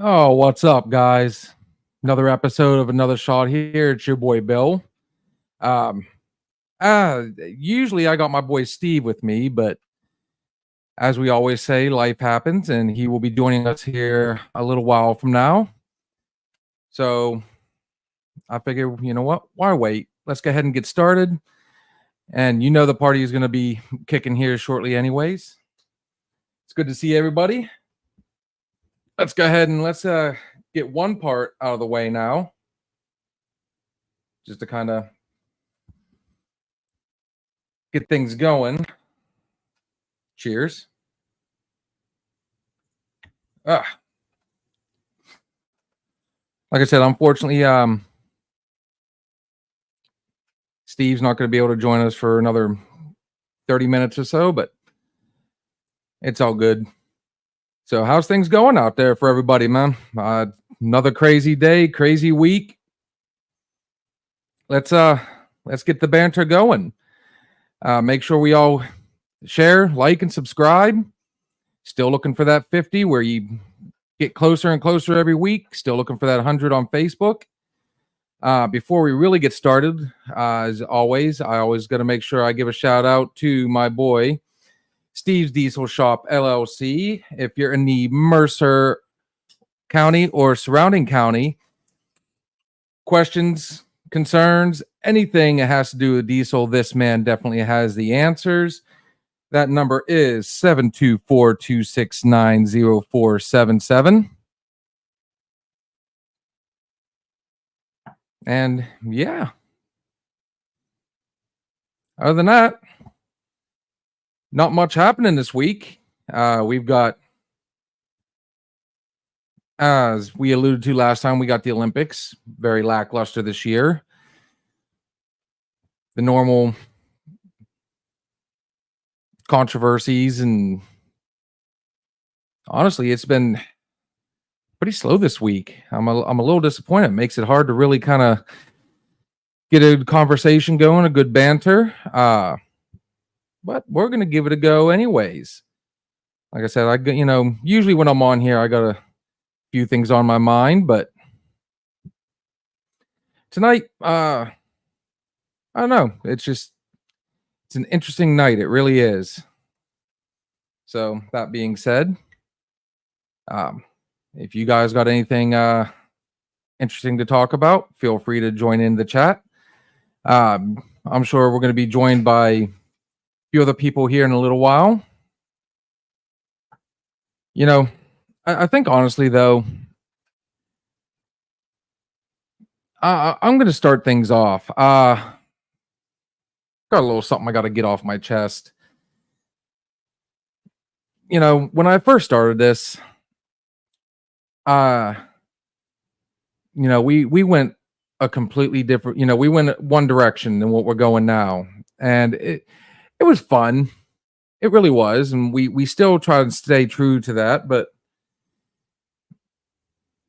Oh, what's up, guys? Another episode of Another Shot here. It's your boy Bill. Um, Usually I got my boy Steve with me, but as we always say, life happens, and he will be joining us here a little while from now. So I figure, you know what? Why wait? Let's go ahead and get started. And you know the party is going to be kicking here shortly, anyways. It's good to see everybody. Let's go ahead and let's get one part out of the way now, just to kind of get things going. Cheers. Ah, like I said, unfortunately, Steve's not going to be able to join us for another 30 minutes or so, but it's all good. So, how's things going out there for everybody, man? Another crazy day, crazy week. Let's get the banter going. Make sure we all share, like, and subscribe. Still looking for that 50 where you get closer and closer every week. Still looking for that 100 on Facebook. Before we really get started, as always, I always got to make sure I give a shout out to my boy, Steve's Diesel Shop LLC. If you're in the Mercer County or surrounding county, questions, concerns, anything that has to do with diesel, this man definitely has the answers. That number is 724-269-0477. And yeah, other than that, not much happening this week. We've got, as we alluded to last time, we got the Olympics. Very lackluster this year. The normal controversies, and honestly, it's been pretty slow this week. I'm a little disappointed. It makes it hard to really kind of get a conversation going, a good banter. But we're gonna give it a go anyways. Like I said, usually when I'm on here, I got a few things on my mind, but tonight, I don't know. It's an interesting night. It really is. So that being said, if you guys got anything interesting to talk about, feel free to join in the chat. I'm sure we're going to be joined by a few other people here in a little while. You know, I think honestly though, I'm going to start things off. Got a little something I got to get off my chest. You know, when I first started this, we went a completely different, we went one direction than what we're going now. And it was fun. It really was. And we still try to stay true to that. But,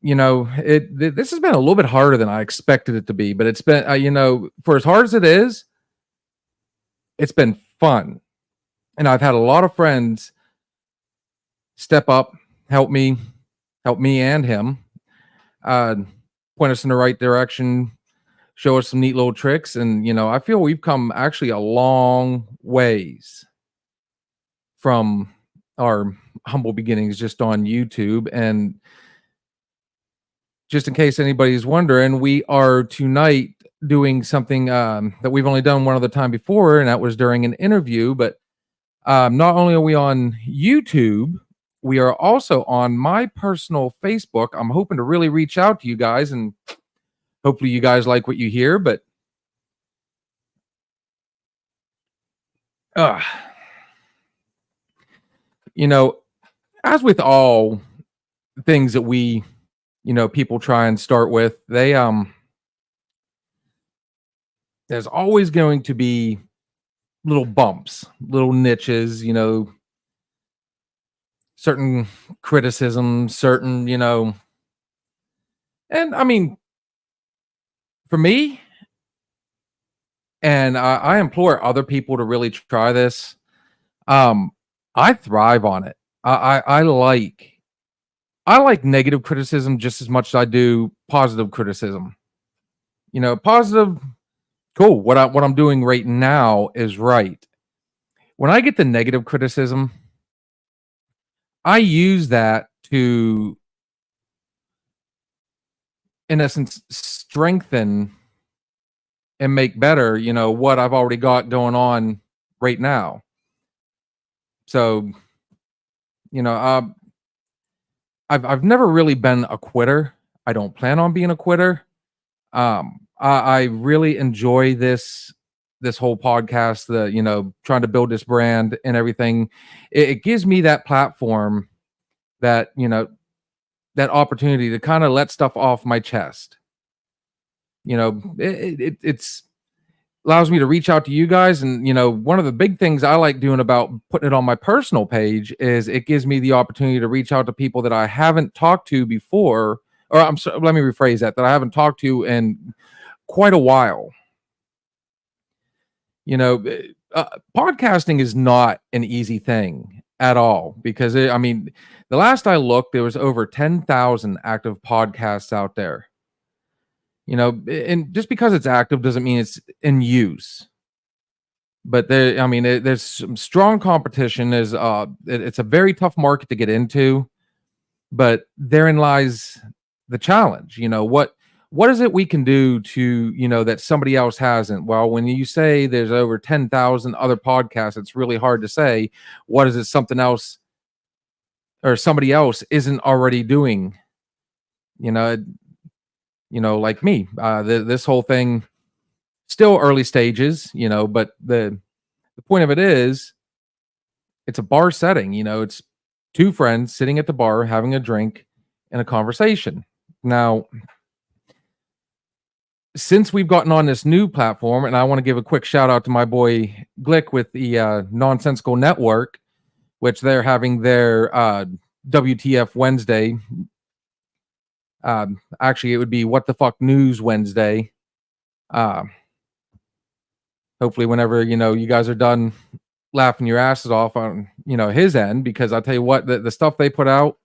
this has been a little bit harder than I expected it to be. But it's been, for as hard as it is, it's been fun. And I've had a lot of friends step up, help me and him, point us in the right direction, show us some neat little tricks. And, I feel we've come actually a long ways from our humble beginnings just on YouTube. And just in case anybody's wondering, we are tonight doing something that we've only done one other time before, and that was during an interview. But not only are we on YouTube, we are also on my personal Facebook. I'm hoping to really reach out to you guys, and hopefully you guys like what you hear. But as with all things that we, people try and start with, there's always going to be little bumps, little niches, certain criticism, certain, and I mean, for me, and I implore other people to really try this. I thrive on it. I like I like negative criticism just as much as I do positive criticism. Positive, cool. What I'm doing right now is right. When I get the negative criticism, I use that to, in essence, strengthen and make better, what I've already got going on right now. So, you know, uh, I've never really been a quitter. I don't plan on being a quitter. I really enjoy this whole podcast, trying to build this brand and everything. It gives me that platform, that that opportunity to kind of let stuff off my chest. It's allows me to reach out to you guys. And one of the big things I like doing about putting it on my personal page is it gives me the opportunity to reach out to people that I haven't talked to before, or I'm sorry, let me rephrase that I haven't talked to in quite a while. you know eh, Podcasting is not an easy thing at all, because I mean, the last I looked, there was over 10,000 active podcasts out there. And just because it's active doesn't mean it's in use. But there's some strong competition. It's a very tough market to get into, but therein lies the challenge. What is it we can do to, that somebody else hasn't? Well, when you say there's over 10,000 other podcasts, it's really hard to say what is it something else or somebody else isn't already doing. You know, like me. This whole thing still early stages, but the point of it is it's a bar setting. It's two friends sitting at the bar having a drink and a conversation. Now, since we've gotten on this new platform, and I want to give a quick shout out to my boy Glick with the Nonsensical Network, which they're having their WTF Wednesday. Actually, it would be What the Fuck News Wednesday. Hopefully, whenever you guys are done laughing your asses off on his end, because I'll tell you what, the stuff they put out,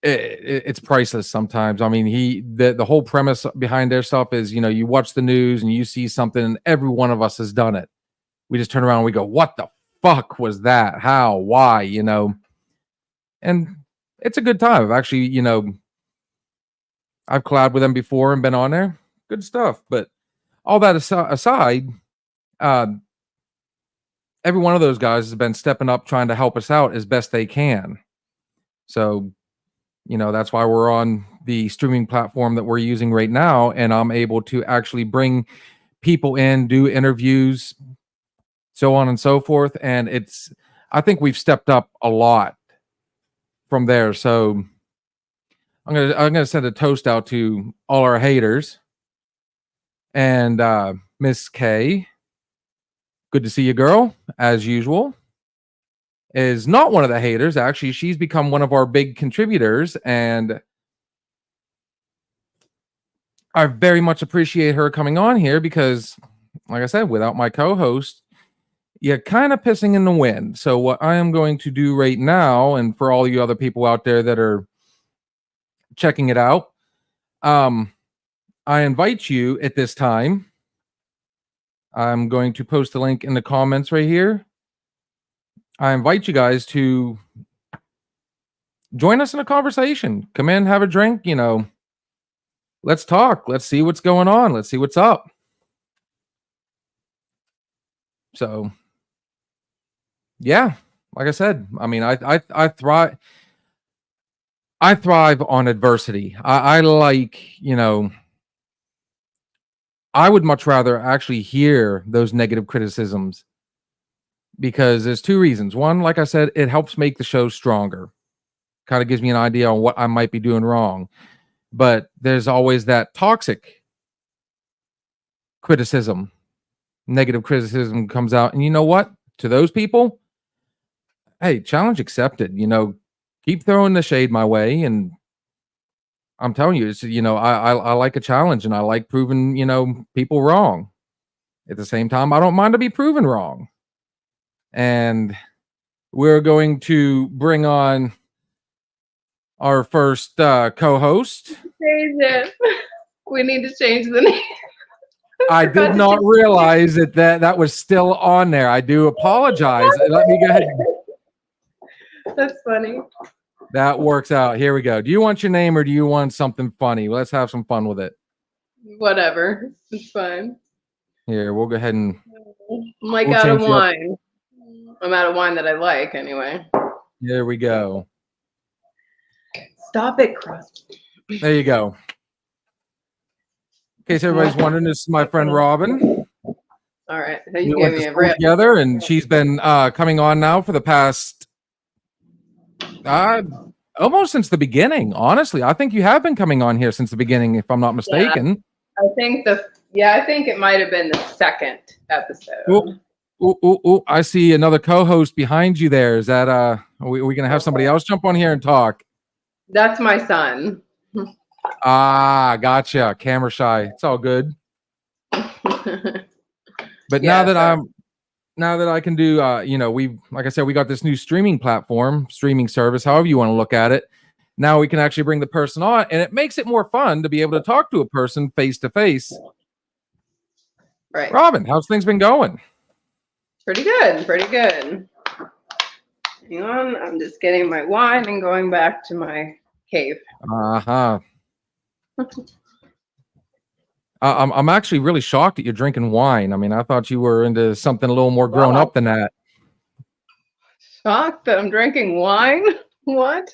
it's priceless sometimes. I mean, the whole premise behind their stuff is, you watch the news and you see something, and every one of us has done it. We just turn around and we go, what the fuck was that? How? Why? And it's a good time. I've actually, I've collabed with them before and been on there. Good stuff. But all that aside, every one of those guys has been stepping up, trying to help us out as best they can. So, that's why we're on the streaming platform that we're using right now. And I'm able to actually bring people in, do interviews, so on and so forth. And I think we've stepped up a lot from there. So I'm gonna send a toast out to all our haters. And Miss K, good to see you, girl, as usual, is not one of the haters. Actually, she's become one of our big contributors, and I very much appreciate her coming on here because, like I said, without my co-host, you're kind of pissing in the wind. So what I am going to do right now, and for all you other people out there that are checking it out, I invite you at this time. I'm going to post the link in the comments right here. I invite you guys to join us in a conversation. Come in, have a drink, let's talk. Let's see what's going on. Let's see what's up. So, yeah, like I said, I mean, I thrive. I thrive on adversity. I like, I would much rather actually hear those negative criticisms, because there's two reasons. One, like I said, it helps make the show stronger. Kind of gives me an idea on what I might be doing wrong. But there's always that toxic criticism. Negative criticism comes out, and you know what? To those people, hey, challenge accepted. Keep throwing the shade my way, and I'm telling you, it's I like a challenge, and I like proving people wrong. At the same time, I don't mind to be proven wrong. And we're going to bring on our first co-host. Change it. We need to change the name. I did not realize that was still on there. I do apologize. Let me go ahead. That's funny. That works out. Here we go. Do you want your name or do you want something funny? Let's have some fun with it. Whatever. It's fine. Here, we'll go ahead and... I'm like out of wine. I'm out of wine that I like, anyway. There we go. Stop it, Crust. There you go. In case everybody's wondering, this is my friend Robin. All right. You gave me a rip. Together, and she's been coming on now for the past almost since the beginning. Honestly, I think you have been coming on here since the beginning, if I'm not mistaken. Yeah, I think it might have been the second episode. Ooh, I see another co-host behind you there. Is that are we gonna have somebody else jump on here and talk? That's my son. Gotcha. Camera shy. It's all good. But now that I can do like I said, we got this new streaming service, however you want to look at it. Now we can actually bring the person on, and it makes it more fun to be able to talk to a person face to face. Right. Robin, how's things been going? Pretty good. Hang on, I'm just getting my wine and going back to my cave. I'm actually really shocked that you're drinking wine. I mean, I thought you were into something a little more grown up than that. Shocked that I'm drinking wine? What?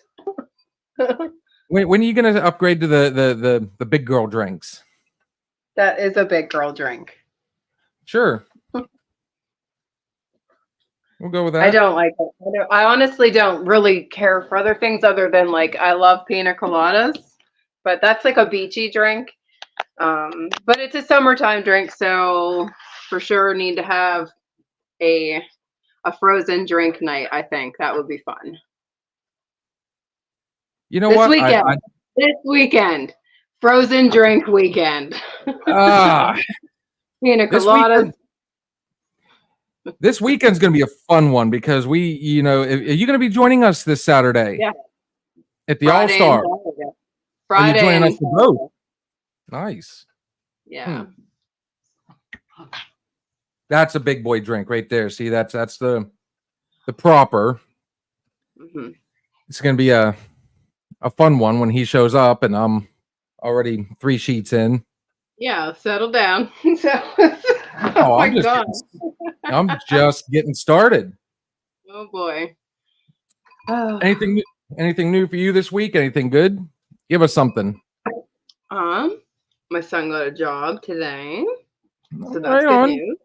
When are you going to upgrade to the big girl drinks? That is a big girl drink. Sure. We'll go with that. I don't like it. I honestly don't really care for other things other than like I love pina coladas, but that's like a beachy drink. But it's a summertime drink, so for sure need to have a frozen drink night. I think that would be fun. You know what? This weekend, frozen drink weekend. Pina coladas. This weekend's going to be a fun one because are you going to be joining us this Saturday? Yeah. At the All-Star. Friday. Are you joining us for both? Nice. Yeah. That's a big boy drink right there. See, that's the proper. Mm-hmm. It's going to be a fun one when he shows up, and I'm already 3 sheets in. Yeah, settle down. I'm just getting started. Oh boy. Anything new for you this week? Anything good? Give us something. My son got a job today, so that's right good on. news.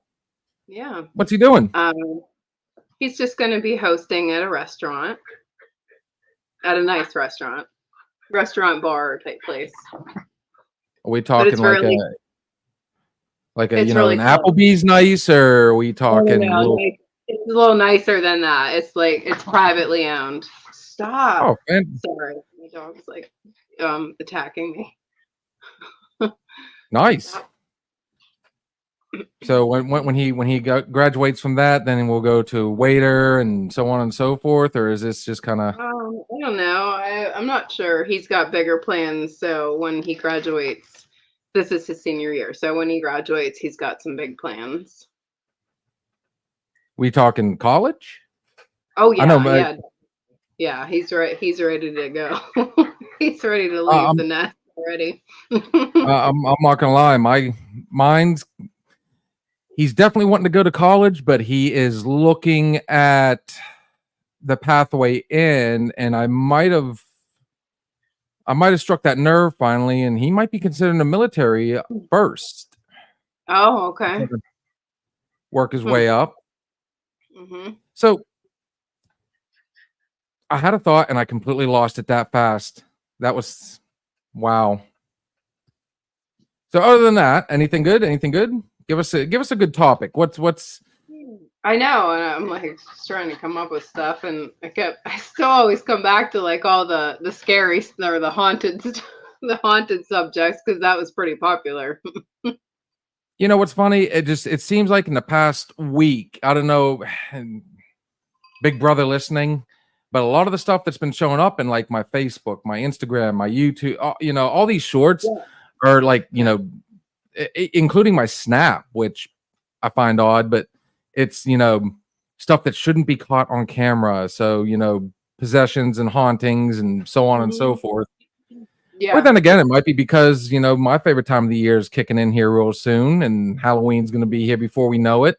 Yeah. What's he doing? He's just going to be hosting at a restaurant, at a nice restaurant bar type place. Are we talking like an really Applebee's nice, or are we talking? It's a little nicer than that. It's like it's privately owned. Stop. Oh, man. Sorry, my dog's like attacking me. Nice. So when he graduates from that, then we'll go to waiter and so on and so forth, or is this just kind of? I don't know. I'm not sure. He's got bigger plans. So when he graduates, this is his senior year. So when he graduates, he's got some big plans. We talking college? Oh yeah, I know, yeah. He's right. He's ready to go. He's ready to leave the nest already. I'm not gonna lie. He's definitely wanting to go to college, but he is looking at the pathway in, and I might have struck that nerve finally, and he might be considering the military first. Oh, okay. Work his way up. Mm-hmm. So I had a thought, and I completely lost it that fast. That was wow. So other than that, anything good? Anything good? Give us a good topic. What's? I know, and I'm like just trying to come up with stuff, and I still always come back to like all the scary or the haunted subjects because that was pretty popular. You know what's funny? It seems like in the past week, I don't know, Big Brother listening, But a lot of the stuff that's been showing up in like my Facebook, my Instagram, my YouTube, all these shorts are like, including my Snap, which I find odd, but it's, stuff that shouldn't be caught on camera. So, possessions and hauntings and so on and so forth. Yeah. But then again, it might be because, my favorite time of the year is kicking in here real soon and Halloween's going to be here before we know it.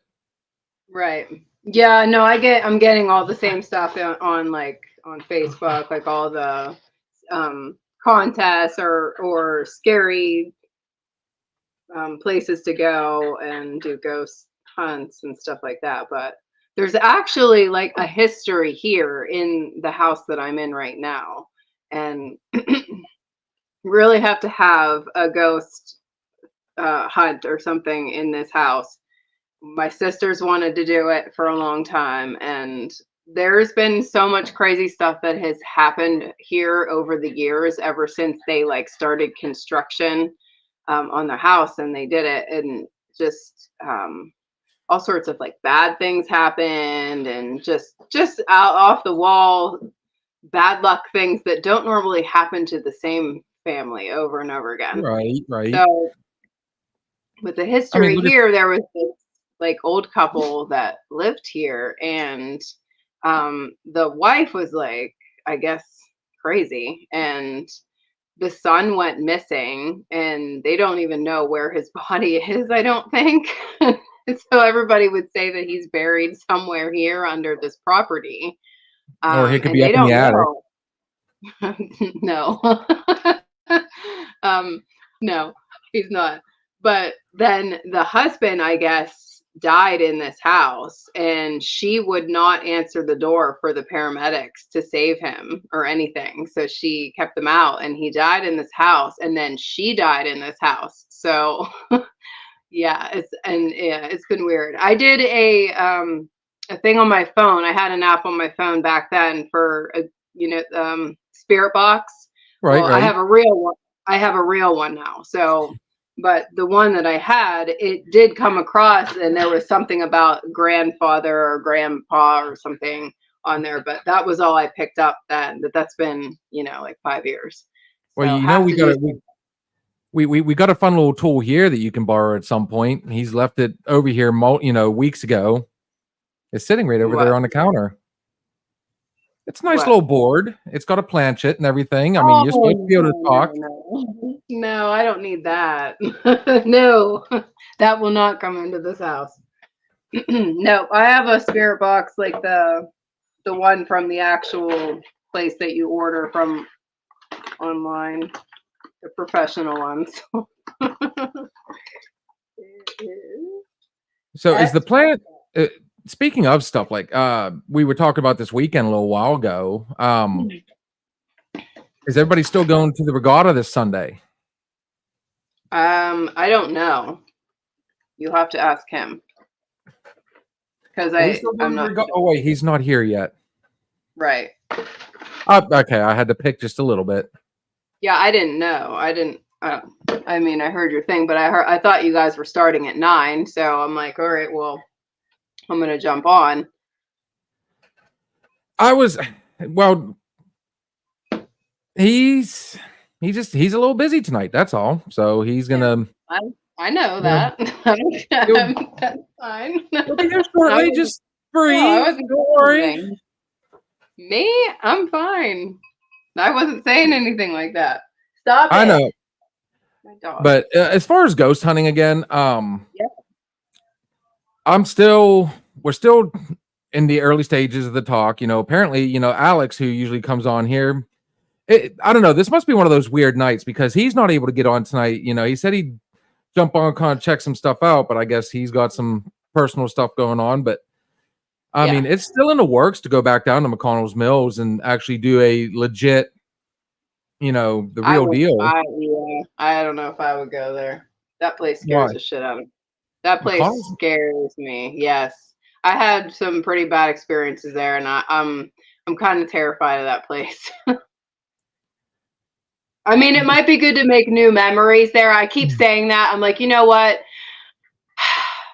Right. Yeah, no, I'm getting all the same stuff on Facebook, like all the contests or scary places to go and do ghost hunts and stuff like that. But there's actually like a history here in the house that I'm in right now. And really have to have a ghost hunt or something in this house. My sisters wanted to do it for a long time, and there's been so much crazy stuff that has happened here over the years, ever since they like started construction on their house and they did it, and just all sorts of like bad things happened, and just out off the wall bad luck things that don't normally happen to the same family over and over again. Right. So with the history here, there was this like old couple that lived here, and the wife was like, I guess, crazy, and the son went missing, and they don't even know where his body is, I don't think. So everybody would say that he's buried somewhere here under this property. Or he could And be they up in the don't attic. know. No. No, he's not. But then the husband, I guess, died in this house, and she would not answer the door for the paramedics to save him or anything. So she kept them out, and he died in this house, and then she died in this house. So yeah, it's been weird. I did a thing on my phone. I had an app on my phone back then for Spirit Box. Right. I have a real one. I have a real one now. So, but the one that I had, it did come across, and there was something about grandfather or grandpa or something on there. But that was all I picked up then. That's been like 5 years. Well, So we got a fun little tool here that you can borrow at some point. He's left it over here, weeks ago. It's sitting right over there on the counter. It's a nice little board. It's got a planchet and everything. I mean, you're supposed to be able to talk. No, I don't need that. No, that will not come into this house. No, I have a Spirit Box like the one from the actual place that you order from online, the professional ones. So is the plan? Speaking of stuff like we were talking about this weekend a little while ago, is everybody still going to the regatta this Sunday? I don't know. You'll have to ask him, because I'm not sure. Oh wait, he's not here yet. Right. Okay, I had to pick just a little bit. Yeah, I didn't know. I mean, I heard your thing, but I thought you guys were starting at 9, so I'm like, all right, well, I'm gonna jump on. He's a little busy tonight. That's all. So he's gonna. I know that. That's fine. Shortly, just breathe. No, I wasn't Don't worry. Me, I'm fine. I wasn't saying anything like that. Stop it. I know. My dog. But as far as ghost hunting again, yeah. We're still in the early stages of the talk. Apparently, Alex, who usually comes on here, I don't know. This must be one of those weird nights because he's not able to get on tonight. He said he'd jump on, kind of check some stuff out, but I guess he's got some personal stuff going on. But I mean, it's still in the works to go back down to McConnell's Mills and actually do a legit, the real deal. I don't know if I would go there. That place scares the shit out of me. That place scares me. Yes, I had some pretty bad experiences there, and I'm kind of terrified of that place. I mean, it might be good to make new memories there. I keep saying that. I'm like, you know what?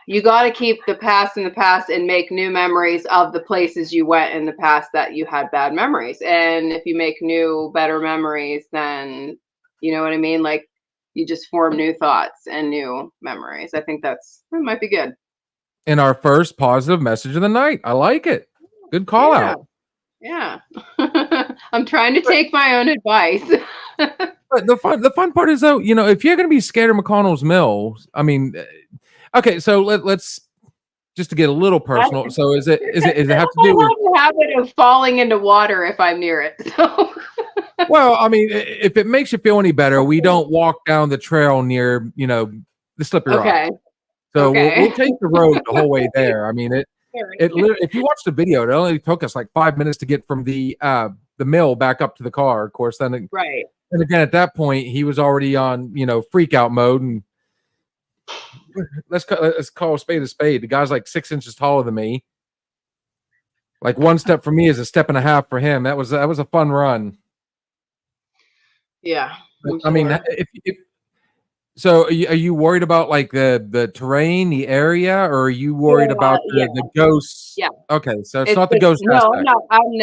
you got to keep the past in the past and make new memories of the places you went in the past that you had bad memories. And if you make new, better memories, then you know what I mean? Like you just form new thoughts and new memories. I think that might be good. In our first positive message of the night. I like it. Good call out. Yeah. I'm trying to take my own advice. But the fun part is though, you know, if you're going to be scared of McConnell's Mill, I mean, okay, so let's just to get a little personal. So is it have to do with the habit of falling into water if I'm near it? So. Well, I mean, if it makes you feel any better, we don't walk down the trail near, you know, the slippery rock. So we'll take the road the whole way there. I mean, it if you watch the video, it only took us like 5 minutes to get from the mill back up to the car. Of course, then right. And again, at that point, he was already on, you know, freak out mode. And let's call a spade. The guy's like 6 inches taller than me. Like one step for me is a step and a half for him. That was a fun run. Yeah. I mean, so are you worried about like the terrain, the area, or are you worried about the ghosts? Yeah. Okay, so it's not the ghost aspect. No, I'm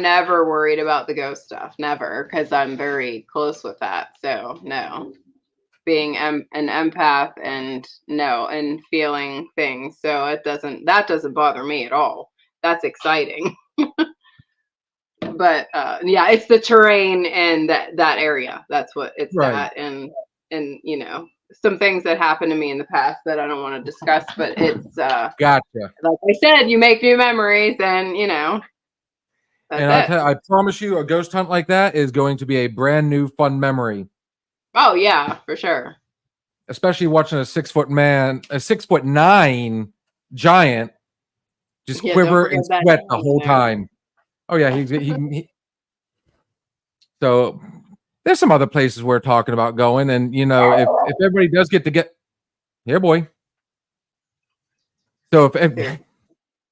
never worried about the ghost stuff. Never, because I'm very close with that. So no, being an empath and feeling things. So that doesn't bother me at all. That's exciting. But yeah, it's the terrain and that area. That's what it's right. That and you know, some things that happened to me in the past that I don't want to discuss, but it's gotcha. Like I said, you make new memories and you know. And I promise you, a ghost hunt like that is going to be a brand new fun memory. Oh yeah, for sure. Especially watching a 6'9" giant just quiver and sweat the whole time. Oh yeah, he So there's some other places we're talking about going, and you know, if everybody does get here, boy. So if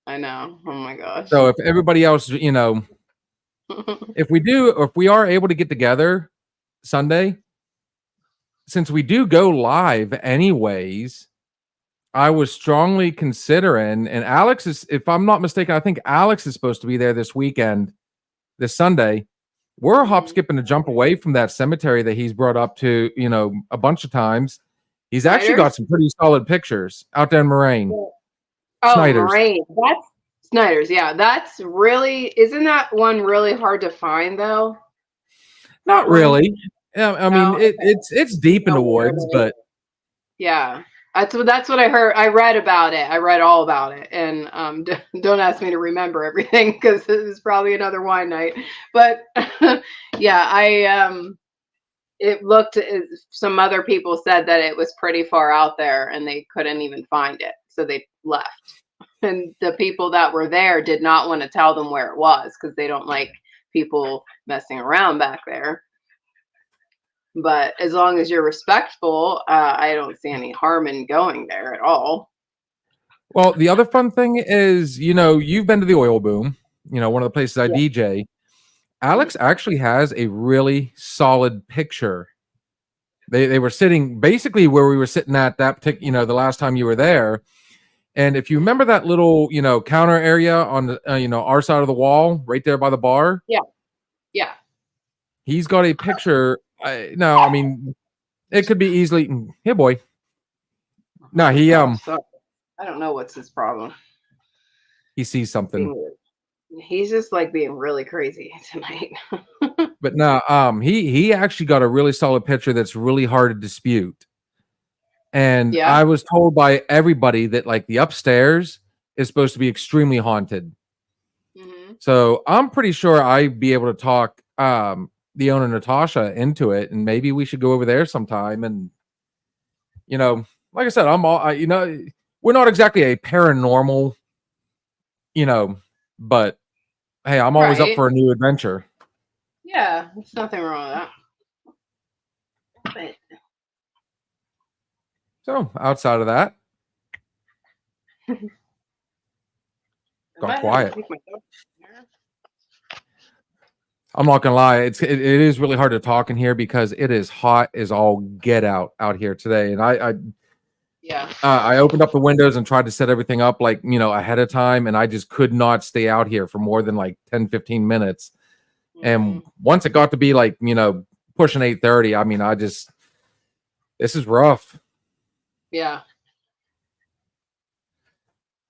I know, oh my gosh. So if everybody else, you know, if we are able to get together Sunday, since we do go live anyways, I was strongly considering, and Alex is, if I'm not mistaken, I think Alex is supposed to be there this weekend, this Sunday. We're hop, skipping, a jump away from that cemetery that he's brought up to, you know, a bunch of times. He's actually got some pretty solid pictures out there in Moraine. Oh, Snyder's. Moraine. That's Snyder's. Yeah, that's really, isn't that one really hard to find though? Not really. Yeah, I mean, it's deep in the woods, but yeah. That's what I heard. I read about it. I read all about it, and don't ask me to remember everything because this is probably another wine night. But yeah, it looked. Some other people said that it was pretty far out there, and they couldn't even find it, so they left. And the people that were there did not want to tell them where it was because they don't like people messing around back there. But as long as you're respectful, I don't see any harm in going there at all. Well, the other fun thing is, you know, you've been to the Oil Boom, you know, one of the places I DJ. Alex actually has a really solid picture. They were sitting basically where we were sitting at that particular, you know, the last time you were there. And if you remember that little, you know, counter area on the, you know, our side of the wall, right there by the bar. Yeah. Yeah. He's got a picture. No, I mean, it could be easily here, boy. No, he I don't know what's his problem. He sees something. He's just like being really crazy tonight. But no, he actually got a really solid picture that's really hard to dispute. And I was told by everybody that like the upstairs is supposed to be extremely haunted. Mm-hmm. So I'm pretty sure I'd be able to talk the owner Natasha into it, and maybe we should go over there sometime. And you know, like I said, you know, we're not exactly a paranormal, you know, but hey, I'm always up for a new adventure. Yeah, there's nothing wrong with that. But so outside of that, got quiet. I'm not gonna lie, it is really hard to talk in here because it is hot as all get out here today, and I Yeah. I opened up the windows and tried to set everything up like, ahead of time. And I just could not stay out here for more than like 10, 15 minutes. And once it got to be like, pushing 8:30, I mean, this is rough. Yeah.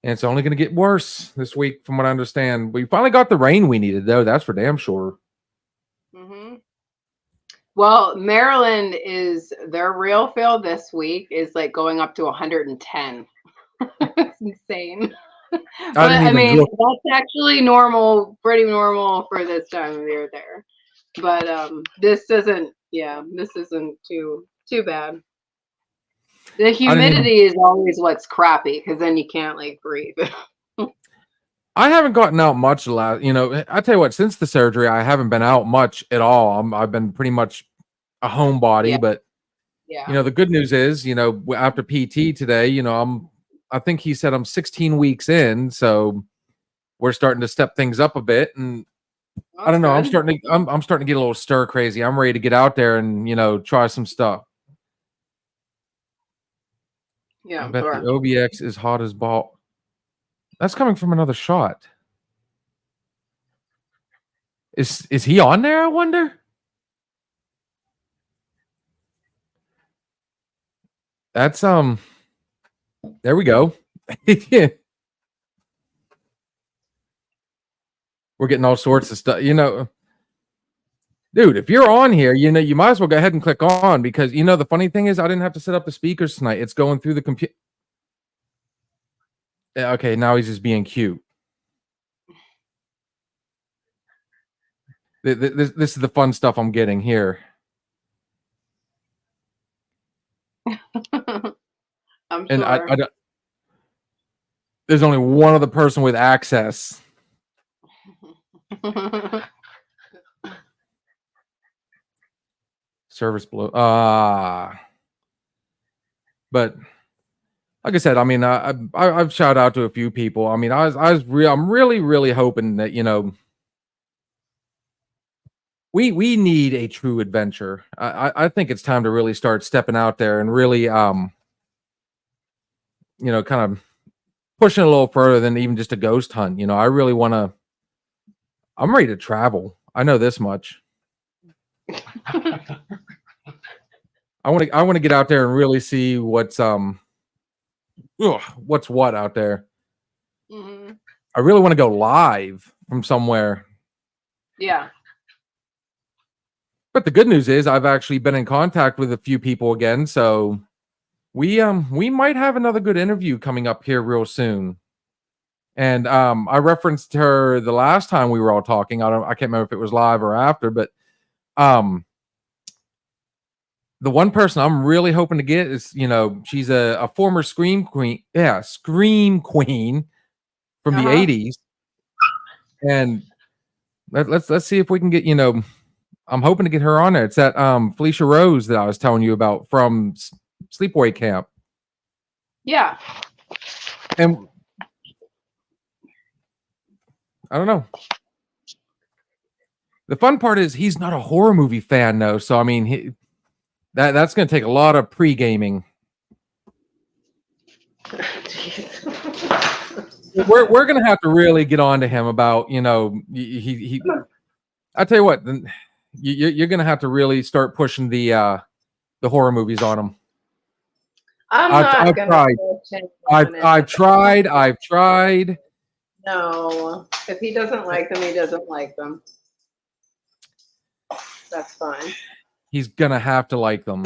And it's only going to get worse this week, from what I understand. We finally got the rain we needed, though. That's for damn sure. Well, Maryland is their real feel this week is like going up to 110. It's insane. But I mean, that's actually normal, pretty normal for this time of year there. But this isn't too bad. The humidity is always what's crappy because then you can't like breathe. I haven't gotten out much I tell you what, since the surgery, I haven't been out much at all. I've been pretty much a homebody, but the good news is, after PT today, I think he said I'm 16 weeks in, so we're starting to step things up a bit, and I don't know. I'm starting to get a little stir crazy. I'm ready to get out there and try some stuff. Yeah, I bet the OBX is hot as ball. That's coming from another shot. Is he on there? I wonder. That's there we go. We're getting all sorts of stuff, dude. If you're on here, you might as well go ahead and click on, because the funny thing is I didn't have to set up the speakers tonight. It's going through the computer. Okay, now he's just being cute. This is the fun stuff I'm getting here. I'm sure. And I there's only one other person with access. Service below. But like I said, I mean, I've shouted out to a few people. I mean, I'm really hoping that we need a true adventure. I think it's time to really start stepping out there and really kind of pushing a little further than even just a ghost hunt. I really want to. I'm ready to travel. I know this much. I want to get out there and really see what's what out there. I really want to go live from somewhere. Yeah. But the good news is I've actually been in contact with a few people again, so we might have another good interview coming up here real soon. And I referenced her the last time we were all talking. I can't remember if it was live or after, but the one person I'm really hoping to get is, she's a former Scream Queen. Yeah, Scream Queen from the 80s. And let's see if we can get, I'm hoping to get her on there. It's that Felicia Rose that I was telling you about from Sleepaway Camp. Yeah. And I don't know. The fun part is he's not a horror movie fan, though. So I mean, that's going to take a lot of pre-gaming. We're going to have to really get on to him about, he I tell you what, you're going to have to really start pushing the horror movies on him. I've tried. No, if he doesn't like them, he doesn't like them. That's fine. He's gonna have to like them.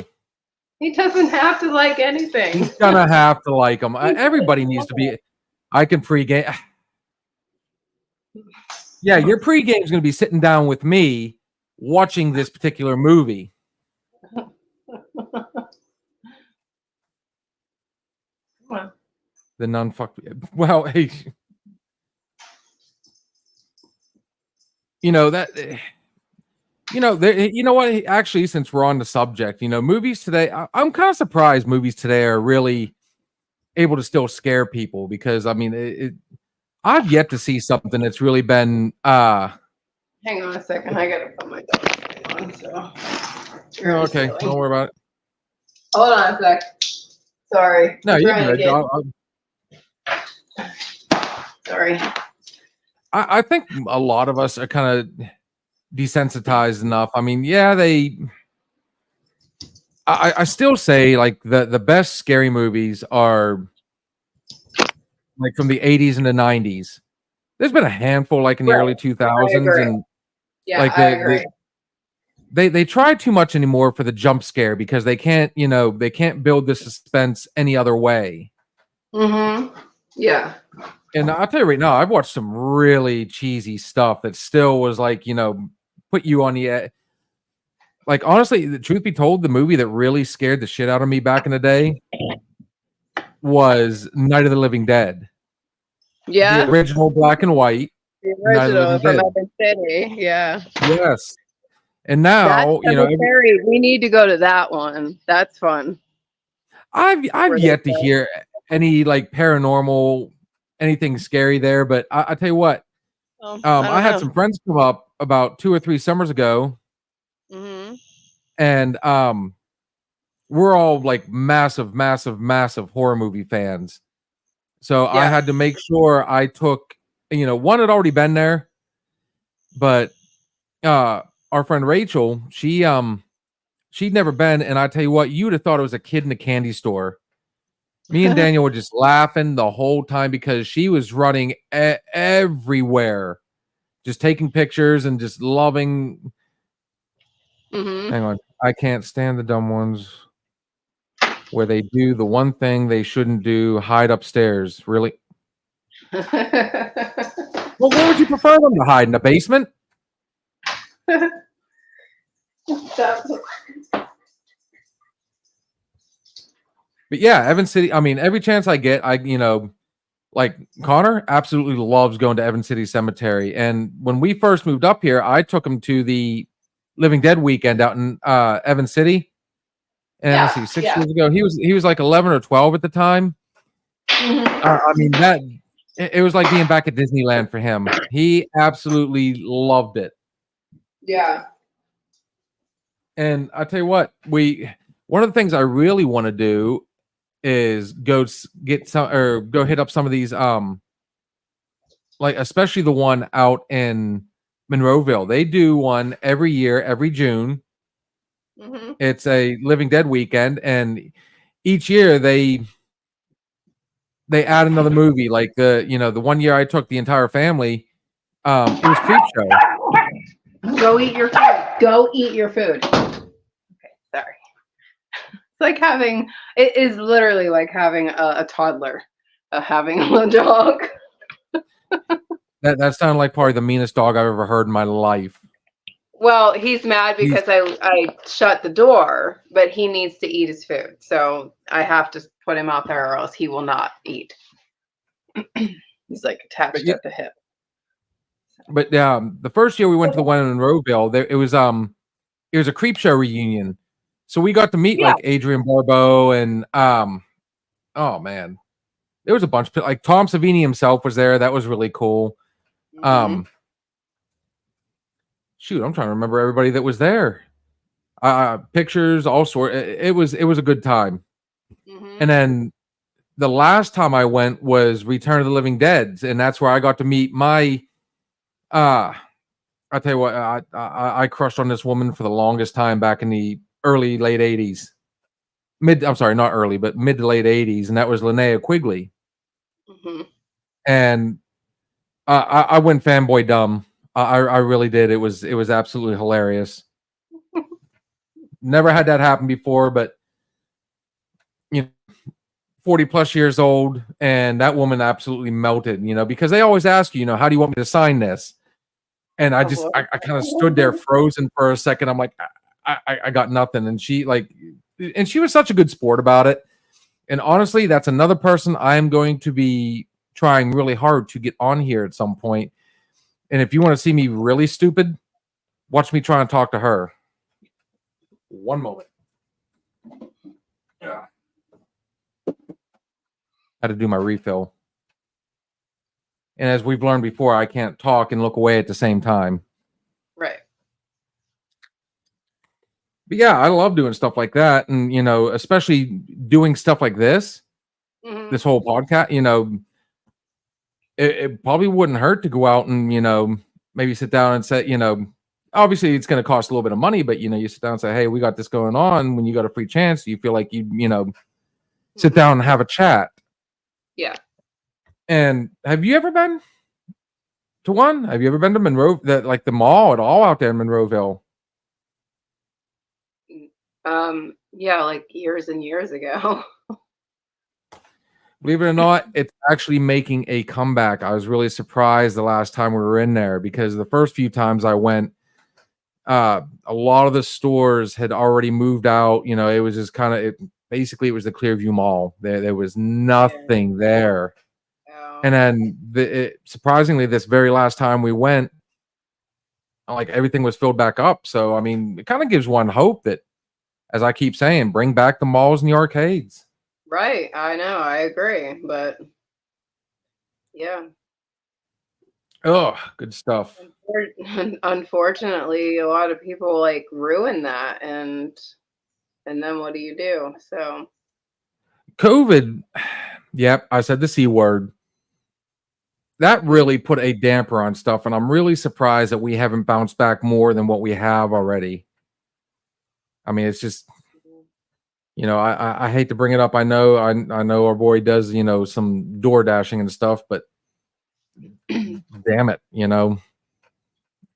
He doesn't have to like anything. He's gonna have to like them. Everybody needs to be. I can pregame. Yeah, your pregame is gonna be sitting down with me watching this particular movie. The nun fuck. Well, hey, that. You know what? Actually, since we're on the subject, movies today, I'm kind of surprised movies today are really able to still scare people, because I mean, I've yet to see something that's really been. Hang on a second, I gotta put my dog on. So. Okay, don't worry about it. Hold on a sec. Sorry. No, I'm you're trying to good. Sorry. I think a lot of us are kind of desensitized enough. I mean, yeah, I still say like the best scary movies are like from the 80s and the 90s. There's been a handful like in the Right. early I 2000s, agree. and Yeah, like I agree. they try too much anymore for the jump scare because they can't, they can't build the suspense any other way. Mm-hmm. Yeah. And I'll tell you right now, I've watched some really cheesy stuff that still was like, put you on the edge. Like honestly, the truth be told, the movie that really scared the shit out of me back in the day was Night of the Living Dead. The Yeah. original black and white The Night of the original Living from Dead. Evan City. Yeah. Yes. And That's now, cemetery. We need to go to that one. That's fun. I've Where they yet to go. hear any like paranormal anything scary there, but I tell you what, Oh, I I don't had know. some friends come up about 2 or 3 summers ago, Mm-hmm. and we're all like massive, massive, massive horror movie fans. So I Yeah. had to make sure I took, one had already been there, but our friend Rachel, she'd never been, and I tell you what, you would have thought it was a kid in a candy store. Me and Daniel were just laughing the whole time because she was running everywhere, just taking pictures and just loving. Mm-hmm. Hang on, I can't stand the dumb ones where they do the one thing they shouldn't do: hide upstairs. Really? Well, where would you prefer them to hide? In the basement? But yeah, Evan City. I mean, every chance I get, like Connor absolutely loves going to Evan City Cemetery. And when we first moved up here, I took him to the Living Dead weekend out in Evan City. And let's see, 6 years ago, he was like 11 or 12 at the time. I mean, that it was like being back at Disneyland for him. He absolutely loved it. Yeah. And I tell you what, one of the things I really want to do is go get some or go hit up some of these like especially the one out in Monroeville. They do one every year, every June. Mm-hmm. It's a Living Dead weekend, and each year they add another movie. Like the one year I took the entire family, it was Creepshow. Go eat your food. Go eat your food. Okay, sorry. It's like it is literally like having a toddler, having a dog. That sounded like probably the meanest dog I've ever heard in my life. Well, he's mad because I shut the door, but he needs to eat his food. So I have to put him out there or else he will not eat. He's like attached at the hip. But the first year we went to the one in Monroeville, it was a Creepshow reunion. So we got to meet like Adrienne Barbeau and oh man, there was a bunch of like Tom Savini himself was there. That was really cool. Mm-hmm. Shoot, I'm trying to remember everybody that was there. Pictures, all sort. It was a good time. Mm-hmm. And then the last time I went was Return of the Living Dead, and that's where I got to meet my. I tell you what, I crushed on this woman for the longest time back in the early late '80s. I'm sorry, not early, but mid to late '80s, and that was Linnea Quigley. Mm-hmm. And I went fanboy dumb. I really did. It was absolutely hilarious. Never had that happen before, but 40 plus years old, and that woman absolutely melted. Because they always ask you, how do you want me to sign this? And I just I kind of stood there frozen for a second. I'm like, I got nothing. And she was such a good sport about it. And honestly, that's another person I'm going to be trying really hard to get on here at some point. And if you want to see me really stupid, watch me try and talk to her. One moment. Yeah. Had to do my refill. And as we've learned before, I can't talk and look away at the same time. Right. But yeah, I love doing stuff like that, and especially doing stuff like this Mhm. this whole podcast. It probably wouldn't hurt to go out and maybe sit down and say, obviously it's going to cost a little bit of money, but you sit down and say, hey, we got this going on. When you got a free chance, you feel like you sit Mhm. down and have a chat. Yeah. And have you ever been to one? Have you ever been to Monroe, like the mall at all out there in Monroeville? Yeah, like years and years ago. Believe it or not, it's actually making a comeback. I was really surprised the last time we were in there because the first few times I went, a lot of the stores had already moved out. It was just kind of basically it was the Clearview Mall. There was Yeah. nothing there. And Oh, then surprisingly, this very last time we went, like everything was filled back up. So I mean, it kind of gives one hope that, as I keep saying, bring back the malls and the arcades. right. I know. I agree. But yeah, Oh, good stuff. unfortunately, a lot of people like ruin that, and then what do you do? So COVID, yep, I said the C word. That really put a damper on stuff, and I'm really surprised that we haven't bounced back more than what we have already. I mean, it's just, I hate to bring it up. I know our boy does, some door dashing and stuff, but damn it,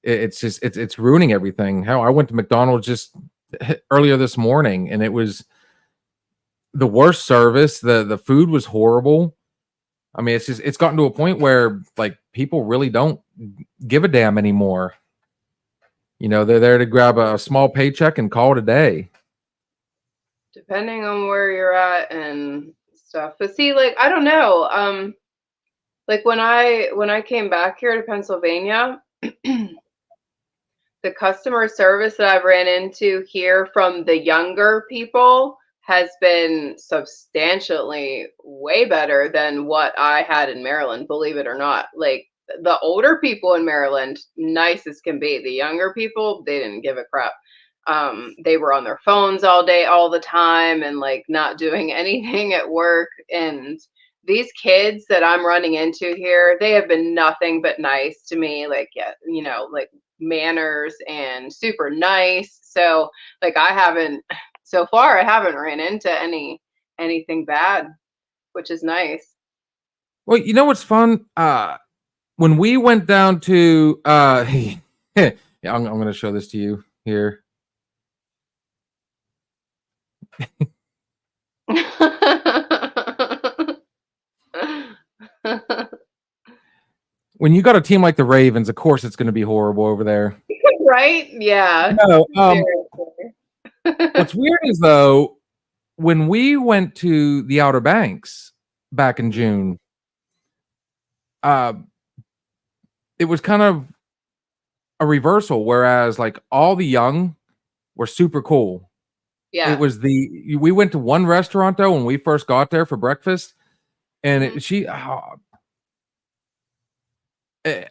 it's just it's ruining everything. Hell, I went to McDonald's just earlier this morning, and it was the worst service. The food was horrible. I mean, it's gotten to a point where like people really don't give a damn anymore. They're there to grab a small paycheck and call it a day. depending on where you're at and stuff. But see, like I don't know. Like when I came back here to Pennsylvania, the customer service that I've ran into here from the younger people has been substantially way better than what I had in Maryland, believe it or not. Like the older people in Maryland, nice as can be. The younger people, they didn't give a crap. They were on their phones all day, all the time, and like not doing anything at work. And these kids that I'm running into here, they have been nothing but nice to me. Like, yeah, like manners and super nice. So like I haven't so far I haven't ran into anything bad, which is nice. Well, you know what's fun? When we went down to yeah, I'm going to show this to you here. When you got a team like the Ravens, of course it's going to be horrible over there. Right? Yeah. No, Seriously. what's weird is though, when we went to the Outer Banks back in June, uh, it was kind of a reversal. Whereas like all the young were super cool. It Yeah. was we went to one restaurant though when we first got there for breakfast, and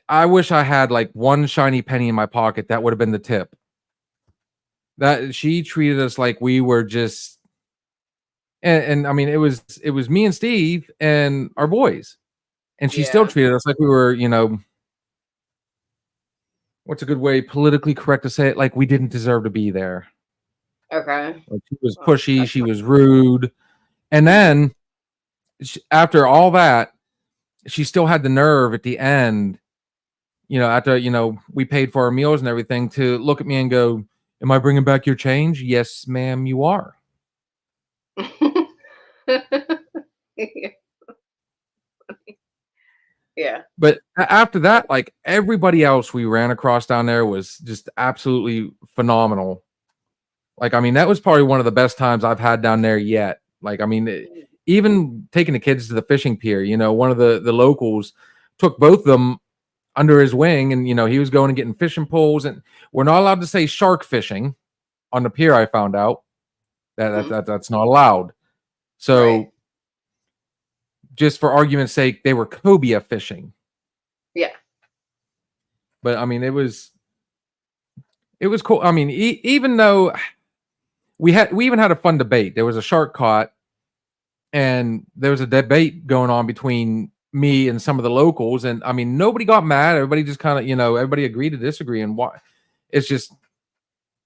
I wish I had like one shiny penny in my pocket. That would have been the tip. That she treated us like we were just, and I mean it was me and Steve and our boys, and she still Yeah. treated us like we were, what's a good way politically correct to say it, like we didn't deserve to be there. Okay. Like she was Well, pushy, that's she was rude, and then after all that, she still had the nerve at the end, after we paid for our meals and everything, to look at me and go, "Am I bringing back your change?" "Yes, ma'am, you are." Yeah. But after that, like everybody else we ran across down there was just absolutely phenomenal. Like, I mean, that was probably one of the best times I've had down there yet. Like, I mean, even taking the kids to the fishing pier, one of the locals took both of them under his wing, and he was going and getting fishing poles, and we're not allowed to say shark fishing on the pier. I found out that's not allowed. So, Right. just for argument's sake, they were cobia fishing. Yeah. But I mean, it was cool. I mean, even though we even had a fun debate. There was a shark caught, and there was a debate going on between me and some of the locals, and I mean, nobody got mad. Everybody just kind of, everybody agreed to disagree, and why? It's just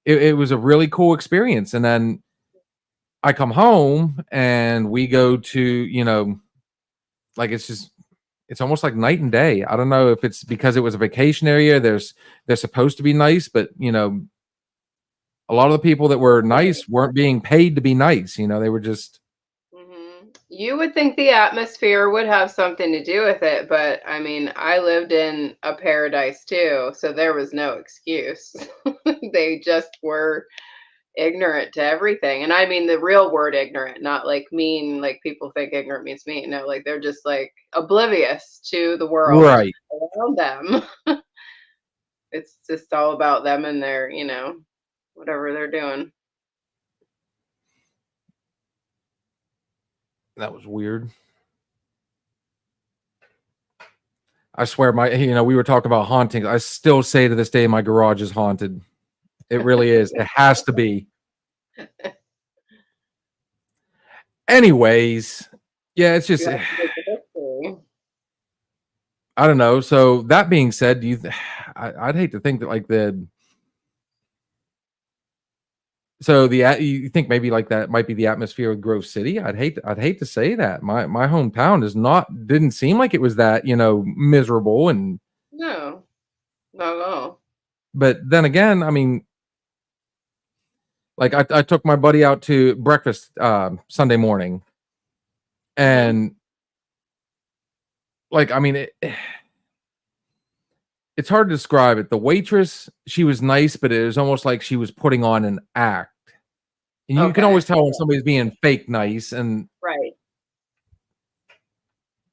it was a really cool experience. And then I come home and we go to, like it's almost like night and day. I don't know if it's because it was a vacation area. They're supposed to be nice, but a lot of the people that were nice weren't being paid to be nice. They were just. You would think the atmosphere would have something to do with it, but I mean, I lived in a paradise too, so there was no excuse. They just were ignorant to everything. And I mean the real word ignorant, not like mean, like people think ignorant means mean. No, like they're just like oblivious to the world Right. around them. It's just all about them and their, whatever they're doing. That was weird. I swear we were talking about hauntings. I still say to this day my garage is haunted. It really is. It has to be. Anyways, yeah, it's just I don't know. So that being said, I'd hate to think that like you think maybe like that might be the atmosphere of Grove City? I'd hate to say that. My hometown didn't seem like it was that, miserable and no, not at all. But then again, I mean, like I took my buddy out to breakfast Sunday morning, and like I mean it's hard to describe it. The waitress, she was nice, but it was almost like she was putting on an act. And you can always tell when somebody's being fake nice. And right.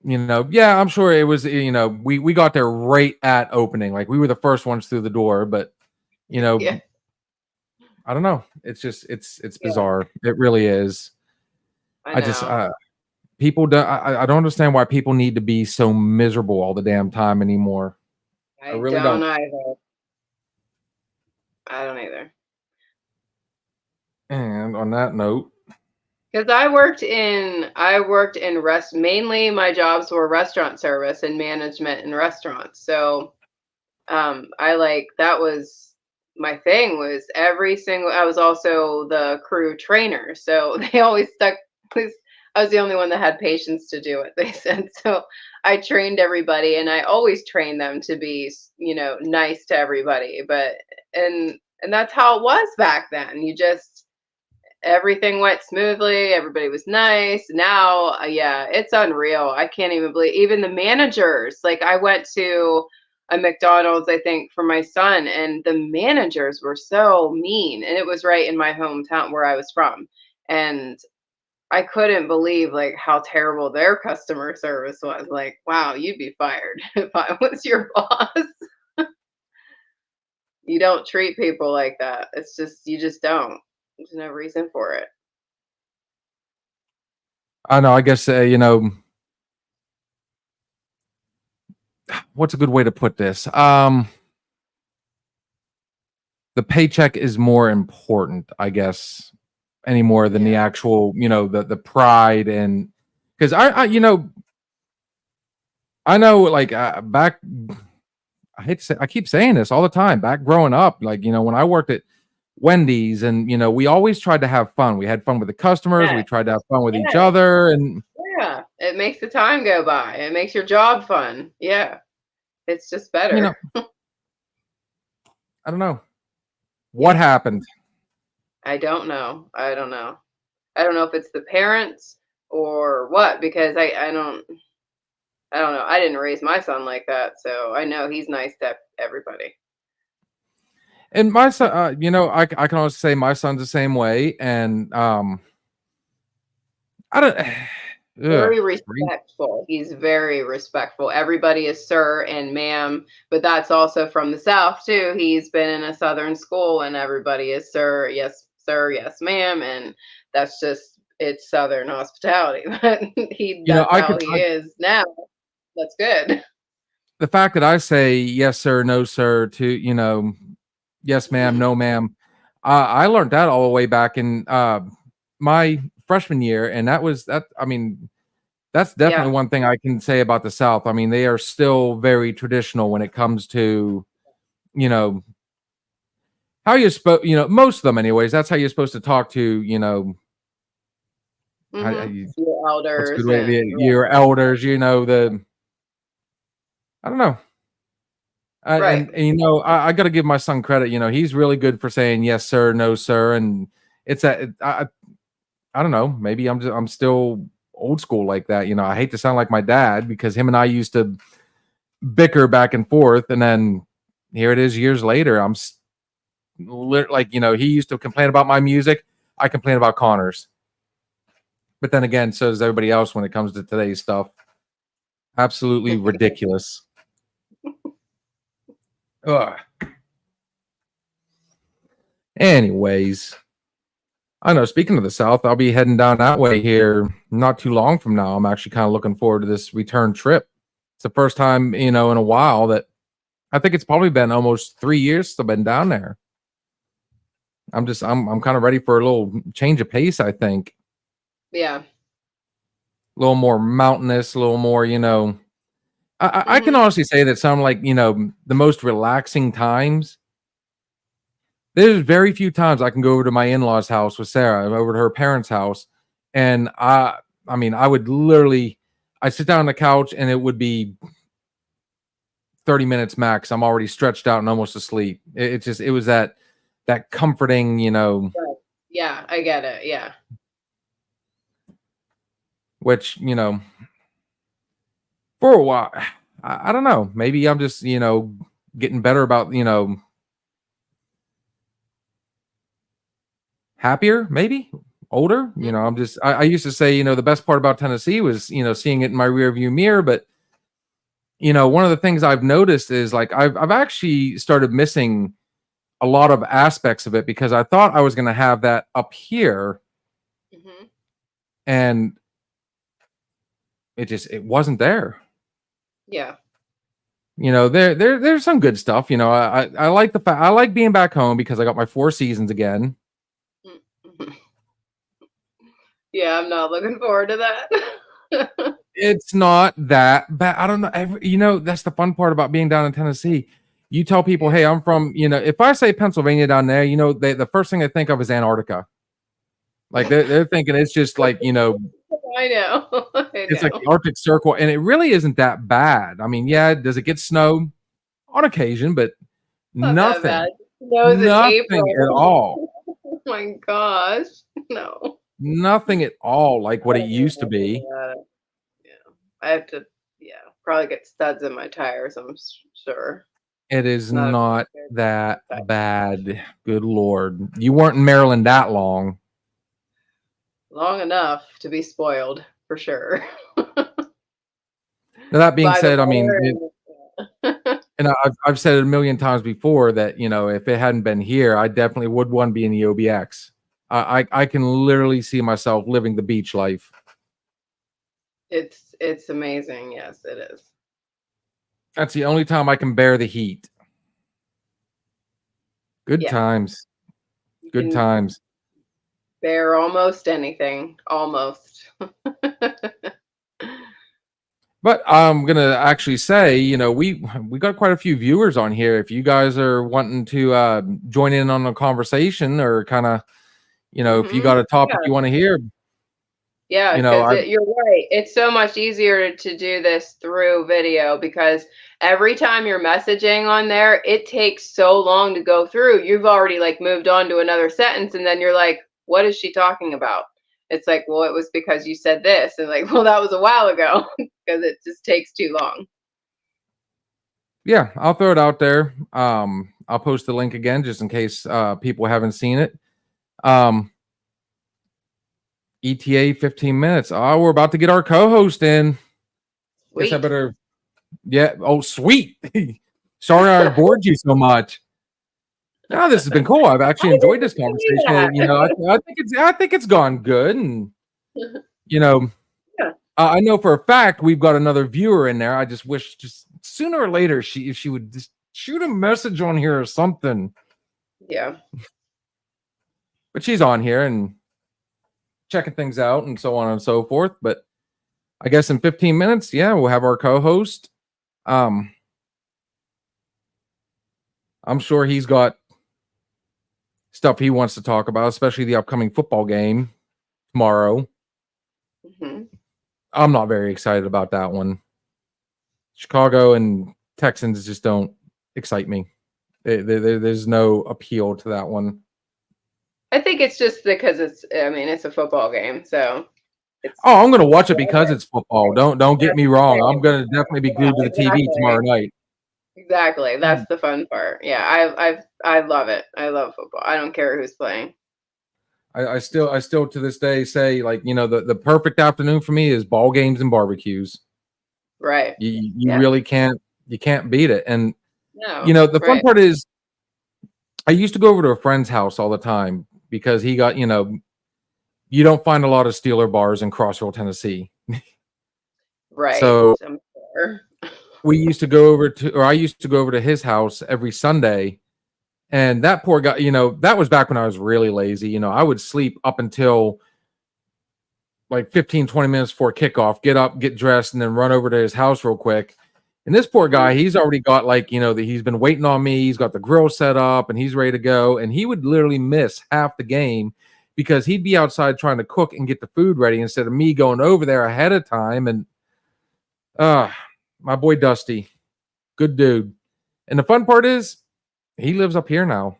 Yeah, I'm sure it was, we got there right at opening. Like we were the first ones through the door, but yeah. I don't know. It's just, it's bizarre. It really is. I just, people don't, I don't understand why people need to be so miserable all the damn time anymore. I really don't either. I don't either. And on that note, because I worked in mainly my jobs were restaurant service and management in restaurants. So that was my thing. Was I was also the crew trainer, so they always stuck. I was the only one that had patience to do it, they said. So I trained everybody, and I always trained them to be nice to everybody. But and that's how it was back then. Everything went smoothly. Everybody was nice. Now, yeah, it's unreal. I can't even believe, even the managers. Like I went to a McDonald's, I think, for my son, and the managers were so mean. And it was right in my hometown where I was from. And I couldn't believe like how terrible their customer service was. Like, wow, you'd be fired if I was your boss. You don't treat people like that. It's just, you just don't. There's no reason for it. I know. I guess, what's a good way to put this? The paycheck is more important, I guess, anymore than the actual, the pride. And because I know like back, I hate to say, I keep saying this all the time, back growing up, like, when I worked at Wendy's, and we always tried to have fun. We had fun with the customers. We tried to have fun with each other, and it makes the time go by. It makes your job fun. Yeah, it's just better. I don't know what happened. I don't know. I don't know if it's the parents or what, because I don't know. I didn't raise my son like that, so I know he's nice to everybody. And my son, I can also say my son's the same way. And I don't. Very respectful. He's very respectful. Everybody is sir and ma'am, but that's also from the South too. He's been in a Southern school, and everybody is sir, yes, ma'am, and that's just, it's Southern hospitality. But that's how he is now. That's good. The fact that I say yes sir, no sir to yes ma'am, no ma'am, I learned that all the way back in my freshman year, and that was that. I mean, that's definitely one thing I can say about the South. I mean, they are still very traditional when it comes to, you know, how you're supposed, you know, most of them anyways, that's how you're supposed to talk to, you know, your what's a elders good way, and your elders, you know, I don't know. right. And, you know, I got to give my son credit. You know, he's really good for saying yes, sir, no, sir, and it's that I don't know. Maybe I'm still old school like that. You know, I hate to sound like my dad because him and I used to bicker back and forth, and then here it is years later. Like, you know, he used to complain about my music. I complain about Connor's. But then again, so does everybody else when it comes to today's stuff. Absolutely ridiculous. Ugh. Anyways, I know. Speaking of the South, I'll be heading down that way here not too long from now. I'm actually kind of looking forward to this return trip. It's the first time, you know, in a while that I think it's probably been almost 3 years since I've been down there. I'm kind of ready for a little change of pace, I think. Yeah. A little more mountainous, a little more, you know. I can honestly say that some, like, you know, the most relaxing times. There's very few times I can go over to my in-laws' house with Sarah, over to her parents' house, and I mean, I would literally, I sit down on the couch and it would be 30 minutes max. I'm already stretched out and almost asleep. It was that comforting, you know. Right. Yeah, I get it. Yeah. Which, you know, for a while, I don't know. Maybe I'm just, you know, getting better about, you know, happier, maybe older. You know, I used to say, you know, the best part about Tennessee was, you know, seeing it in my rear view mirror. But, you know, one of the things I've noticed is like, I've actually started missing a lot of aspects of it because I thought I was going to have that up here. And it wasn't there. Yeah. You know, there's some good stuff. You know, I like the fact I like being back home because I got my 4 seasons again. Yeah, I'm not looking forward to that. It's not that bad. I don't know. You know, that's the fun part about being down in Tennessee. You tell people, hey, I'm from, you know, if I say Pennsylvania down there, you know, the first thing they think of is Antarctica. Like they're thinking it's just like, you know, I know. it's like the Arctic Circle, and it really isn't that bad. I mean, yeah, does it get snow on occasion, but nothing, nothing at all. Oh my gosh, no. Nothing at all like what it used to be. Yeah, I have to, probably get studs in my tires, I'm sure. It is not that bad. Good Lord. You weren't in Maryland that long. Long enough to be spoiled, for sure. Now, that being said, I mean, and I've said it a million times before that, you know, if it hadn't been here, I definitely would want to be in the OBX. I can literally see myself living the beach life. It's amazing. Yes, it is. That's the only time I can bear the heat. Good times. Good times. Bear almost anything. Almost. But I'm gonna actually say, you know, we got quite a few viewers on here. If you guys are wanting to join in on the conversation or kind of, you know, if you got a topic you want to hear. Yeah, you know, you're right. It's so much easier to do this through video because every time you're messaging on there, it takes so long to go through. You've already like moved on to another sentence, and then you're like, what is she talking about? It's like, well, it was because you said this. And like, well, that was a while ago because it just takes too long. Yeah, I'll throw it out there. I'll post the link again just in case people haven't seen it. ETA 15 minutes. Oh, we're about to get our co-host in. Sweet. Guess I better. Yeah. Oh, sweet. Sorry I bored you so much. No, this has been cool. I've actually enjoyed this conversation. You know, I think it's gone good, and you know, I know for a fact we've got another viewer in there. I just wish, just sooner or later, if she would just shoot a message on here or something. Yeah. but she's on here and checking things out and so on and so forth. But I guess in 15 minutes, yeah, we'll have our co-host. I'm sure he's got stuff he wants to talk about, especially the upcoming football game tomorrow. Hmm. I'm not very excited about that one. Chicago and Texans just don't excite me. There's no appeal to that one. I think it's just because it's a football game, so it's Oh, I'm gonna watch it because it's football. Don't get me wrong. I'm gonna definitely be glued to the TV tomorrow night. exactly. That's the fun part. Yeah, I love it. I love football. I don't care who's playing. I still to this day say, like, the perfect afternoon for me is ball games and barbecues. Right. You really can't beat it. And No. the fun part is I used to go over to a friend's house all the time because he got, you don't find a lot of Steeler bars in Crossville, Tennessee. Right. So I'm sure. I used to go over to his house every Sunday. And that poor guy, that was back when I was really lazy. I would sleep up until like 15, 20 minutes before kickoff, get up, get dressed, and then run over to his house real quick. And this poor guy, he's already got he's been waiting on me. He's got the grill set up and he's ready to go. And he would literally miss half the game because he'd be outside trying to cook and get the food ready instead of me going over there ahead of time. And my boy Dusty, good dude. And the fun part is he lives up here now.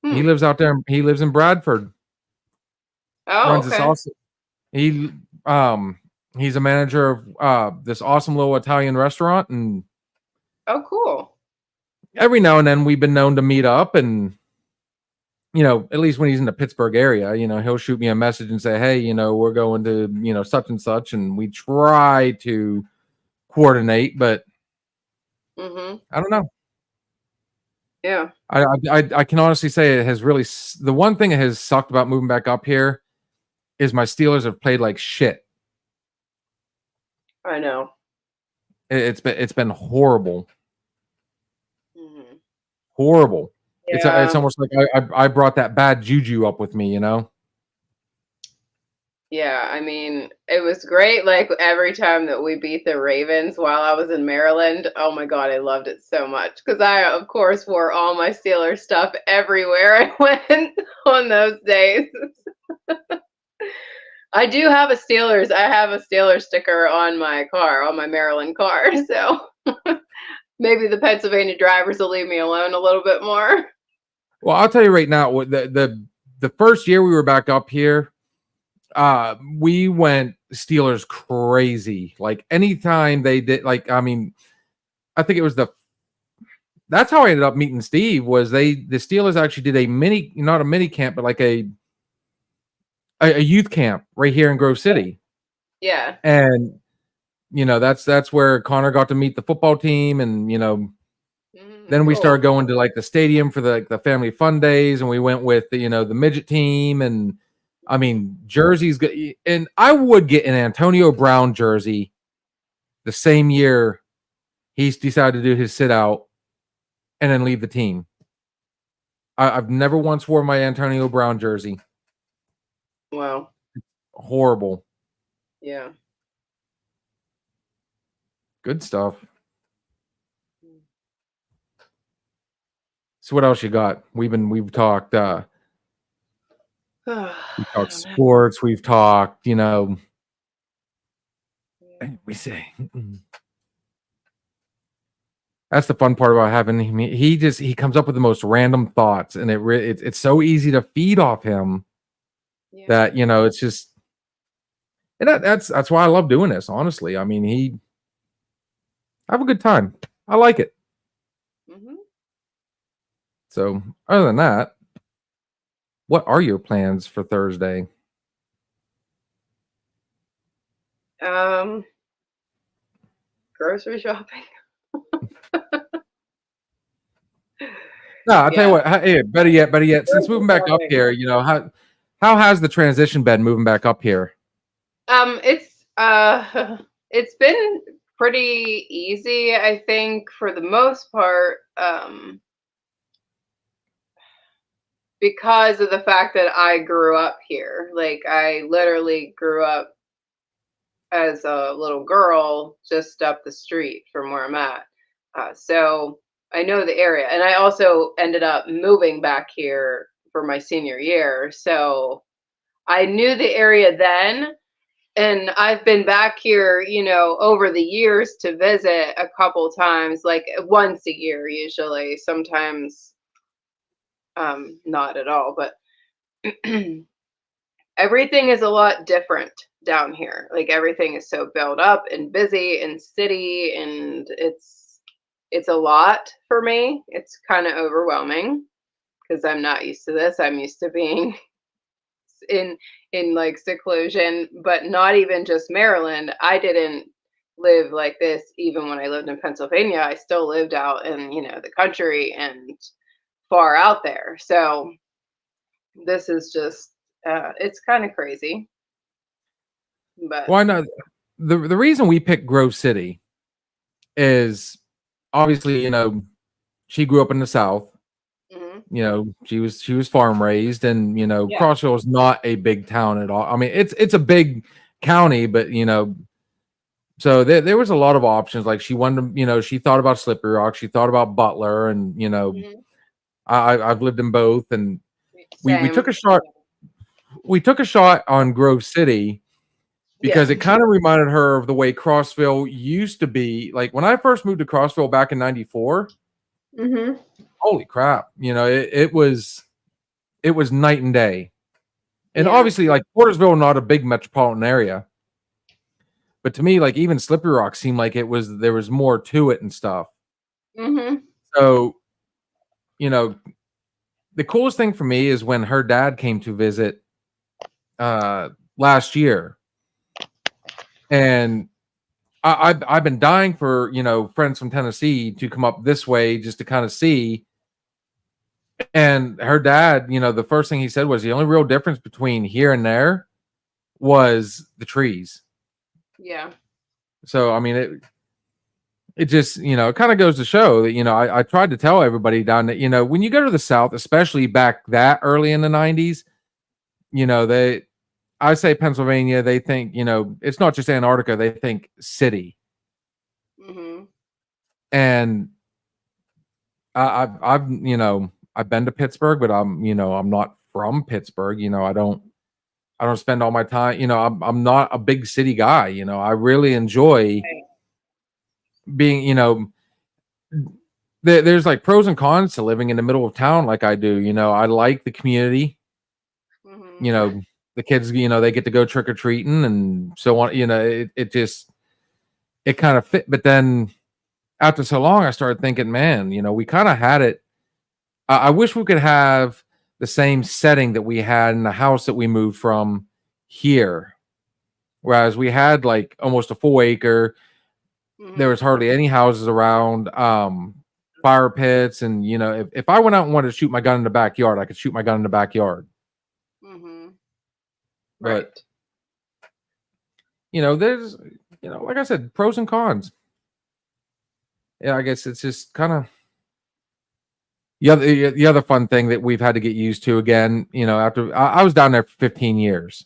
He lives out there. He lives in Bradford. Oh, Runs okay. this awesome. He's a manager of this awesome little Italian restaurant, and oh, cool. Every now and then we've been known to meet up, and at least when he's in the Pittsburgh area, he'll shoot me a message and say, "Hey, we're going to such and such," and we try to coordinate, but I don't know. Yeah. I can honestly say it has really, the one thing that has sucked about moving back up here is my Steelers have played like shit. I know. It's been horrible. Horrible. Yeah. It's almost like I brought that bad juju up with me, Yeah, it was great. Like every time that we beat the Ravens while I was in Maryland, oh my God, I loved it so much because I, of course, wore all my Steelers stuff everywhere I went on those days. I do have a Steelers. I have a Steelers sticker on my car, on my Maryland car. So maybe the Pennsylvania drivers will leave me alone a little bit more. Well, I'll tell you right now, the first year we were back up here, we went Steelers crazy. Like anytime they did, I think it was that's how I ended up meeting Steve. Was the Steelers actually did not a mini camp, but like a youth camp right here in Grove City. Yeah. And that's where Connor got to meet the football team, and then we started going to like the stadium for the family fun days, and we went with the midget team, and jerseys good. And I would get an Antonio Brown jersey the same year he's decided to do his sit out and then leave the team. I've never once worn my Antonio Brown jersey. Wow. Horrible. Yeah. Good stuff. So what else you got? We've talked we've talked sports, we've talked, we say that's the fun part about having him. He comes up with the most random thoughts, and it's so easy to feed off him that it's just, and that's why I love doing this, honestly. I have a good time. I like it. So other than that, what are your plans for Thursday? Grocery shopping. No, I'll tell you what. Hey, better yet, since moving back up here, how has the transition been moving back up here? It's been pretty easy, I think, for the most part. because of the fact that I grew up here. Like I literally grew up as a little girl just up the street from where I'm at. So I know the area. And I also ended up moving back here for my senior year. So I knew the area then. And I've been back here, over the years to visit a couple times, like once a year usually, sometimes not at all, but everything is a lot different down here. Like everything is so built up and busy and city, and it's a lot for me. It's kind of overwhelming because I'm not used to this. I'm used to being in like seclusion, but not even just Maryland. I didn't live like this even when I lived in Pennsylvania. I still lived out in, the country and far out there. So this is just it's kind of crazy. But Why not? The reason we picked Grove City is obviously, she grew up in the South. mhm. She was farm raised, and Yeah. Crossville is not a big town at all. I mean, it's a big county, but so there was a lot of options. Like she wanted to, she thought about Slippery Rock, she thought about Butler, and Mhm. I've lived in both, and we took Same. a shot. We took a shot on Grove City Yeah. because it kind of reminded her of the way Crossville used to be. Like when I first moved to Crossville back in '94, Mhm. holy crap, it was night and day. And Yeah. obviously, like Portersville, not a big metropolitan area, but to me, like even Slippery Rock seemed like there was more to it and stuff. Mhm. So, you know, the coolest thing for me is when her dad came to visit last year, and I've been dying for friends from Tennessee to come up this way just to kind of see. And her dad, the first thing he said was the only real difference between here and there was the trees. Yeah. So I mean, it just it kind of goes to show that I tried to tell everybody down that when you go to the South, especially back that early in the '90s, they I say Pennsylvania, they think it's not just Antarctica, they think city. Mhm. And I've I've been to Pittsburgh, but I'm not from Pittsburgh. I don't spend all my time. I'm not a big city guy. I really enjoy Right. being. There's like pros and cons to living in the middle of town like I do. I like the community. Mhm. You know, the kids. They get to go trick or treating and so on. It just it kind of fit. But then after so long, I started thinking, man, we kind of had it. I wish we could have the same setting that we had in the house that we moved from here. Whereas we had like almost a full acre. There was Mhm. hardly any houses around, fire pits. And, if I went out and wanted to shoot my gun in the backyard, I could shoot my gun in the backyard. Mhm. But, Right. there's, like I said, pros and cons. Yeah, I guess it's just kind of the other fun thing that we've had to get used to again. After I was down there for 15 years,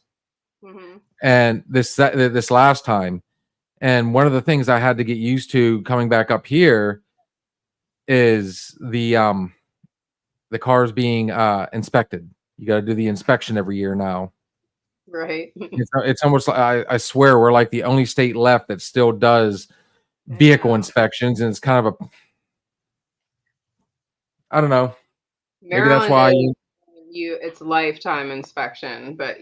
Mhm. and this last time, and one of the things I had to get used to coming back up here is the cars being inspected. You got to do the inspection every year now. Right. It's almost like I swear we're like the only state left that still does vehicle Yeah. inspections, and it's kind of a I don't know. Maybe that's Maryland why is you. it's lifetime inspection, but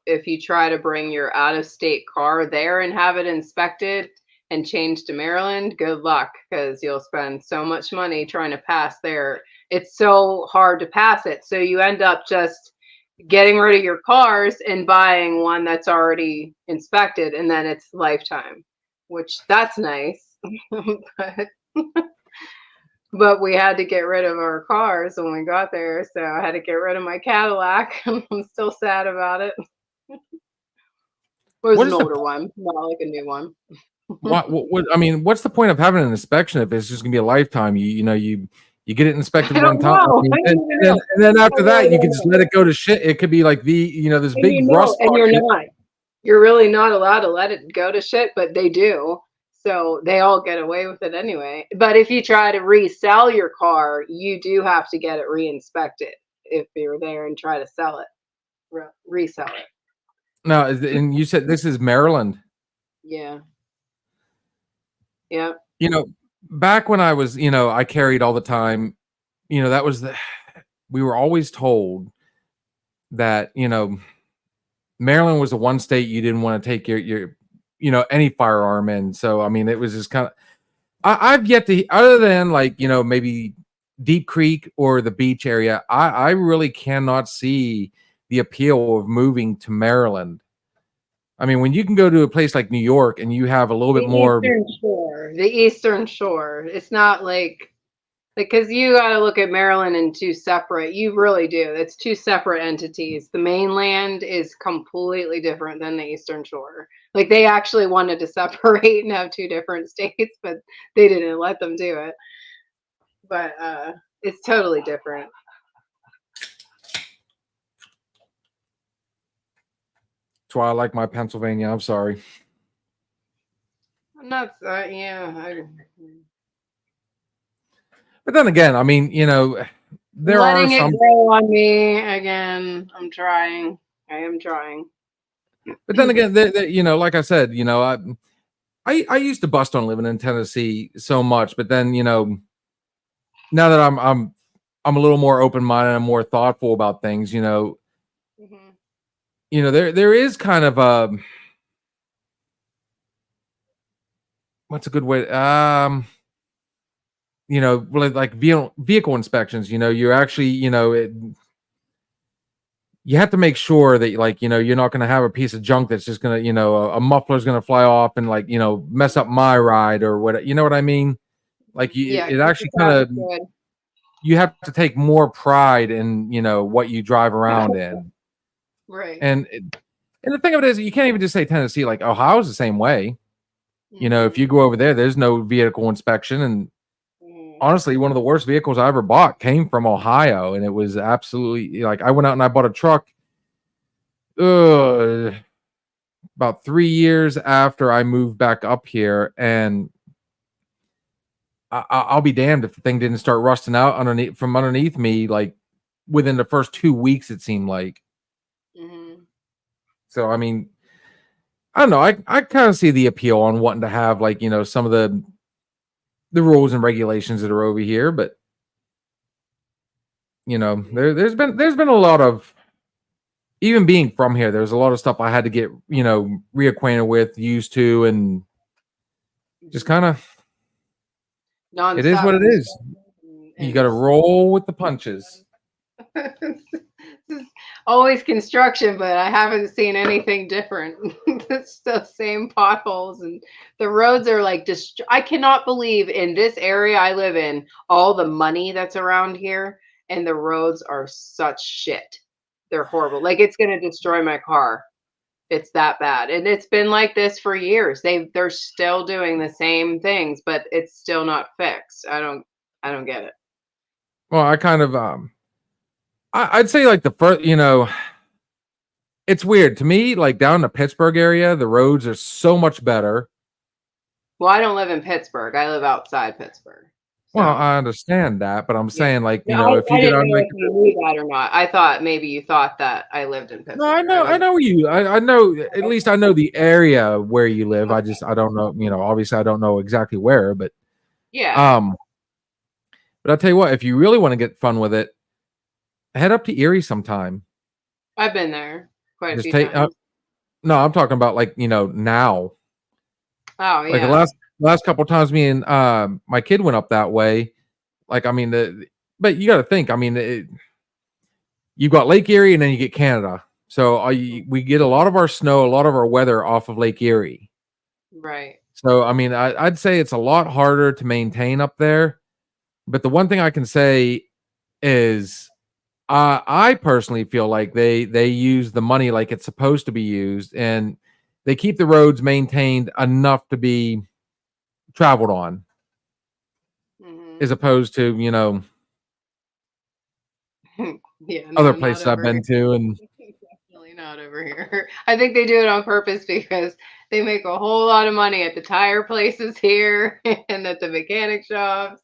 if you try to bring your out of state car there and have it inspected and change to Maryland, good luck because you'll spend so much money trying to pass there. It's so hard to pass it. So you end up just getting rid of your cars and buying one that's already inspected and then it's lifetime, which that's nice. but But we had to get rid of our cars when we got there, so I had to get rid of my Cadillac. I'm still sad about it. It was What an is the older one, not like a new one. what I mean? What's the point of having an inspection if it's just gonna be a lifetime? You You get it inspected I one don't time, know. I and, don't even then, know. and then after I that, really you can don't just know. let it go to shit. It could be like this And big rust and spot. you're not. You're really not allowed to let it go to shit, but they do. So they all get away with it anyway. But if you try to resell your car, you do have to get it re-inspected if you're there and try to sell it, resell it. No, and you said this is Maryland. Yeah. Yeah. You know, back when I was, I carried all the time. That was we were always told that Maryland was the one state you didn't want to take your any firearm in. So I mean, it was just kind of I've yet to, other than like maybe Deep Creek or the beach area, I really cannot see the appeal of moving to Maryland. I mean, when you can go to a place like New York and you have a little bit more. The Eastern Shore. It's not like because you got to look at Maryland in two separate. You really do. It's two separate entities. The mainland is completely different than the Eastern Shore. Like they actually wanted to separate and have two different states, but they didn't let them do it. But it's totally different. That's why I like my Pennsylvania. I'm sorry. I'm not. Yeah. But then again, I mean, there Letting are some. it grow on me again. I'm trying. I am trying. But then again, like I said, I used to bust on living in Tennessee so much, but then now that I'm a little more open minded and more thoughtful about things, Mhm. there is kind of a what's a good way like vehicle inspections, you're actually you have to make sure that like you're not going to have a piece of junk that's just going to a muffler's going to fly off and like mess up my ride or what, you know what I mean? Like Yeah, it actually kind of you have to take more pride in what you drive around in. right. And the thing of it is, you can't even just say Tennessee. Like Ohio's the same way. If you go over there, there's no vehicle inspection. And honestly, one of the worst vehicles I ever bought came from Ohio, and it was absolutely like I went out and I bought a truck. About 3 years after I moved back up here, and I'll be damned if the thing didn't start rusting out underneath me like within the first 2 weeks. It seemed like. So I mean, I don't know. I kind of see the appeal on wanting to have like some of the rules and regulations that are over here, but there's been a lot of, even being from here, there's a lot of stuff I had to get reacquainted with, used to, and just kind of it is what it is. You got to roll with the punches. Always construction, but I haven't seen anything different. It's the same potholes, and the roads are like I cannot believe in this area I live in all the money that's around here, and the roads are such shit. They're horrible. Like it's gonna destroy my car. It's that bad, and it's been like this for years. They're still doing the same things, but it's still not fixed. I don't get it. Well, I kind of I'd say like the first, it's weird to me. Like down in the Pittsburgh area, the roads are so much better. Well, I don't live in Pittsburgh. I live outside Pittsburgh. So. Well, I understand that, but I'm saying like No, if I you get didn't on know like if you knew that or not. I thought maybe you thought that I lived in Pittsburgh. no, I know you. I know, at least I know the area where you live. I don't know, obviously I don't know exactly where, but yeah. But I'll tell you what, if you really want to get fun with it, head up to Erie sometime. I've been there quite a few Take times. no, I'm talking about like, now. Oh yeah. Like the last couple of times me and my kid went up that way. Like I mean but you got to think, I mean you've got Lake Erie and then you get Canada. So we get a lot of our snow, a lot of our weather off of Lake Erie. Right. So I mean, I'd say it's a lot harder to maintain up there. But the one thing I can say is I personally feel like they use the money like it's supposed to be used, and they keep the roads maintained enough to be traveled on, as opposed to Yeah, other no, not places I've over been here. to, and Definitely not over here. I think they do it on purpose because they make a whole lot of money at the tire places here and at the mechanic shops.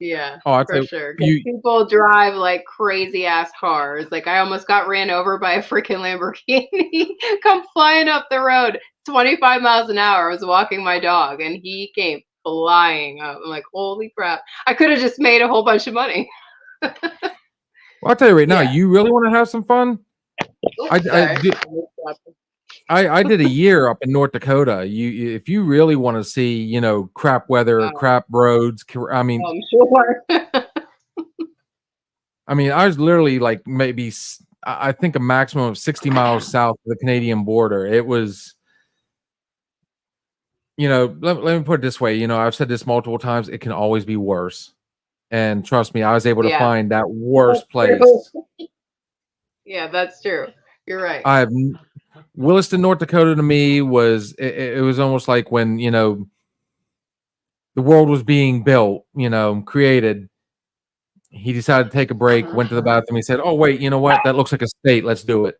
Yeah, oh, I'd for say sure. 'Cause you. people drive like crazy ass cars. Like I almost got ran over by a freaking Lamborghini come flying up the road 25 miles an hour. I was walking my dog and he came flying up. I'm like, holy crap. I could have just made a whole bunch of money. Well, I'll tell you right now, Yeah. you really want to have some fun. I, Oops, I sorry. did. I did a year up in North Dakota. If you really want to see, crap weather, Wow. crap roads. I'm sure. I was literally like maybe I think a maximum of 60 miles south of the Canadian border. It was, let me put it this way. I've said this multiple times. It can always be worse. And trust me, I was able to Yeah, find that that's worst true. place. Yeah, that's true. You're right. I have Williston, North Dakota to me it was almost like when, the world was being built, created. He decided to take a break, went to the bathroom. He said, "Oh, wait, you know what? That looks like a state. Let's do it."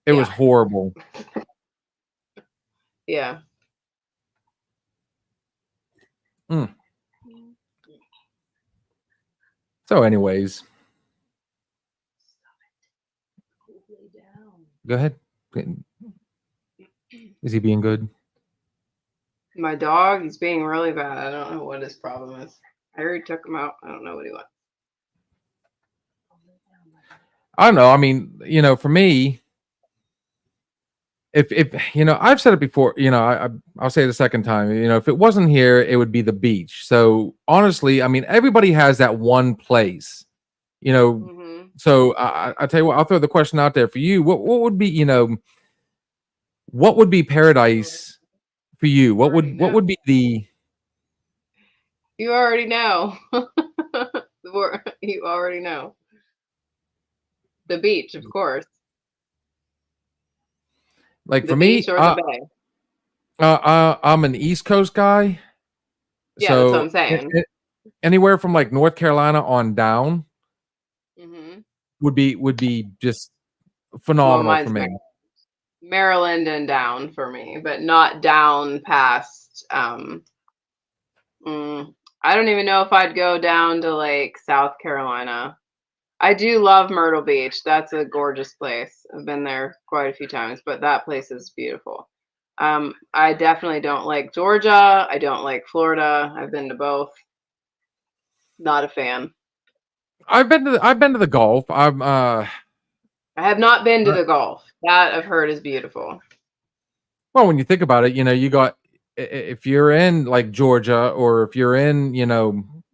It was Yeah, horrible. yeah. Mm. So, anyways, go ahead. Is he being good? My dog, he's being really bad. I don't know what his problem is. I already took him out. I don't know what he wants. I don't know. For me, if I've said it before. I'll say it a second time. If it wasn't here, it would be the beach. So honestly, everybody has that one place. You know, Hmm. so I tell you what, I'll throw the question out there for you. What would be what would be paradise for you? What Already would what know. would be the You already know. You already know. The beach, of course. like The for beach me? or the bay. I'm an East Coast guy, Yeah, that's what so I'm saying. anywhere from like North Carolina on down Hmm. would be just Well, phenomenal for mine's me. Maryland and down for me, but not down past. I don't even know if I'd go down to like South Carolina. I do love Myrtle Beach. That's a gorgeous place. I've been there quite a few times, but that place is beautiful. I definitely don't like Georgia. I don't like Florida. I've been to both. Not a fan. I've been to the Gulf. I have not been to the Gulf. That I've heard is beautiful. Well, when you think about it, you got if you're in like Georgia or if you're in,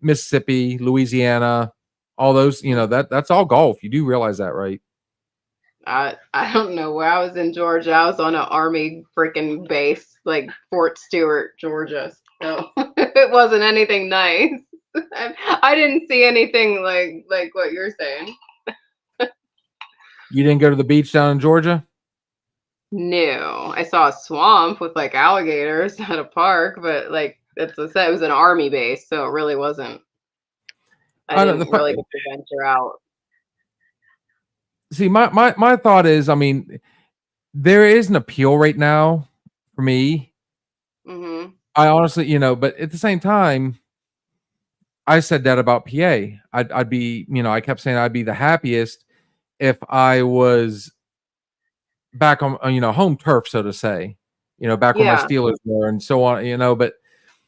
Mississippi, Louisiana, all those, that's all Gulf. You do realize that, right? I don't know where I was in Georgia. I was on an army freaking base, like Fort Stewart, Georgia. So it wasn't anything nice. I didn't see anything like what you're saying. You didn't go to the beach down in Georgia? No, I saw a swamp with like alligators at a park, but like it's I said, it was an army base, so it really wasn't. I I don't, didn't really get to venture out. see my thought is, there is an appeal right now for me. Hmm. I honestly, but at the same time, I said that about PA. I'd be, I kept saying I'd be the happiest if I was back on, home turf, so to say, back where my Yeah, Steelers were and so on, but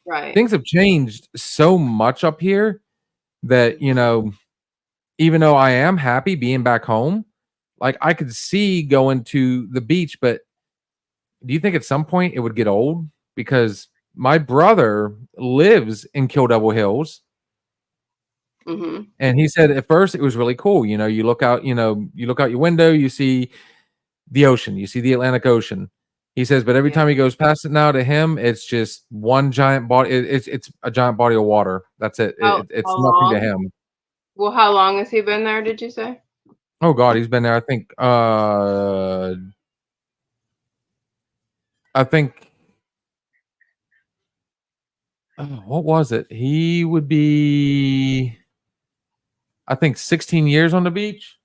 right. things have changed so much up here that, Hmm. even though I am happy being back home, like I could see going to the beach, but do you think at some point it would get old? Because my brother lives in Kill Devil Hills. Hmm. And he said at first it was really cool. You look out your window, you see the ocean, you see the Atlantic Ocean. He says, but every Yeah. time he goes past it now, to him, it's just one giant body. It's a giant body of water. That's it. It's How nothing to long? him. Well, how long has he been there, did you say? Oh God, he's been there. I think. Oh, what was it? He would be I think 16 years on the beach.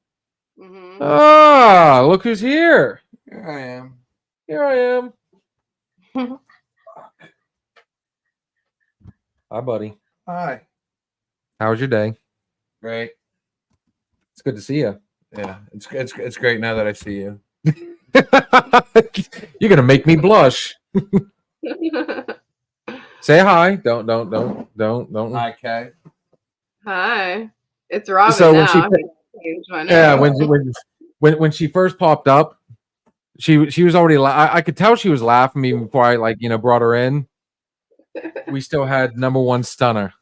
Mhm. Ah, look who's here. Here I am. Here I am. Hi, buddy. Hi. How was your day? Great. It's good to see you. Yeah, it's great now that I see you. You're gonna make me blush. Say hi. Don't. Hi, Kay. Hi, it's Robin So when now. she- I'm gonna change my name. Yeah, when she first popped up, she was already. I could tell she was laughing even before I brought her in. We still had #1 stunner.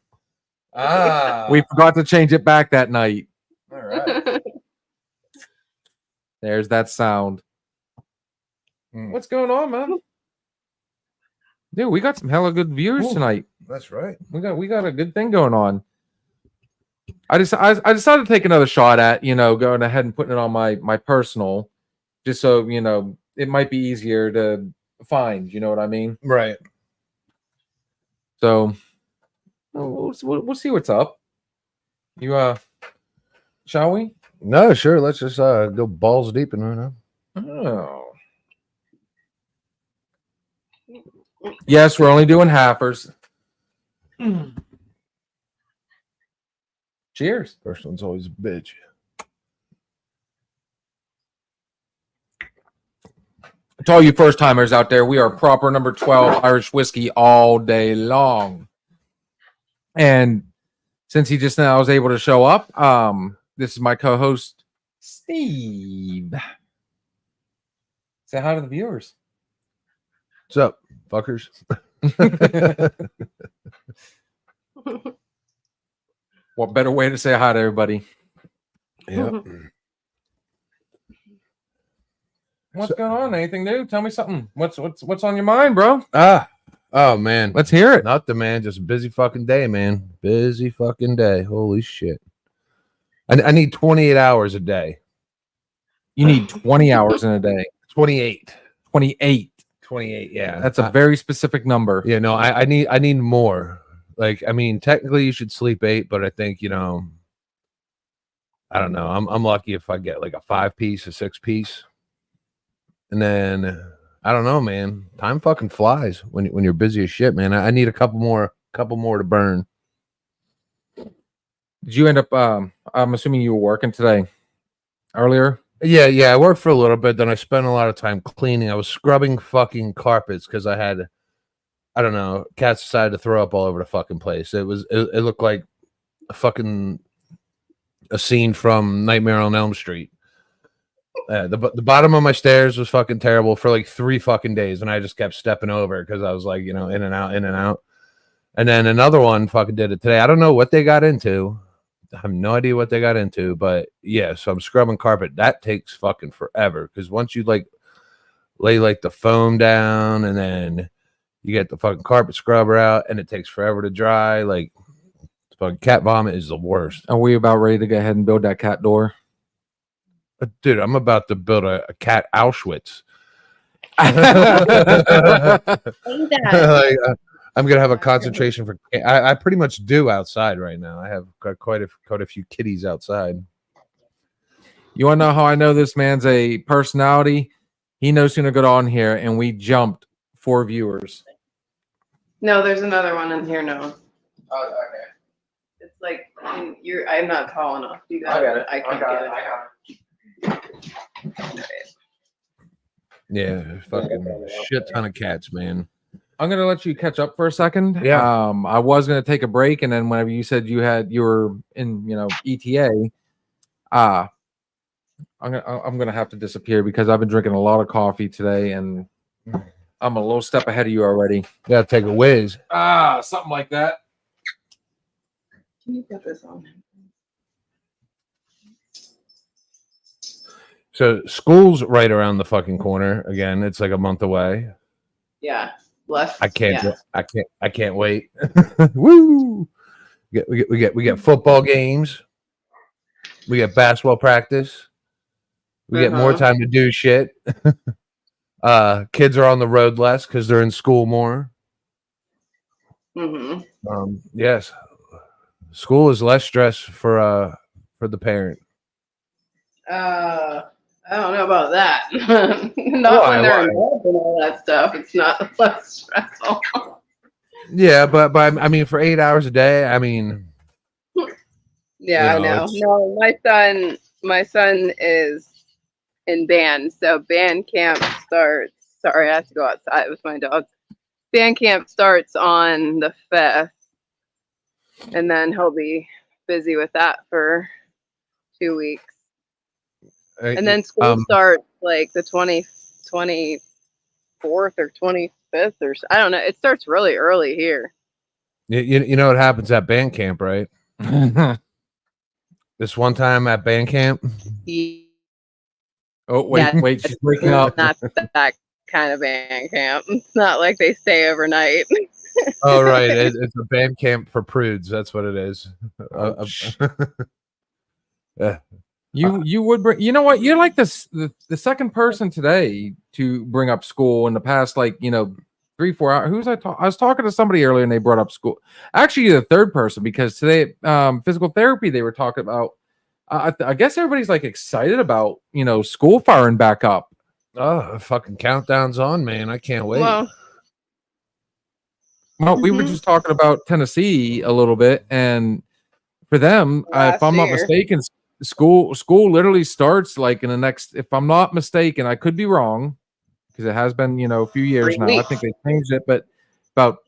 Ah, We forgot to change it back that night. all right. There's that sound. Mm. What's going on, man? Dude, we got some hella good viewers Ooh. tonight. That's right. We got a good thing going on. I decided to take another shot at going ahead and putting it on my personal, just so it might be easier to find. You know what I mean? Right. So we'll see what's up. Shall we? No, sure. Let's just go balls deep in right now. Oh. Yes, we're only doing halfers. Cheers. First one's always a bitch. To all you first timers out there, we are proper number 12 Irish whiskey all day long. And since he just now was able to show up, this is my co-host, Steve. Say hi to the viewers. What's up, fuckers? What better way to say hi to everybody? Yeah. What's going on? Anything new? Tell me something. What's on your mind, bro? Oh man. Let's hear it. Nothing, man. Just a busy fucking day, man. Busy fucking day. Holy shit. I need 28 hours a day. You need 20 hours in a day. 28. 28. 28. Yeah. That's a very specific number. Yeah, no, I need more. Like, I mean, technically you should sleep 8, but I think, I don't know. I'm lucky if I get like a 5-piece, a 6-piece. And then I don't know, man. Time fucking flies when you're busy as shit, man. I need a couple more to burn. Did you end up I'm assuming you were working today earlier? Yeah, I worked for a little bit, then I spent a lot of time cleaning. I was scrubbing fucking carpets because I don't know, cats decided to throw up all over the fucking place. It looked like a scene from Nightmare on Elm Street. The bottom of my stairs was fucking terrible for like 3 fucking days, and I just kept stepping over because I was like, in and out. And then another one fucking did it today. I don't know what they got into. I have no idea what they got into, but yeah, so I'm scrubbing carpet. That takes fucking forever because once you like lay like the foam down and then you get the fucking carpet scrubber out and it takes forever to dry. Like, fucking cat vomit is the worst. Are we about ready to go ahead and build that cat door? Dude, I'm about to build a cat Auschwitz. Like, I'm gonna have a concentration for. I pretty much do outside right now. I have got quite a few kitties outside. You want to know how I know this man's a personality? He knows who's gonna get on here, and we jumped 4 viewers. No, there's another one in here now. Oh, okay. It's like I'm not tall enough. You got it. I can't get it. Yeah, fucking shit ton of cats, man. I'm gonna let you catch up for a second. Yeah. I was gonna take a break, and then whenever you said you were in, ETA, I'm gonna have to disappear because I've been drinking a lot of coffee today, and I'm a little step ahead of you already. Gotta take a whiz. Something like that. Can you put this on? So school's right around the fucking corner. Again, it's like a month away. Yeah, less. I can't. Yeah. I can't wait. Woo! We get football games. We get basketball practice. We get more time to do shit. Kids are on the road less because they're in school more. Mm-hmm. Yes, school is less stress for for the parent? I don't know about that. Not Why? when they're Why? involved in all that stuff. It's not less stressful. Yeah, but I mean, for 8 hours a day, I mean, Yeah, I You know, know. it's- No, my son is in band, so band camp starts. Sorry, I have to go outside with my dog. Band camp starts on the 5th, and then he'll be busy with that for 2 weeks. And then school starts like the 24th or 25th, or I don't know. It starts really early here. you know what happens at band camp, right? This one time at band camp, Oh, wait, Yeah, wait, she's breaking up. Not that kind of band camp. It's not like they stay overnight. oh right, it's a band camp for prudes. That's what it is. Ouch. You would bring, you know what, you're like the second person today to bring up school in the past, like, 3-4 hours. Who's I was talking to somebody earlier and they brought up school. Actually, you're the third person, because today physical therapy, they were talking about I guess everybody's like excited about school firing back up. Oh, fucking countdown's on, man! I can't wait. Well, We were just talking about Tennessee a little bit, and for them, if Last I'm not year. mistaken, school literally starts like in the next. If I'm not mistaken, I could be wrong, because it has been a few years 3 now. weeks. I think they changed it, but about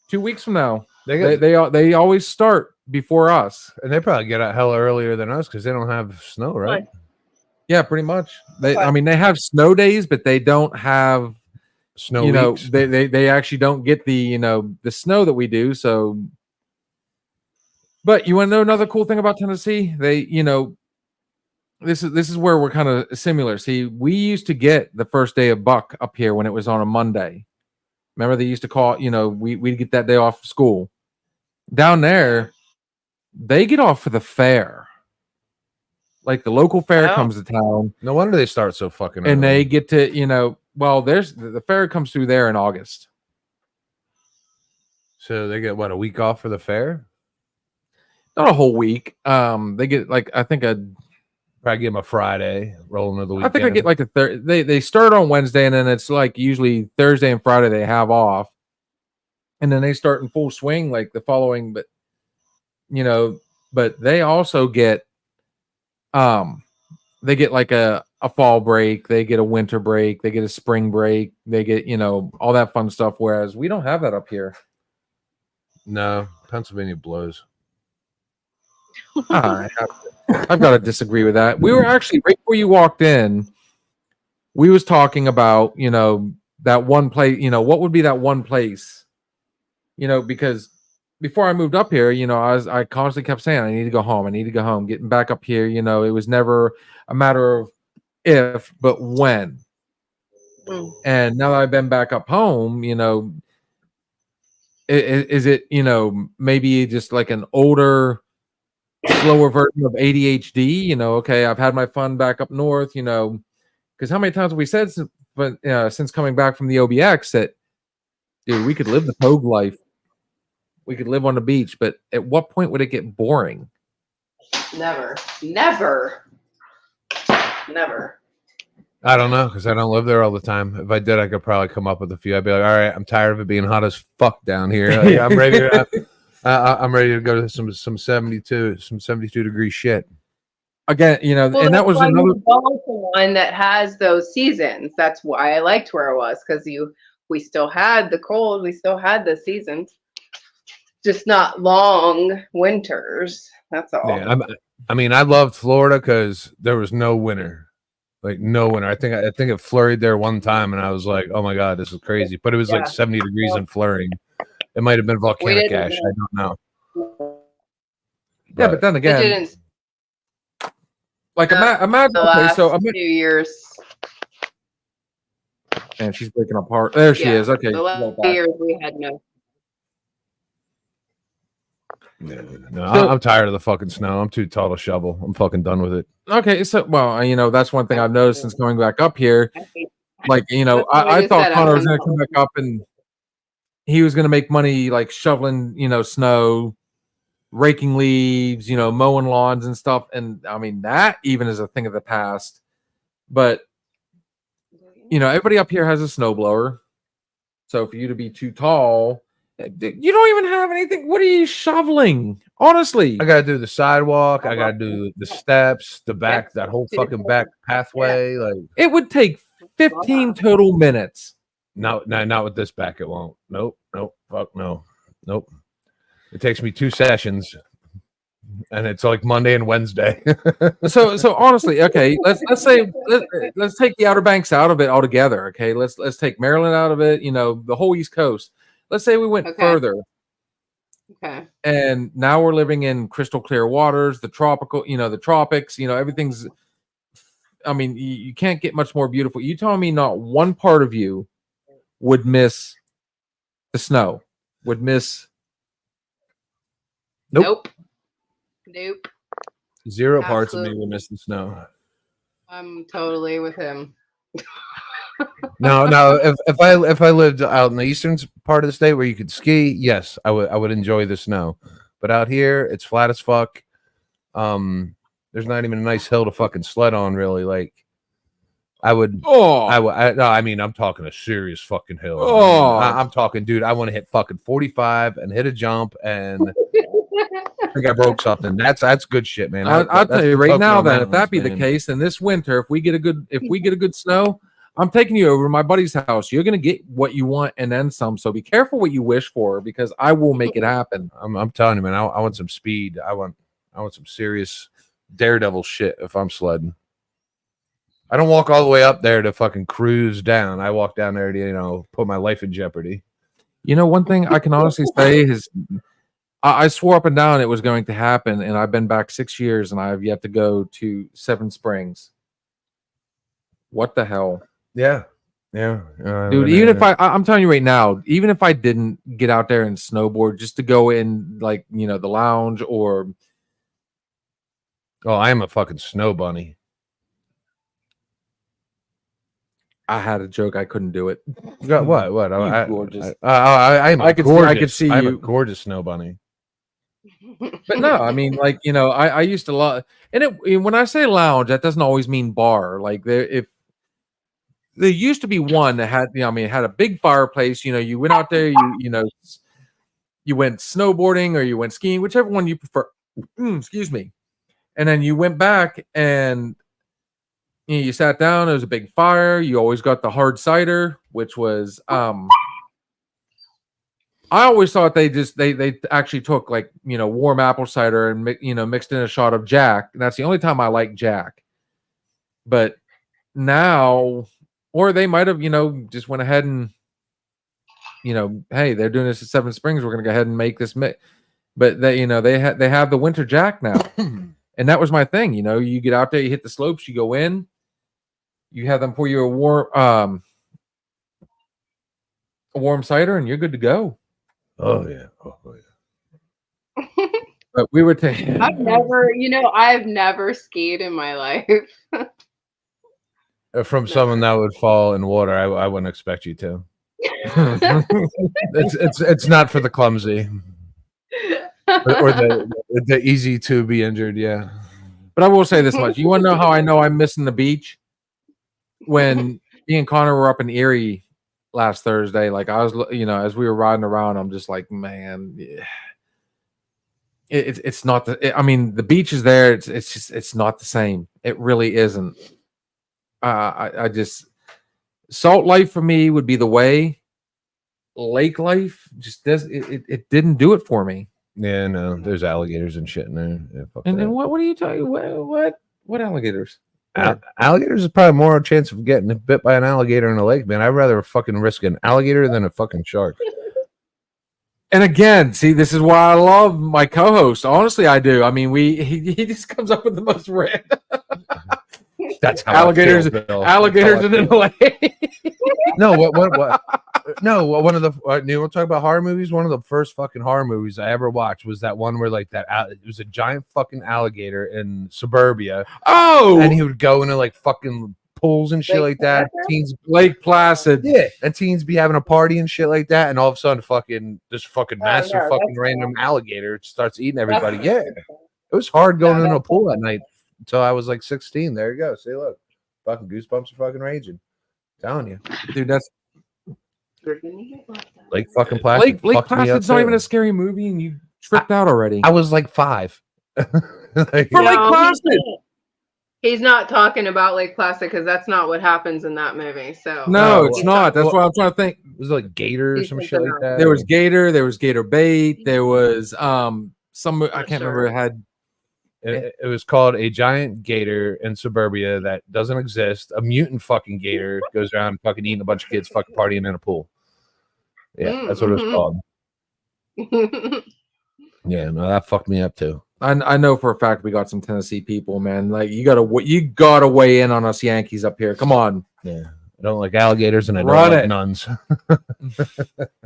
2 weeks from now, They they always start before us. and they probably get out hella earlier than us because they don't have snow, right? Yeah, pretty much. I But- mean, they have snow days, but they don't have. Snow weeks. They actually don't get the the snow that we do. So, but you want to know another cool thing about Tennessee? They this is where we're kind of similar. See, we used to get the first day of buck up here when it was on a Monday. Remember, they used to call we'd get that day off of school. Down there, they get off for the fair. Like the local fair Oh. comes to town, No wonder they start so fucking early. and they get to well, there's the fair comes through there in August. So they get what, a week off for the fair? Not a whole week. They get like I think Probably give them a Friday, roll into the weekend. I think I get like a they start on Wednesday, and then it's like usually Thursday and Friday they have off, and then they start in full swing like the following. But but they also get they get like a fall break, they get a winter break, they get a spring break, they get all that fun stuff. Whereas we don't have that up here. No, Pennsylvania blows. I've got to disagree with that. We were actually right before you walked in. We was talking about that one place. What would be that one place? Because before I moved up here, I constantly kept saying I need to go home. I need to go home. Getting back up here, it was never a matter of if, but when. Mm. And now that I've been back up home, is it maybe just like an older, slower version of ADHD? Okay, I've had my fun back up north, because how many times have we said since coming back from the OBX that, dude, we could live the Pogue life, we could live on the beach, but at what point would it get boring? Never. I don't know because I don't live there all the time. If I did, I could probably come up with a few. I'd be like, all right, I'm tired of it being hot as fuck down here. Like, I'm ready to. I'm ready to go to some 72 degree shit. Again, Well, and that was that's why another. you go to one that has those seasons. That's why I liked where I was, because we still had the cold, we still had the seasons, just not long winters. That's all. Yeah, I mean, I loved Florida because there was no winter, like no winter. I think it flurried there one time, and I was like, oh my god, this is crazy. But it was like 70 degrees and flurrying. It might have been volcanic didn't ash. I don't know. Yeah, but then It again, didn't like the imagine. the Okay, last so few years. and she's breaking apart. There she Yeah, is. Okay, The last few years we had no. No, I'm tired of the fucking snow. I'm too tall to shovel. I'm fucking done with it. Okay, so that's one thing I've noticed since coming back up here. Like, That's what I I just thought said, Connor I'm was gonna come back up and he was gonna make money like shoveling, snow. raking leaves, mowing lawns and stuff. And I mean, that even is a thing of the past. But, everybody up here has a snowblower. So for you to be too tall, you don't even have anything. What are you shoveling? Honestly, I gotta do the sidewalk. I gotta do the steps, the back, that whole fucking back pathway. Like, it would take 15 total minutes. no, not with this back. It won't. Nope. Fuck no. Nope. It takes me 2 sessions, and it's like Monday and Wednesday. So honestly, okay, let's say let's take the Outer Banks out of it altogether. Okay, let's take Maryland out of it. The whole East Coast. Let's say we went further. Okay. And now we're living in crystal clear waters, the tropical, the tropics. Everything's. I mean, you can't get much more beautiful. You telling me not one part of you would miss the snow? Would miss? Nope. 0 parts of me Absolutely. will miss the snow. I'm totally with him. No. If I lived out in the eastern part of the state where you could ski, yes, I would enjoy the snow. But out here, it's flat as fuck. There's not even a nice hill to fucking sled on, really. Like, I would. Oh, No, I mean, I'm talking a serious fucking hill. Oh. I'm talking, dude. I want to hit fucking 45 and hit a jump, and I think I broke something. That's good shit, man. I'll tell you right now. Then, if that be the man. case, then this winter, if we get a good snow, I'm taking you over to my buddy's house. You're gonna get what you want and then some. So be careful what you wish for, because I will make it happen. I'm telling you, man. I want some speed. I want some serious daredevil shit if I'm sledding. I don't walk all the way up there to fucking cruise down. I walk down there to, put my life in jeopardy. One thing I can honestly say is I swore up and down it was going to happen, and I've been back 6 years and I have yet to go to Seven Springs. What the hell? Yeah. Dude, even if I'm telling you right now, even if I didn't get out there and snowboard just to go in, like, the lounge or. Oh, I am a fucking snow bunny. I had a joke. I couldn't do it. What? What? You gorgeous. I'm I could see I'm a you. gorgeous snow bunny. But no, I mean, like, I used to love, and when I say lounge, that doesn't always mean bar. Like, there used to be one that had, it had a big fireplace. You went out there, you went snowboarding or you went skiing, whichever one you prefer. Excuse me. And then you went back and you sat down. There was a big fire. You always got the hard cider, which was I always thought they actually took, like, warm apple cider and mixed in a shot of Jack. And that's the only time I like Jack. But now, or they might have just went ahead and hey, they're doing this at Seven Springs. We're gonna go ahead and make this mix. But they they have the winter Jack now. And that was my thing. You get out there, you hit the slopes, you go in, you have them pour you a warm cider, and you're good to go. Oh yeah. But we were taking. I've never skied in my life. From someone that would fall in water, I wouldn't expect you to. It's not for the clumsy or the easy to be injured. Yeah. But I will say this much: you want to know how I'm missing the beach? When me and Connor were up in Erie last Thursday, like, I was, as we were riding around, I'm just like, man, it's not the beach is there. It's not the same. It really isn't. I just, salt life for me would be the way. Lake life just does it didn't do it for me. Yeah, no, there's alligators and shit in there. Yeah, fuck And that. then what are you talking? What alligators? Alligators is probably more chance of getting bit by an alligator in a lake, man. I'd rather fucking risk an alligator than a fucking shark. And again, see, this is why I love my co-host. Honestly, I do. I mean, he just comes up with the most random. That's how alligators. I feel, Bill. Alligators in the lake. No, what? No, one of the we'll talk about horror movies. One of the first fucking horror movies I ever watched was that one where, like, it was a giant fucking alligator in suburbia. Oh, And he would go into, like, fucking pools and shit like that. Placid? Teens, Lake Placid. yeah, and teens be having a party and shit like that, and all of a sudden, this fucking Oh, massive no, fucking that's random not- alligator starts eating everybody. That's- Yeah, it was hard going No, in a that's pool at night until I was like 16. There you go. See, look, fucking goosebumps are fucking raging. Telling you, Dude, that's Lake fucking Placid. Lake fucked me up Placid's not too. even a scary movie, and you tripped out already. I was like 5. Like, For Lake Placid. He's not talking about Lake Placid because that's not what happens in that movie. So No, Oh, it's well, not. That's well- what I'm trying to think. was it like gator or He's some thinking shit like of- that. There was gator. There was gator bait. There was some. I Not can't sure. remember. It had It was called a giant gator in suburbia that doesn't exist. A mutant fucking gator goes around fucking eating a bunch of kids, fucking partying in a pool. Yeah, that's what it was Mhm. called. Yeah, no, that fucked me up too. I know for a fact we got some Tennessee people, man. Like you gotta weigh in on us Yankees up here. Come on, Yeah, I don't like alligators and I don't Run like it. nuns.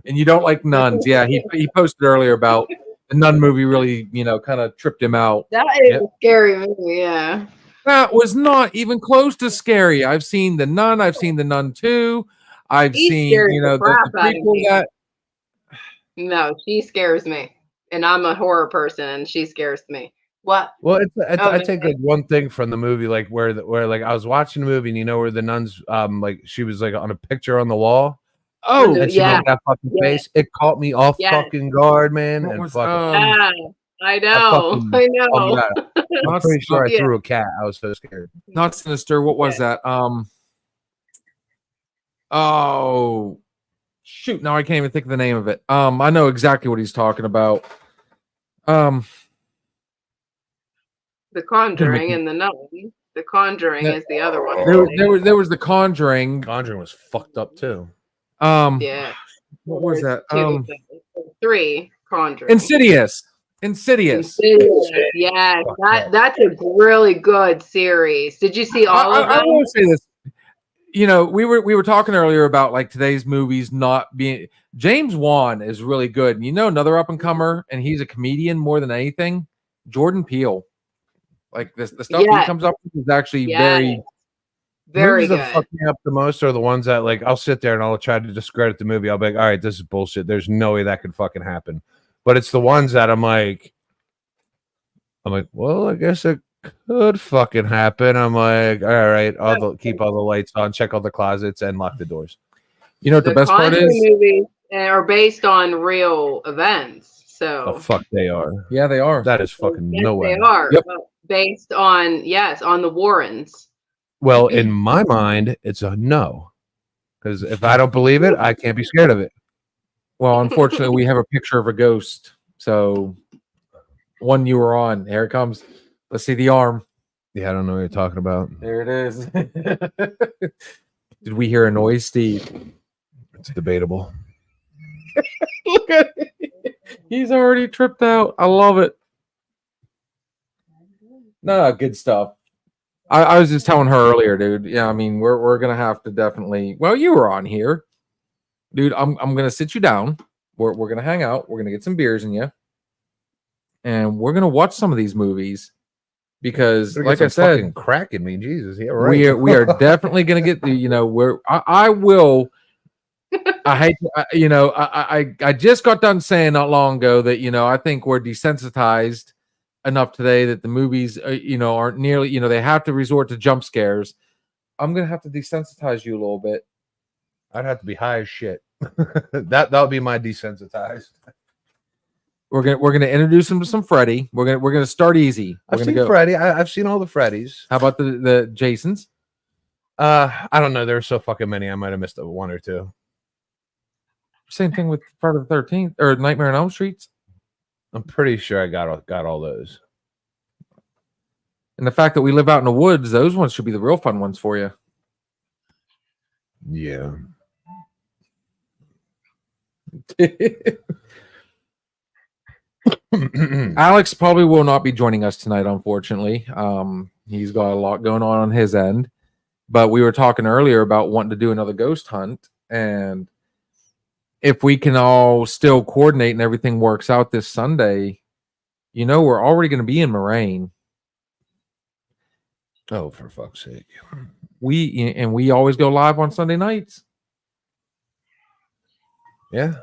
and you don't like nuns. Yeah, he posted earlier about the Nun movie. Really, kind of tripped him out. That is Yep. a scary movie. Yeah. That was not even close to scary. I've seen the Nun. I've seen the Nun 2. I've He seen scared the the crap out of prequel me. that. No, she scares me, and I'm a horror person, and she scares me. What? Well, Oh, I take like one thing from the movie, like where like I was watching the movie, and where the nuns, like she was like on a picture on the wall, Oh, and she Yeah. made that fucking Yeah. face. It caught me off Yeah. fucking guard, man. what And was, fucking, Yeah, I know. fucking- I know. oh my God, I'm not, pretty sure I Yeah. threw a cat. I was so scared. not Sinister. What was that? Oh, shoot! Now I can't even think of the name of it. I know exactly what he's talking about. The Conjuring and the Nun. The Conjuring Yeah. is the other one. There was The Conjuring. Conjuring was fucked up too. Yeah. What was that? Two, 3 Conjuring. Insidious. Insidious. Yeah, Fuck that's a really good series. Did you see all of I them? will say this. We were talking earlier about like today's movies not being. James Wan is really good. And another up and comer, and he's a comedian more than anything. Jordan Peele. Like the stuff Yeah. he comes up with is actually Yeah. very. Very Movies good. that fuck me up the most are the ones that like I'll sit there and I'll try to discredit the movie. I'll be like, all right, this is bullshit. There's no way that could fucking happen. But it's the ones that I'm like, well, I guess it could fucking happen. I'm like, all right, keep all the lights on, check all the closets, and lock the doors. You know what the best part Conjuring is? movies are based on real events. So The fuck they are. Yeah, they are. That is fucking yes, no way. they are Yep. based on on the Warrens. Well, in my mind, it's a no. Because if I don't believe it, I can't be scared of it. Well, unfortunately, we have a picture of a ghost. So, one you were on. Here it comes. Let's see the arm. Yeah, I don't know what you're talking about. There it is. Did we hear a noise, Steve? It's debatable. Look at it. He's already tripped out. I love it. No, good stuff. I was just telling her earlier, dude. Yeah, I mean, we're gonna have to definitely. Well, you were on here, dude. I'm gonna sit you down. We're gonna hang out. We're gonna get some beers in you, and we're gonna watch some of these movies because, Better like get I some said, fucking cracking me, Jesus. Yeah, right. we are definitely gonna get the. I will. I hate. I just got done saying not long ago that I think we're desensitized enough today that the movies aren't nearly they have to resort to jump scares. I'm gonna have to desensitize you a little bit. I'd have to be high as shit. That'll be my desensitized. We're gonna introduce him to some Freddy. We're gonna start easy. We're I've gonna seen go. Freddy. I've seen all the Freddys. How about the Jasons? I don't know. There were so fucking many. I might have missed one or two. Same thing with Friday the 13th or Nightmare on Elm Street. I'm pretty sure I got all those. And the fact that we live out in the woods, those ones should be the real fun ones for you. Yeah. Alex probably will not be joining us tonight, unfortunately. He's got a lot going on his end. But we were talking earlier about wanting to do another ghost hunt. And if we can all still coordinate and everything works out this Sunday, we're already going to be in Moraine. Oh, for fuck's sake. we always go live on Sunday nights. Yeah.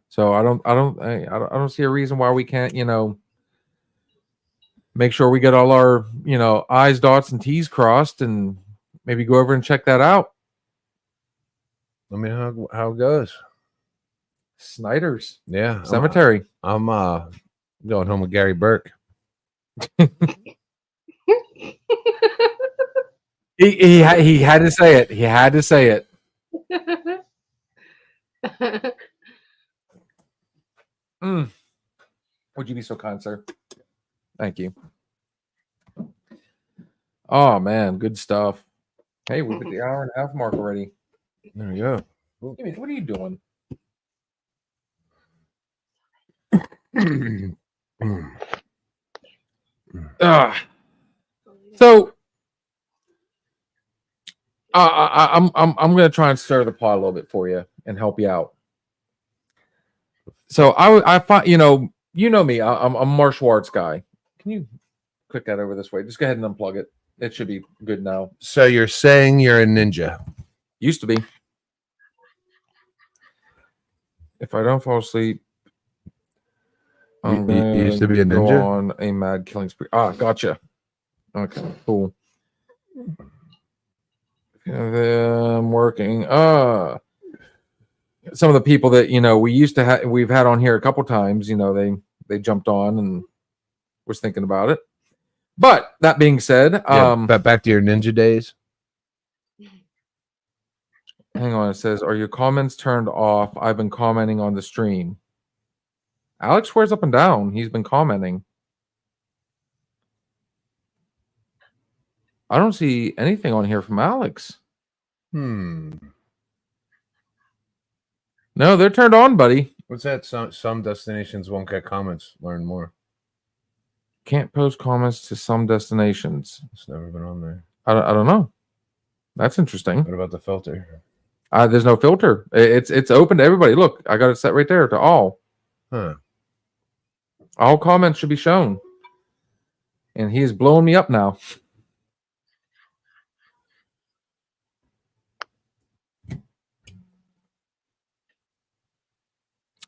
So I don't see a reason why we can't, make sure we get all our, I's, dots, and T's crossed, and maybe go over and check that out. I mean, how it goes. Snyder's Yeah. Cemetery. I'm going home with Gary Burke. He had to say it. He had to say it. Would you be so kind, sir? Thank you. Oh man, good stuff. Hey, we're at the hour and a half mark already. There you go. What are you doing? So I'm gonna try and stir the pot a little bit for you and help you out. So I find you know me. I'm a martial arts guy. Can you click that over this way? Just go ahead and unplug it. It should be good now. So you're saying you're a ninja? Used to be. If I don't fall asleep, I'm You gonna used to be a go ninja? on a mad killing spree. Gotcha. Okay, cool. I'm working. Some of the people that we've had on here a couple times. They jumped on and was thinking about it. But that being said, But back to your ninja days. hang on. It says, "Are your comments turned off? I've been commenting on the stream." Alex swears up and down he's been commenting. I don't see anything on here from Alex. No, they're turned on, buddy. What's that? Some destinations won't get comments. Learn more. Can't post comments to some destinations. It's never been on there. I don't know. That's interesting. What about the filter? There's no filter. It's open to everybody. Look, I got it set right there to all. Huh. All comments should be shown. And he is blowing me up now.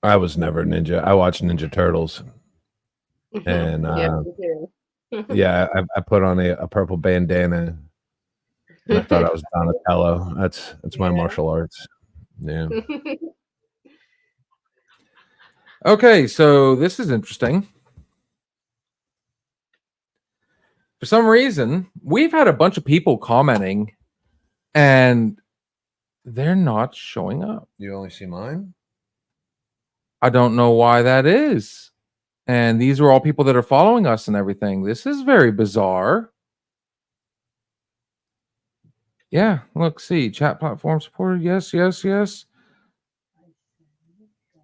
I was never a ninja. I watched Ninja Turtles. And yeah, I put on a purple bandana. And I thought I was Donatello. That's my martial arts. Yeah. Okay, so this is interesting. For some reason, we've had a bunch of people commenting and they're not showing up. You only see mine? I don't know why that is. And these are all people that are following us and everything. This is very bizarre. Yeah, look, see, chat platform supported. Yes.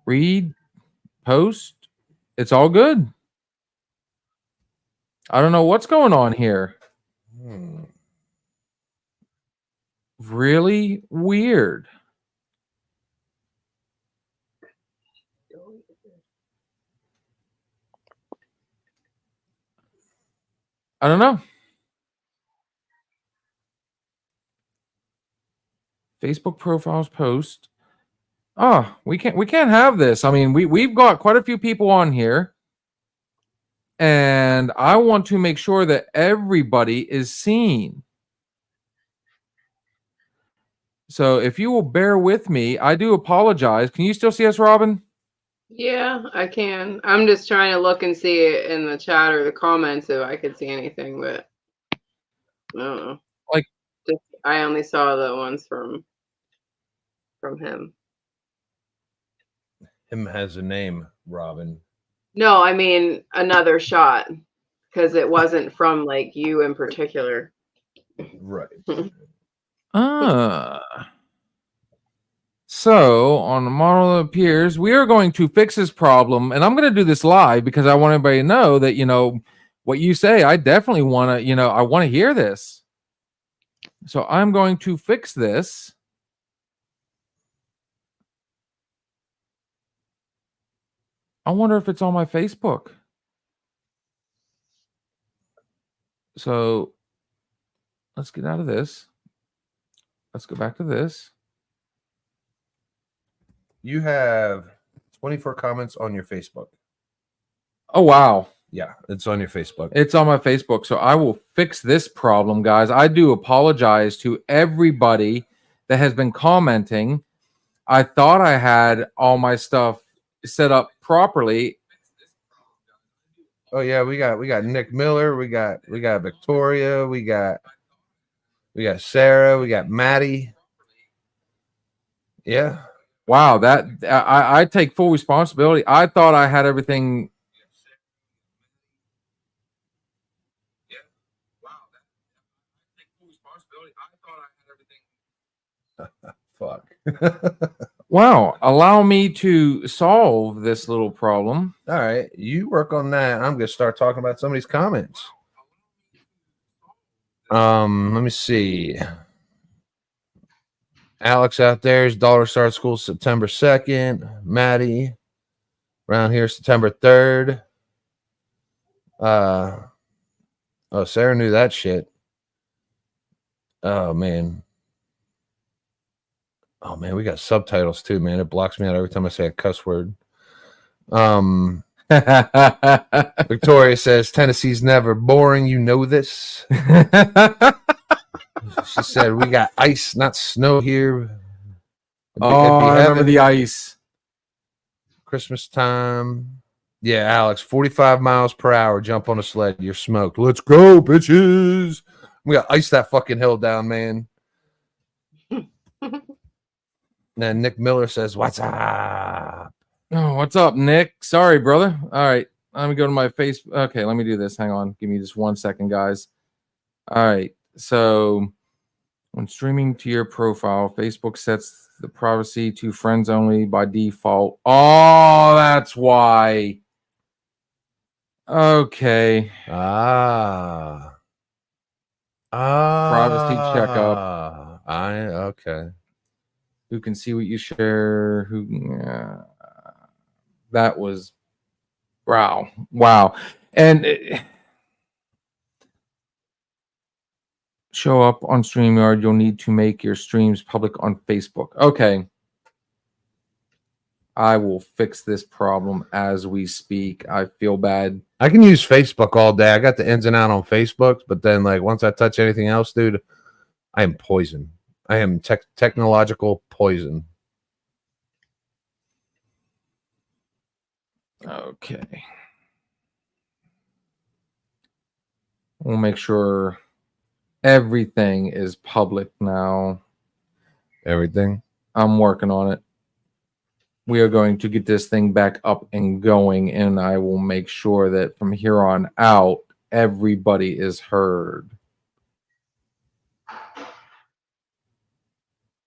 Read, post. It's all good. I don't know what's going on here. Really weird. I don't know. Facebook profiles post. We can't have this. I mean, we've got quite a few people on here. And I want to make sure that everybody is seen. So if you will bear with me, I do apologize. Can you still see us, Robin? Yeah, I can. I'm just trying to look and see it in the chat or the comments if I could see anything, but I don't know. I only saw the ones from him. Him has a name, Robin. No, I mean another shot because it wasn't from like you in particular. Right. So on the model that appears, we are going to fix this problem, and I'm going to do this live because I want everybody to know that what you say. I definitely want to I want to hear this. So I'm going to fix this. I wonder if it's on my Facebook. So let's get out of this. Let's go back to this. You have 24 comments on your Facebook. Oh, wow. Yeah, it's on your Facebook. It's on my Facebook. So I will fix this problem, guys. I do apologize to everybody that has been commenting. I thought I had all my stuff set up properly. Oh yeah, we got Nick Miller, we got Victoria, we got Sarah, we got Maddie. Yeah. Wow, that I take full responsibility. I thought I had everything. Fuck. Wow, allow me to solve this little problem. All right, you work on that. I'm gonna start talking about some of these comments. Let me see. Alex out there is Dollar Start School September 2nd. Maddie around here September 3rd. Oh, Sarah knew that shit. Oh man, we got subtitles too, man. It blocks me out every time I say a cuss word. Victoria says Tennessee's never boring. You know this. She said we got ice, not snow here. Oh, I remember the ice. Christmas time. Yeah, Alex, 45 miles per hour. Jump on a sled. You're smoked. Let's go, bitches. We got ice that fucking hill down, man. Then Nick Miller says, "What's up?" Oh, what's up, Nick? Sorry, brother. All right, let me go to my face. Okay, let me do this. Hang on. Give me just 1 second, guys. All right. So when streaming to your profile, Facebook sets the privacy to friends only by default. Oh, that's why. Okay. Privacy checkup. Okay. Who can see what you share? That was wow. And show up on StreamYard. You'll need to make your streams public on Facebook. Okay. I will fix this problem as we speak. I feel bad. I can use Facebook all day. I got the ins and out on Facebook, but then like once I touch anything else, dude, I am poison. I am technological poison. Okay. We'll make sure everything is public now. Everything. I'm working on it. We are going to get this thing back up and going, and I will make sure that from here on out, everybody is heard.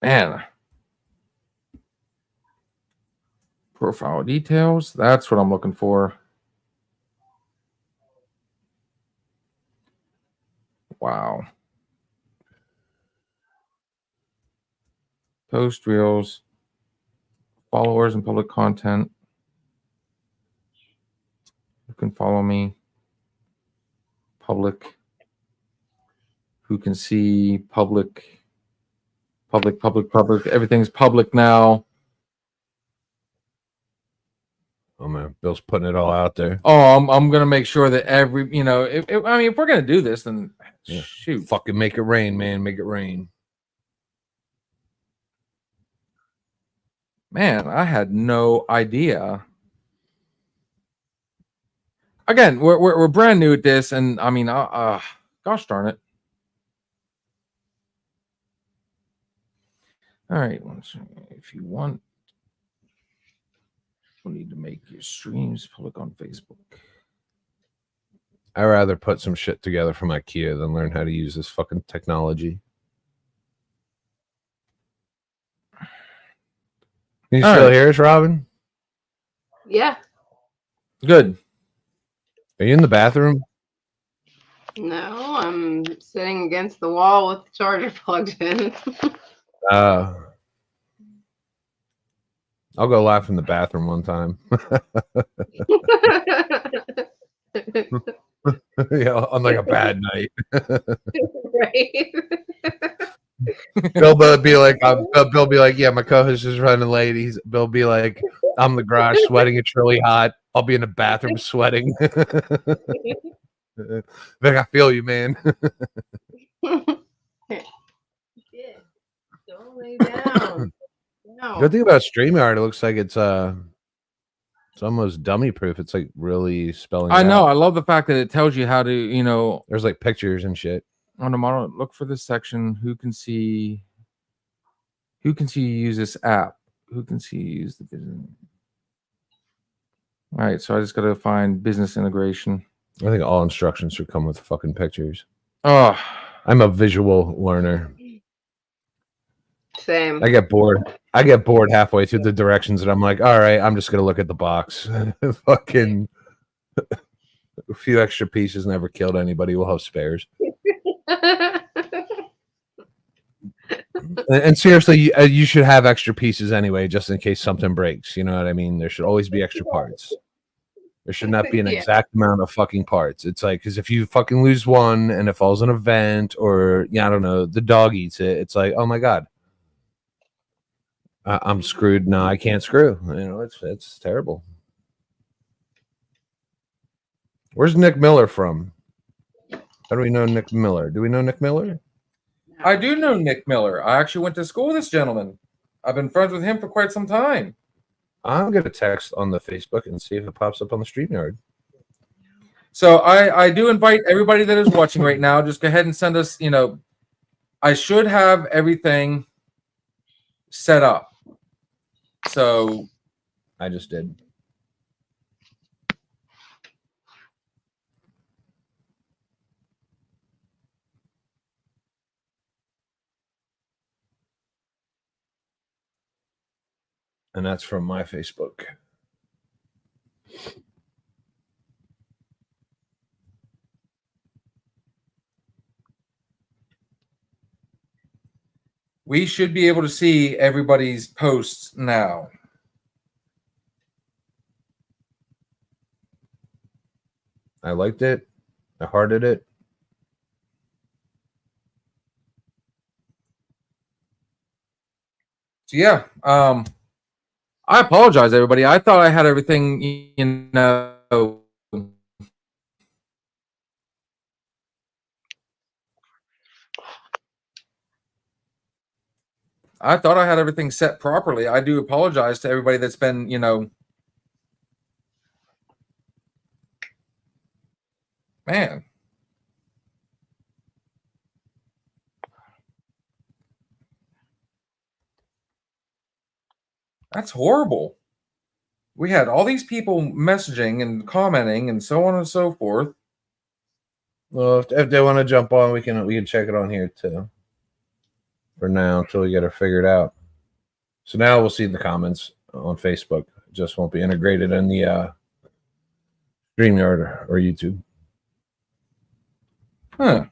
Man. Profile details. That's what I'm looking for. Wow. Post reels. Followers and public content. You can follow me. Public. Who can see public. Public. Everything's public now. Oh man, Bill's putting it all out there. Oh, I'm gonna make sure that every, if we're gonna do this, then shoot, fucking make it rain, man. Make it rain. Man, I had no idea. Again, we're brand new at this, and I mean, gosh darn it. All right, if you want, you'll need to make your streams public on Facebook. I'd rather put some shit together from IKEA than learn how to use this fucking technology. Can you still hear us, Robin? Yeah. Good. Are you in the bathroom? No, I'm sitting against the wall with the charger plugged in. I'll go live from the bathroom one time. Yeah, on like a bad night. Right. Bill be like, Bill be like, yeah, my co-host is running late. Bill be like, I'm in the garage sweating. It's really hot. I'll be in the bathroom sweating. Vic, I feel you, man. Don't lay down. No. Good thing about StreamYard, it looks like it's almost dummy proof. It's like really spelling. I it know. out. I love the fact that it tells you how to, you know, There's like pictures and shit. on the model. Look for this section. Who can see you use this app? Who can see you use the business? All right, so I just got to find business integration. I think all instructions should come with fucking pictures. Oh, I'm a visual learner. Same. I get bored halfway through the directions, and I'm like, all right, I'm just gonna look at the box. Fucking a few extra pieces never killed anybody. We'll have spares. And seriously, you should have extra pieces anyway, just in case something breaks. You know what I mean? There should always be extra parts. There should not be an Yeah. exact amount of fucking parts. It's like, because if you fucking lose one and it falls in a vent, or yeah, I don't know, the dog eats it, it's like, oh my god, I'm screwed. No, I can't screw. You know, it's terrible. Where's Nick Miller from? How do we know Nick Miller? Do we know Nick Miller? I do know Nick Miller. I actually went to school with this gentleman. I've been friends with him for quite some time. I'm gonna text on the Facebook and see if it pops up on the StreamYard. So I do invite everybody that is watching right now, just go ahead and send us, you know, I should have everything set up. So I just did. And that's from my Facebook. we should be able to see everybody's posts now. I liked it. I hearted it. So yeah, I apologize, everybody. I thought I had everything, you know. I thought I had everything set properly. I do apologize to everybody that's been, you know, man. That's horrible. We had all these people messaging and commenting and so on and so forth. Well, if they want to jump on, we can check it on here too. For now, until we get it figured out. So now we'll see the comments on Facebook. It just won't be integrated in the StreamYard or YouTube. Huh.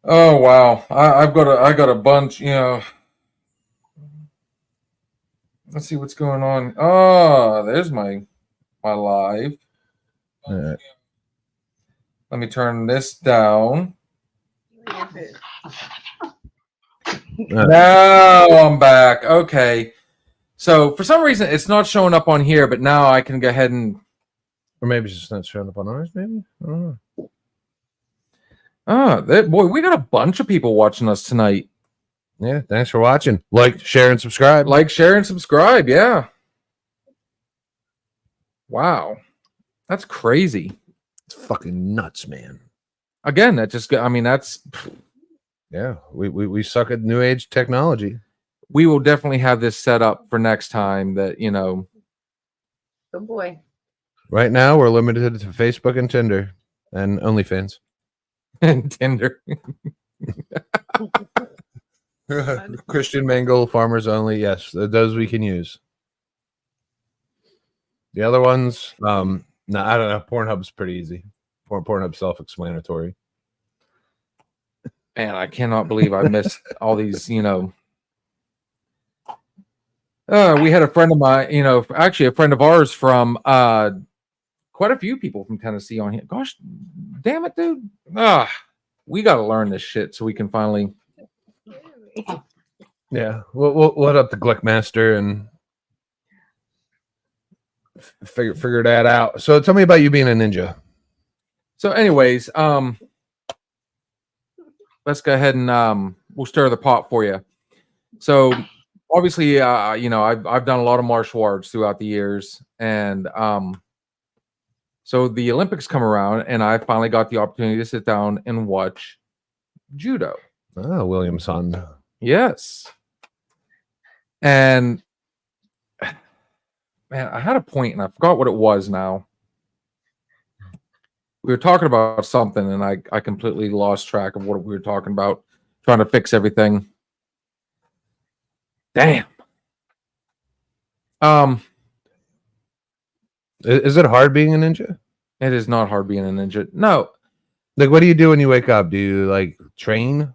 Oh wow. I got a bunch, you know. Let's see what's going on. Oh, there's my live. All right. Let me turn this down. Now I'm back. Okay. So for some reason it's not showing up on here, but now I can go ahead and, Or maybe it's just not showing up on ours, maybe? I don't know. boy, we got a bunch of people watching us tonight. Yeah, thanks for watching. Like, share, and subscribe. Like, share, and subscribe. Yeah. Wow. That's crazy. It's fucking nuts, man. Again, that just, I mean, that's, Yeah, we suck at new age technology. we will definitely have this set up for next time that, you know. Good boy. Right now, we're limited to Facebook and Tinder and OnlyFans. And Tinder. Christian Mingle, Farmers Only. Yes, those we can use. The other ones, no, I don't know. Pornhub's pretty easy. Pornhub's self-explanatory. Man, I cannot believe I missed all these, you know. We had a friend of mine, actually a friend of ours from quite a few people from Tennessee on here. Gosh, damn it, dude. We got to learn this shit so we can finally. Yeah. What up the Glickmaster and figure that out. So tell me about you being a ninja. So, anyways, let's go ahead and we'll stir the pot for you. So, obviously, I've done a lot of martial arts throughout the years, and so the Olympics come around, and I finally got the opportunity to sit down and watch judo. Oh, Williamson. Yes. And man, I had a point and I forgot what it was now. We were talking about something and I completely lost track of what we were talking about, trying to fix everything. Damn. Is it hard being a ninja? It is not hard being a ninja. No. Like, what do you do when you wake up? Do you like train?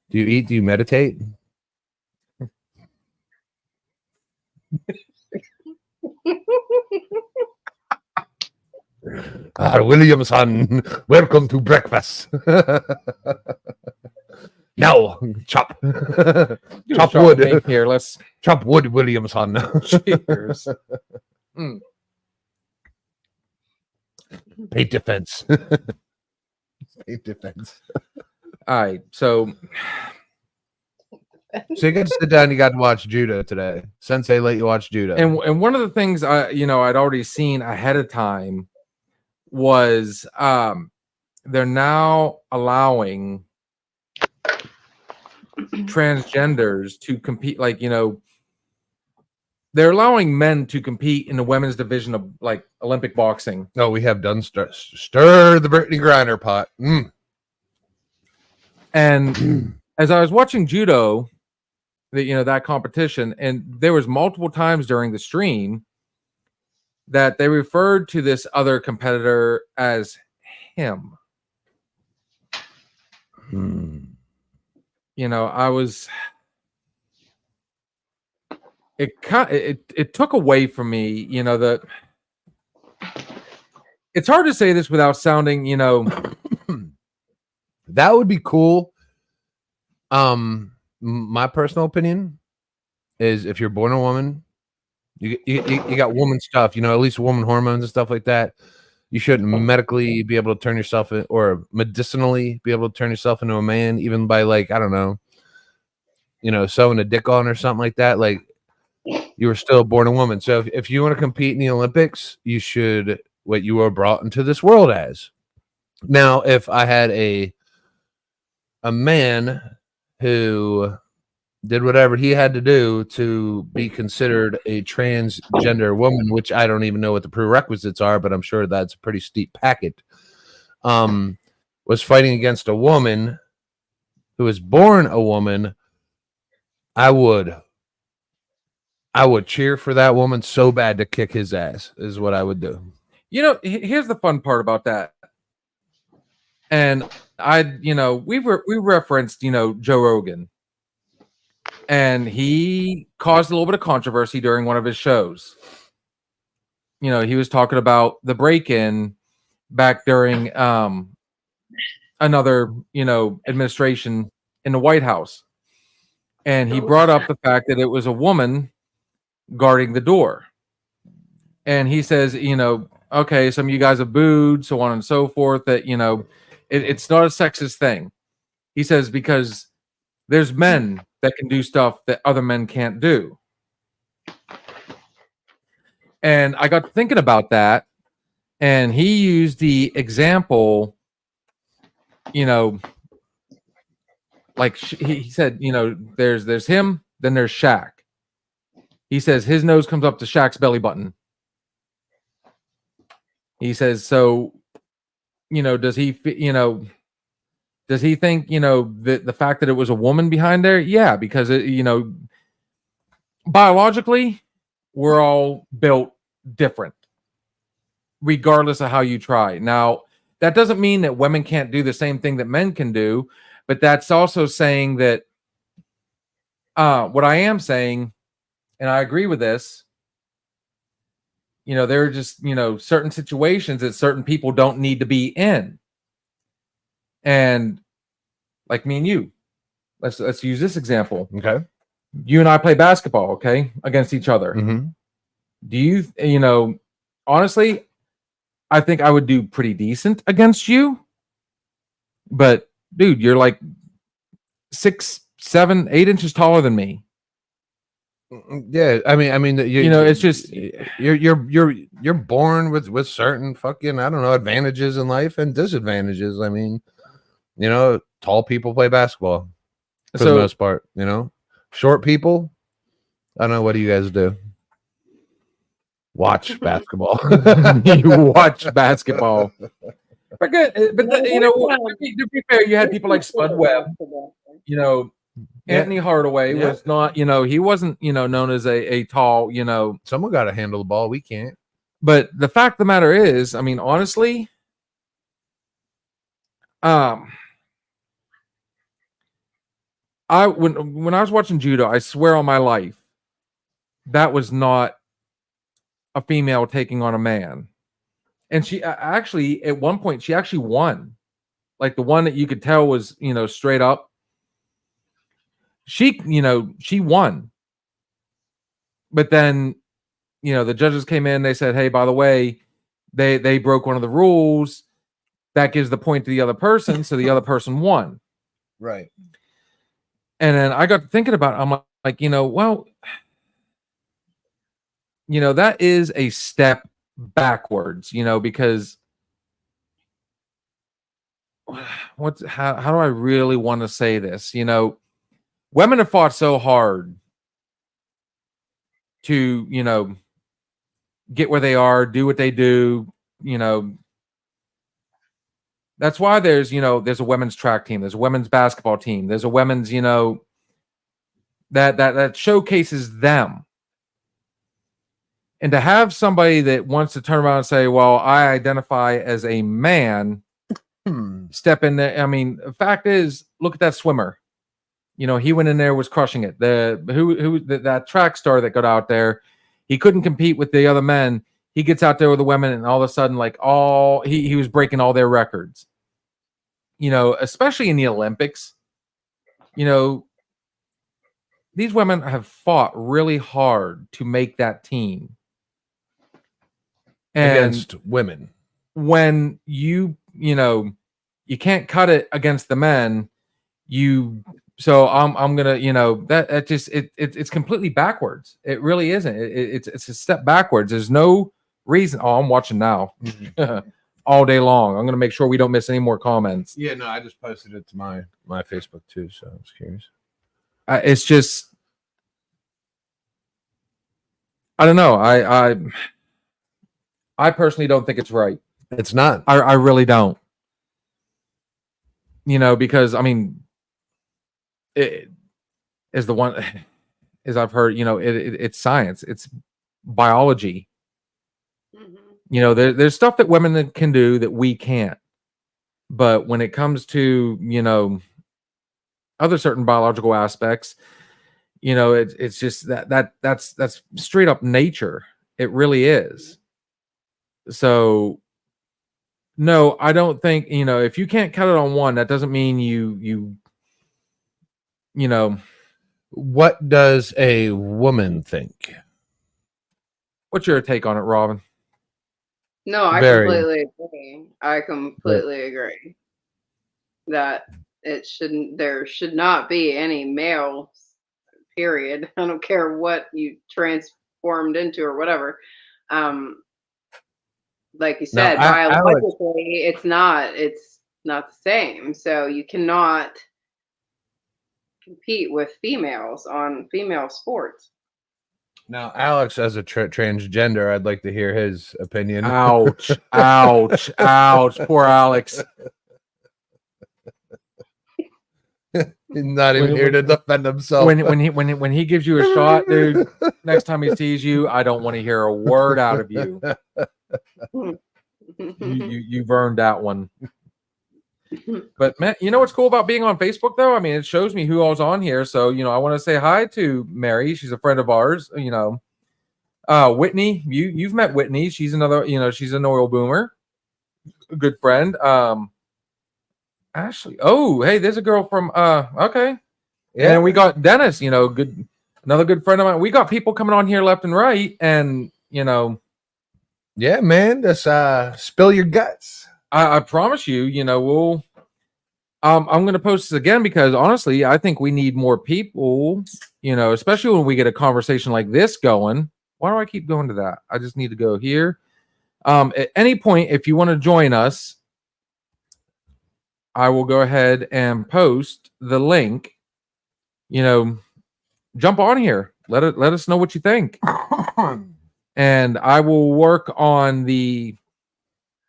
Do you eat? Do you meditate? Williamson, welcome to breakfast. Now, chop. Chop wood. Here, let's chop wood, Williamson. cheers. Paint defense. Paint defense. All right, so you got to sit down. You got to watch judo today. Sensei let you watch judo. And one of the things I'd already seen ahead of time was they're now allowing transgenders to compete. Like, they're allowing men to compete in the women's division of like Olympic boxing. Oh, we have done stir the Brittany Griner pot. And as I was watching judo, that competition, and there was multiple times during the stream that they referred to this other competitor as him. I was. It took away from me, that it's hard to say this without sounding, that would be cool. My personal opinion is if you're born a woman, you got woman stuff, at least woman hormones and stuff like that. You shouldn't medically be able to turn yourself in, or medicinally be able to turn yourself into a man, even by like, I don't know, sewing a dick on or something like that. Like, you were still born a woman. So if you want to compete in the Olympics, you should what you were brought into this world as. Now, if I had a man who did whatever he had to do to be considered a transgender woman, which I don't even know what the prerequisites are, but I'm sure that's a pretty steep packet, was fighting against a woman who was born a woman, I would cheer for that woman so bad to kick his ass is what I would do. Here's the fun part about that. And we referenced, Joe Rogan, and he caused a little bit of controversy during one of his shows. He was talking about the break-in back during another, administration in the White House. And he brought up the fact that it was a woman guarding the door. And he says, okay, some of you guys have booed, so on and so forth, that, it's not a sexist thing. He says, because there's men that can do stuff that other men can't do. And I got thinking about that, and he used the example, like he said, there's him, then there's Shaq. He says his nose comes up to Shaq's belly button. He says, so, does he think, the fact that it was a woman behind there? Yeah, because, biologically, we're all built different, regardless of how you try. Now, that doesn't mean that women can't do the same thing that men can do, but that's also saying that what I am saying and I agree with this. You know, there are just, you know, certain situations that certain people don't need to be in. And like me and you, let's use this example. Okay. You and I play basketball, okay, against each other. Mm-hmm. Do you know, honestly, I think I would do pretty decent against you. But dude, you're like 6, 7, 8 inches taller than me. Yeah, I mean, You know, it's just you're born with certain fucking, I don't know, advantages in life and disadvantages. I mean, you know, tall people play basketball for the so most part. You know, short people, I don't know. What do you guys do? Watch basketball. you watch basketball. But good, you know, to be fair, you had people like Spud Webb. You know, Yeah. Anthony Hardaway Yeah. was not, you know, he wasn't, you know, known as a tall, you know. Someone got to handle the ball. We can't. But the fact of the matter is, I mean, honestly, when I was watching judo, I swear on my life, that was not a female taking on a man. And she actually, at one point, she actually won. Like the one that you could tell was, you know, straight up. She, you know, she won. But then, you know, the judges came in, they said, hey, by the way, they broke one of the rules. That gives the point to the other person, so the other person won. Right. And then I got to thinking about it. I'm like, you know, well, you know, that is a step backwards, you know, because how do I really want to say this? You know, women have fought so hard to, you know, get where they are, do what they do, you know. That's why there's, you know, there's a women's track team, there's a women's basketball team, there's a women's, you know, that showcases them. And to have somebody that wants to turn around and say, well, I identify as a man, step in there. I mean, the fact is, look at that swimmer. You know, he went in there, was crushing it. That track star that got out there, he couldn't compete with the other men. He gets out there with the women, and all of a sudden, like he was breaking all their records. You know, especially in the Olympics. You know, these women have fought really hard to make that team. And Against women. when you know, you can't cut it against the men, so I'm gonna, you know, that just it's completely backwards. It really isn't. It's a step backwards. There's no reason. Oh, I'm watching now all day long. I'm gonna make sure we don't miss any more comments. Yeah, no, I just posted it to my Facebook too, so I was curious. It's just, I don't know. I personally don't think it's right. It's not. I really don't. You know, because I mean, it is the one, as I've heard, you know, it's science, it's biology. Mhm. You know, there's stuff that women can do that we can't. But when it comes to, you know, other certain biological aspects, you know, it's just that's straight up nature. It really is. So no, I don't think, you know, if you can't cut it on one, that doesn't mean you know. What does a woman think? What's your take on it, Robin? No, I Very. completely agree. I completely agree that there should not be any males, period. I don't care what you transformed into or whatever. Like you Now, said, biologically, it's not the same. So you cannot compete with females on female sports. Now, Alex, as a transgender, I'd like to hear his opinion. Ouch, ouch, ouch. Poor Alex. He's not even When- here to defend himself. When he gives you a shot, dude, next time he sees you, I don't want to hear a word out of you. You've earned that one. But man, you know what's cool about being on Facebook though? I mean, it shows me who all's on here. So, I want to say hi to Mary. She's a friend of ours, Whitney, you've met Whitney. She's another, she's an oil boomer, a good friend. Ashley. Oh, hey, there's a girl from okay. Yeah. And we got Dennis, another good friend of mine. We got people coming on here left and right, and Yeah, man. Just spill your guts. I promise you, we'll I'm gonna post this again because honestly, I think we need more people, especially when we get a conversation like this going. Why do I keep going to that? I just need to go here. At any point, if you want to join us, I will go ahead and post the link. Jump on here. Let us know what you think. And I will work on the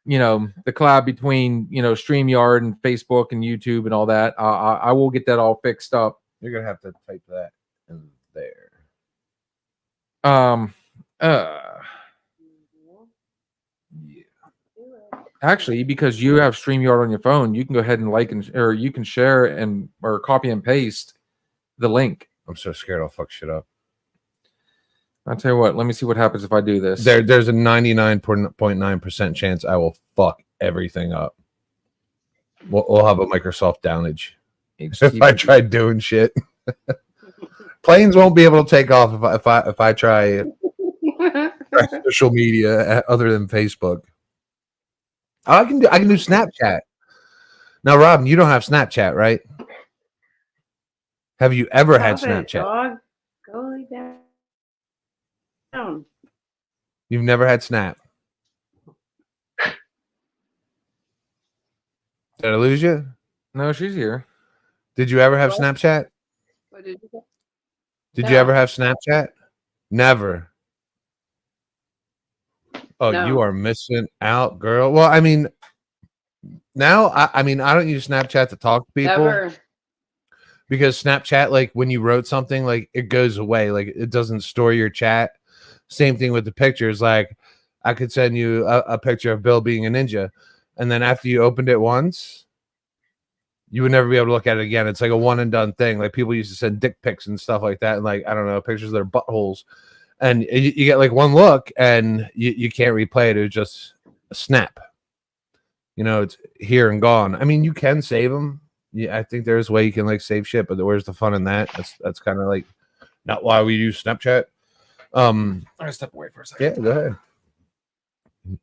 collab between, StreamYard and Facebook and YouTube and all that. I will get that all fixed up. You're gonna have to type that in there. Actually, because you have StreamYard on your phone, you can go ahead and or you can share or copy and paste the link. I'm so scared I'll fuck shit up. I'll tell you what, let me see what happens if I do this. There's a 99.9% chance I will fuck everything up. We'll have a Microsoft downage if I try doing shit. Planes won't be able to take off if I try social media other than Facebook. I can do Snapchat. Now, Rob, you don't have Snapchat, right? Have you ever had Snapchat? Dog. Go lay down. You've never had Snap. Did I lose you? No, she's here. Did you ever have Snapchat? What did you say? Did No. you ever have Snapchat? Never. Oh, No. You are missing out, girl. Well, I mean, now I don't use Snapchat to talk to people. Never. Because Snapchat, like when you wrote something, like it goes away, like it doesn't store your chat. Same thing with the pictures. Like I could send you a picture of Bill being a ninja, and then after you opened it once, you would never be able to look at it again. It's like a one and done thing. Like people used to send dick pics and stuff like that, and like I don't know, pictures of their buttholes, and you get like one look, and you can't replay it. It was just a snap. It's here and gone. I mean, you can save them. Yeah, I think there's a way you can like save shit, but where's the fun in that? That's kind of like not why we use Snapchat. I'm gonna step away for a second. Yeah, go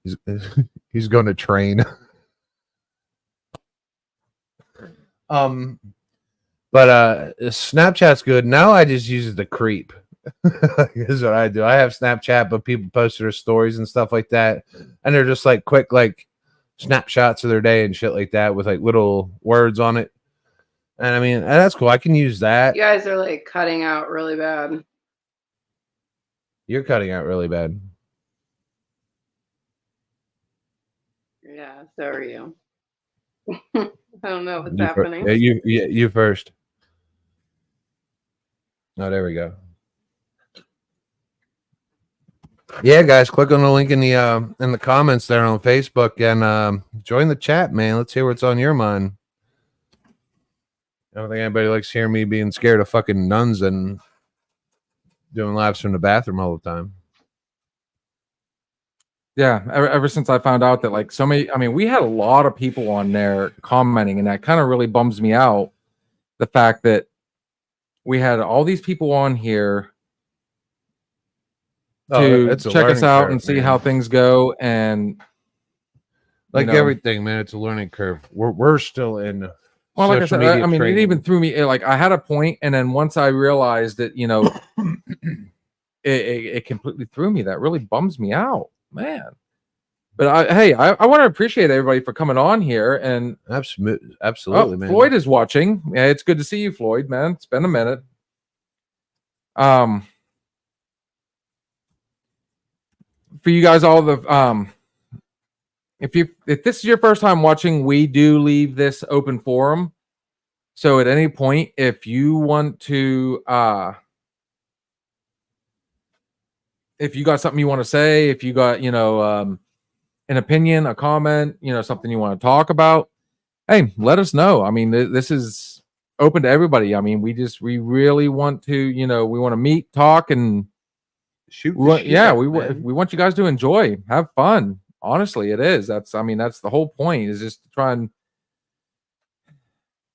ahead. He's going to train. But Snapchat's good. Now I just use the creep. Is what I do. I have Snapchat, but people post their stories and stuff like that, and they're just like quick like snapshots of their day and shit like that with like little words on it. And I mean, that's cool. I can use that. You guys are like cutting out really bad. You're cutting out really bad. Yeah, so are you. I don't know what's happening. You first. Oh, there we go. Yeah, guys, click on the link in the comments there on Facebook and join the chat, man. Let's hear what's on your mind. I don't think anybody likes hearing me being scared of fucking nuns and doing lives from the bathroom all the time. Yeah, ever since I found out that like so many, I mean, we had a lot of people on there commenting, and that kind of really bums me out. The fact that we had all these people on here to check us out and see how things go, and like everything, man, it's a learning curve. We're still in. Well, like I said, I mean, it even threw me. Like I had a point, and then once I realized that, it completely threw me. That really bums me out, man. But I want to appreciate everybody for coming on here. And absolutely, man. Floyd is watching. Yeah, it's good to see you, Floyd, man. It's been a minute. For you guys, all the if this is your first time watching, we do leave this open forum. So at any point, if you want to, if you got something you want to say, if you got, an opinion, a comment, something you want to talk about, hey, let us know. I mean, this is open to everybody. I mean, we really want to, we want to meet, talk, and Shoot. we want, we want you guys to enjoy, have fun. Honestly, it is. That's the whole point, is just to try and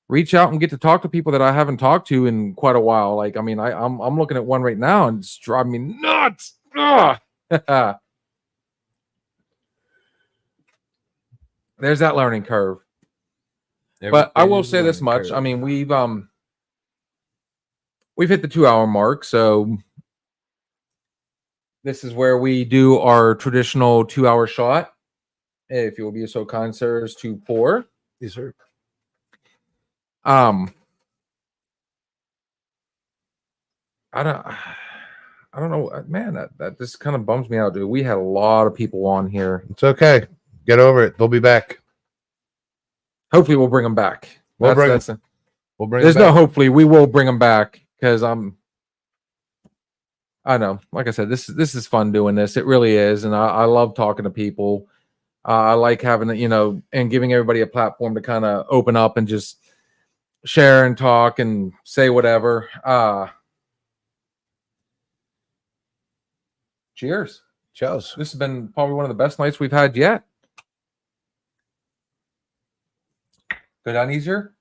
reach out and get to talk to people that I haven't talked to in quite a while. Like, I mean, I'm looking at one right now and it's driving me nuts. Ugh. There's that learning curve. But I will say this much. I mean, we've hit the 2-hour mark, so this is where we do our traditional 2-hour shot. If you will be so kind, sir, as to pour. Yes, sir. I don't know, man. That just kind of bums me out, dude. We had a lot of people on here. It's okay. Get over it. They'll be back. Hopefully, we'll bring them back. We'll bring There's them no back. hopefully. We will bring them back because I know, like I said, this is fun doing this. It really is, and I love talking to people. I like having and giving everybody a platform to kind of open up and just share and talk and say whatever. Cheers. Cheers. This has been probably one of the best nights we've had yet. Go down easier?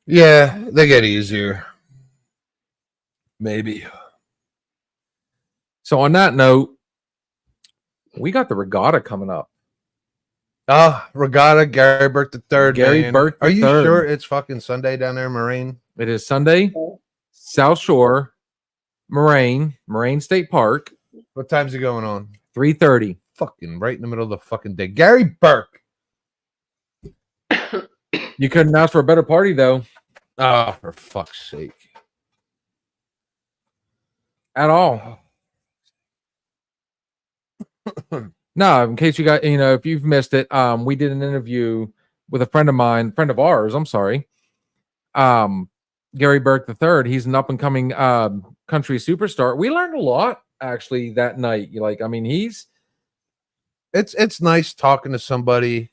Yeah, they get easier. Maybe. So on that note, we got the regatta coming up. Regatta, Gary Burke the third. Gary Burke the Are you third. sure it's fucking Sunday down there in Moraine? It is Sunday, South Shore, Moraine State Park, What time's it going on? 3:30. Fucking right in the middle of the fucking day. Gary Burke. You couldn't ask for a better party, though, Oh, for fuck's sake. at all. No, in case you got, if you've missed it, we did an interview with a friend of ours, I'm sorry. Gary Burke III. He's an up and coming country superstar. We learned a lot actually that night. It's nice talking to somebody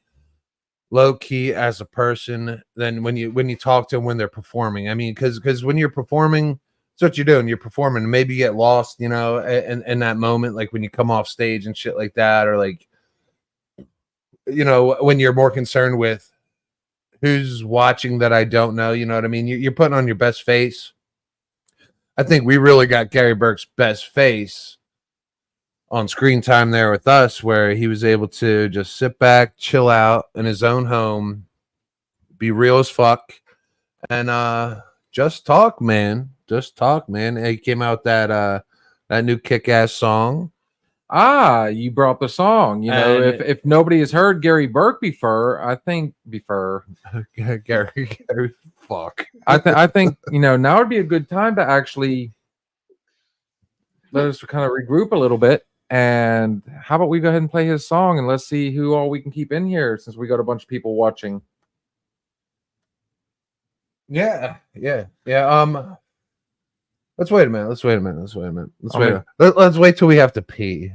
low key as a person than when you talk to them when they're performing. I mean, because when you're performing, it's what you're doing. You're performing, and maybe you get lost, in that moment, like when you come off stage and shit like that, or like, when you're more concerned with who's watching that I don't know. You know what I mean? You're putting on your best face. I think we really got Gary Burke's best face on screen time there with us, where he was able to just sit back, chill out in his own home, be real as fuck, and just talk, man. Just talk, man. He came out that new kick-ass song. You brought up the song. If nobody has heard Gary Burke before, Gary, fuck. I think now would be a good time to actually let us kind of regroup a little bit. And how about we go ahead and play his song, and let's see who all we can keep in here, since we got a bunch of people watching. Yeah. Let's wait a minute. Let's wait till we have to pee.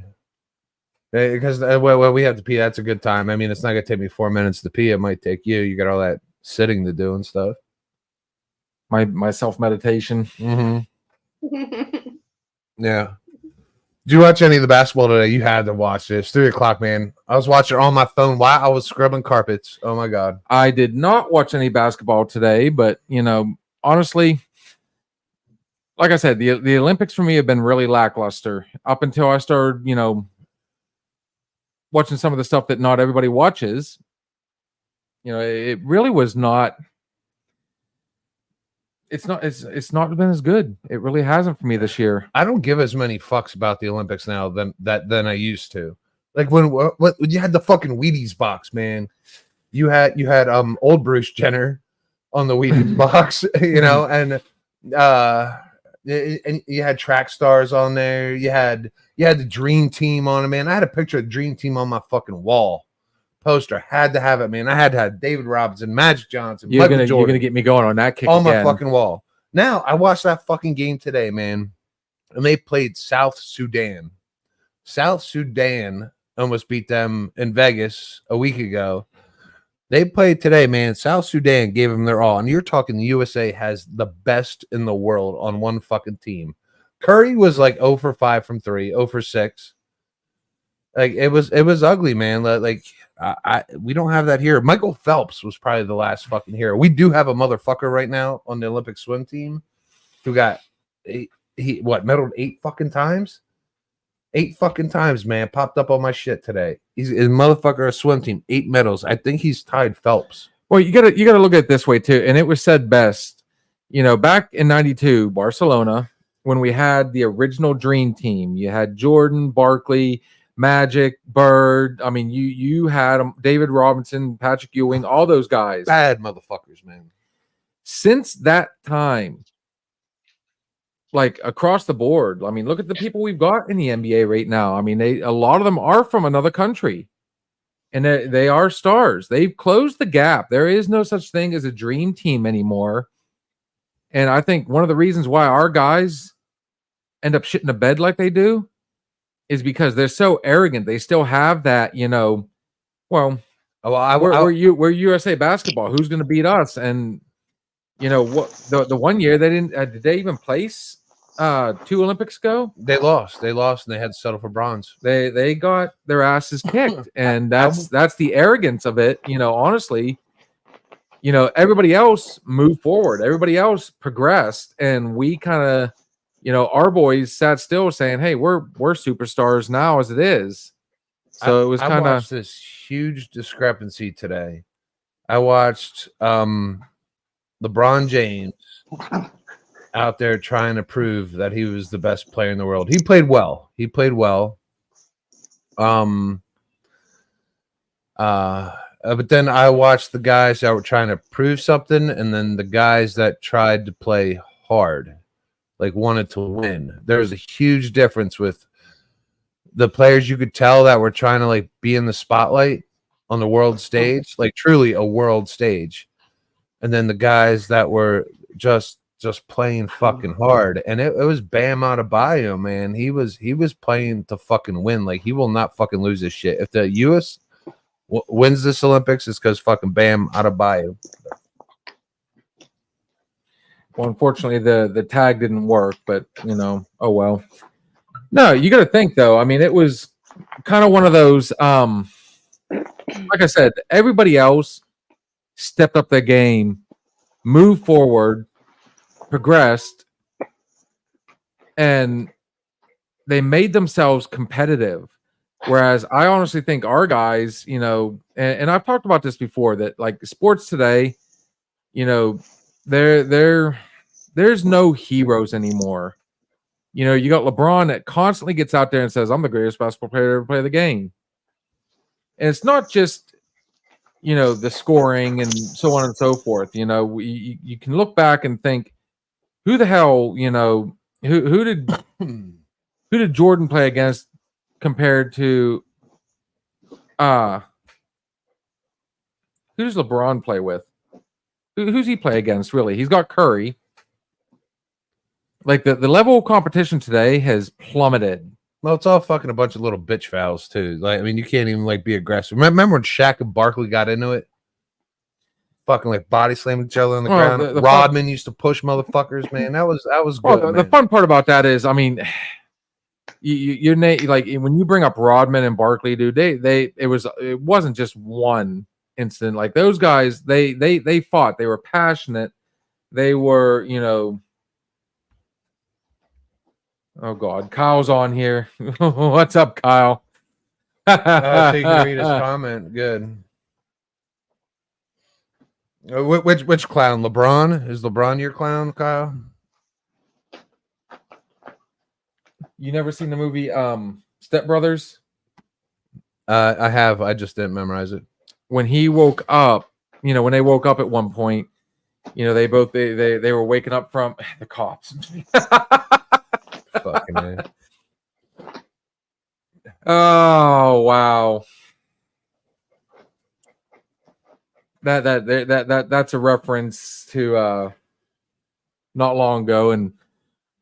Because when we have to pee, that's a good time. I mean, it's not gonna take me 4 minutes to pee. It might take you. You got all that sitting to do and stuff. My self meditation. Mm-hmm. Yeah. Did you watch any of the basketball today? You had to watch this. 3:00, man. I was watching it on my phone while I was scrubbing carpets. Oh my god. I did not watch any basketball today, but honestly, like I said, the Olympics for me have been really lackluster up until I started, watching some of the stuff that not everybody watches. It really was not. It's not been as good. It really hasn't for me this year. I don't give as many fucks about the Olympics now than I used to. Like when you had the fucking Wheaties box, man. You had old Bruce Jenner on the Wheaties box, and you had track stars on there. You had the Dream Team on it, man. I had a picture of the Dream Team on my fucking wall poster. Had to have it, man. I had to have David Robinson, Magic Johnson, You're Michael Jordan gonna get me going on that kick on again. my fucking wall. Now I watched that fucking game today, man, and they played South Sudan. South Sudan almost beat them in Vegas a week ago. They played today, man. South Sudan gave them their all. And you're talking the USA has the best in the world on one fucking team. Curry was like 0 for 5 from 3, 0 for 6. Like it was ugly, man. Like we don't have that here. Michael Phelps was probably the last fucking hero. We do have a motherfucker right now on the Olympic swim team who got medaled 8 fucking times. 8 fucking times, man. Popped up on my shit today. He's a motherfucker, a swim team, 8 medals. I think he's tied Phelps. Well, you gotta look at it this way too, and it was said best, back in '92, Barcelona, when we had the original Dream Team. You had Jordan, Barkley, Magic, Bird. I mean, you had David Robinson, Patrick Ewing, all those guys. Bad motherfuckers, man. Since that time, like across the board, I mean, look at the people we've got in the NBA right now. I mean, a lot of them are from another country, and they are stars. They've closed the gap. There is no such thing as a dream team anymore. And I think one of the reasons why our guys end up shitting the bed like they do is because they're so arrogant. They still have that, we're USA basketball. Who's going to beat us? And what the one year they didn't did they even place 2 Olympics ago? They lost, and they had to settle for bronze. They got their asses kicked, and that's the arrogance of it. Honestly, everybody else moved forward, everybody else progressed, and we kind of, our boys sat still, saying, "Hey, we're superstars now as it is." So it was kind of this huge discrepancy today. I watched LeBron James out there trying to prove that he was the best player in the world. He played well. But then I watched the guys that were trying to prove something, and then the guys that tried to play hard, like wanted to win. There was a huge difference with the players. You could tell that were trying to like be in the spotlight on the world stage, like truly a world stage. And then the guys that were just playing fucking hard, and it was Bam Adebayo, man. He was playing to fucking win. Like he will not fucking lose this shit. If the U.S. wins this Olympics, it's because fucking Bam Adebayo. Well, unfortunately, the tag didn't work, but oh well. No, you got to think though. I mean, it was kind of one of those. Like I said, everybody else stepped up their game, moved forward, progressed, and they made themselves competitive. Whereas I honestly think our guys, and I've talked about this before, that like sports today, there's no heroes anymore. You got LeBron that constantly gets out there and says, "I'm the greatest basketball player to ever play the game." And it's not just the scoring and so on and so forth. You can look back and think, who the hell, who did Jordan play against compared to who does LeBron play with? Who's he play against, really? He's got Curry. Like the level of competition today has plummeted. Well, it's all fucking a bunch of little bitch fouls too. Like, I mean, you can't even like be aggressive. Remember when Shaq and Barkley got into it? Fucking like body slamming each other on the ground. Rodman used to push motherfuckers, man. That was good. Well, the fun part about that is, I mean, you're like when you bring up Rodman and Barkley, dude, it wasn't just one incident. Like those guys, they fought. They were passionate. They were, Oh God, Kyle's on here. What's up, Kyle? So you can read his comment. Good. Which clown? LeBron? Is LeBron your clown, Kyle? You never seen the movie Step Brothers? I have. I just didn't memorize it. When he woke up, when they woke up at one point, they both they were waking up from the cops. Fucking man. Oh wow. That's a reference to not long ago, and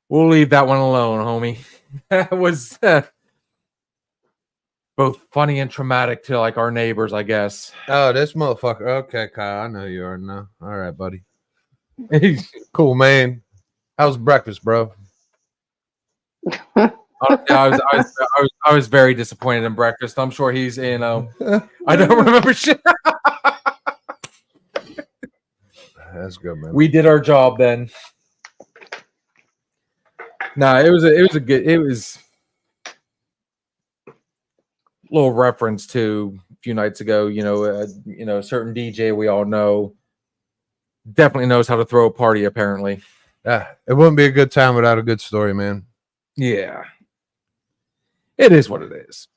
we'll leave that one alone, homie. That was but both funny and traumatic to like our neighbors, I guess. Oh, this motherfucker. Okay, Kyle, I know you are now. All right, buddy. Cool, man. How's breakfast, bro? Honestly, I was very disappointed in breakfast. I'm sure he's, I don't remember shit. That's good, man. We did our job then. Nah, it was a little reference to a few nights ago. A certain DJ we all know definitely knows how to throw a party. Apparently, Yeah, it wouldn't be a good time without a good story, man. yeah, it is what it is.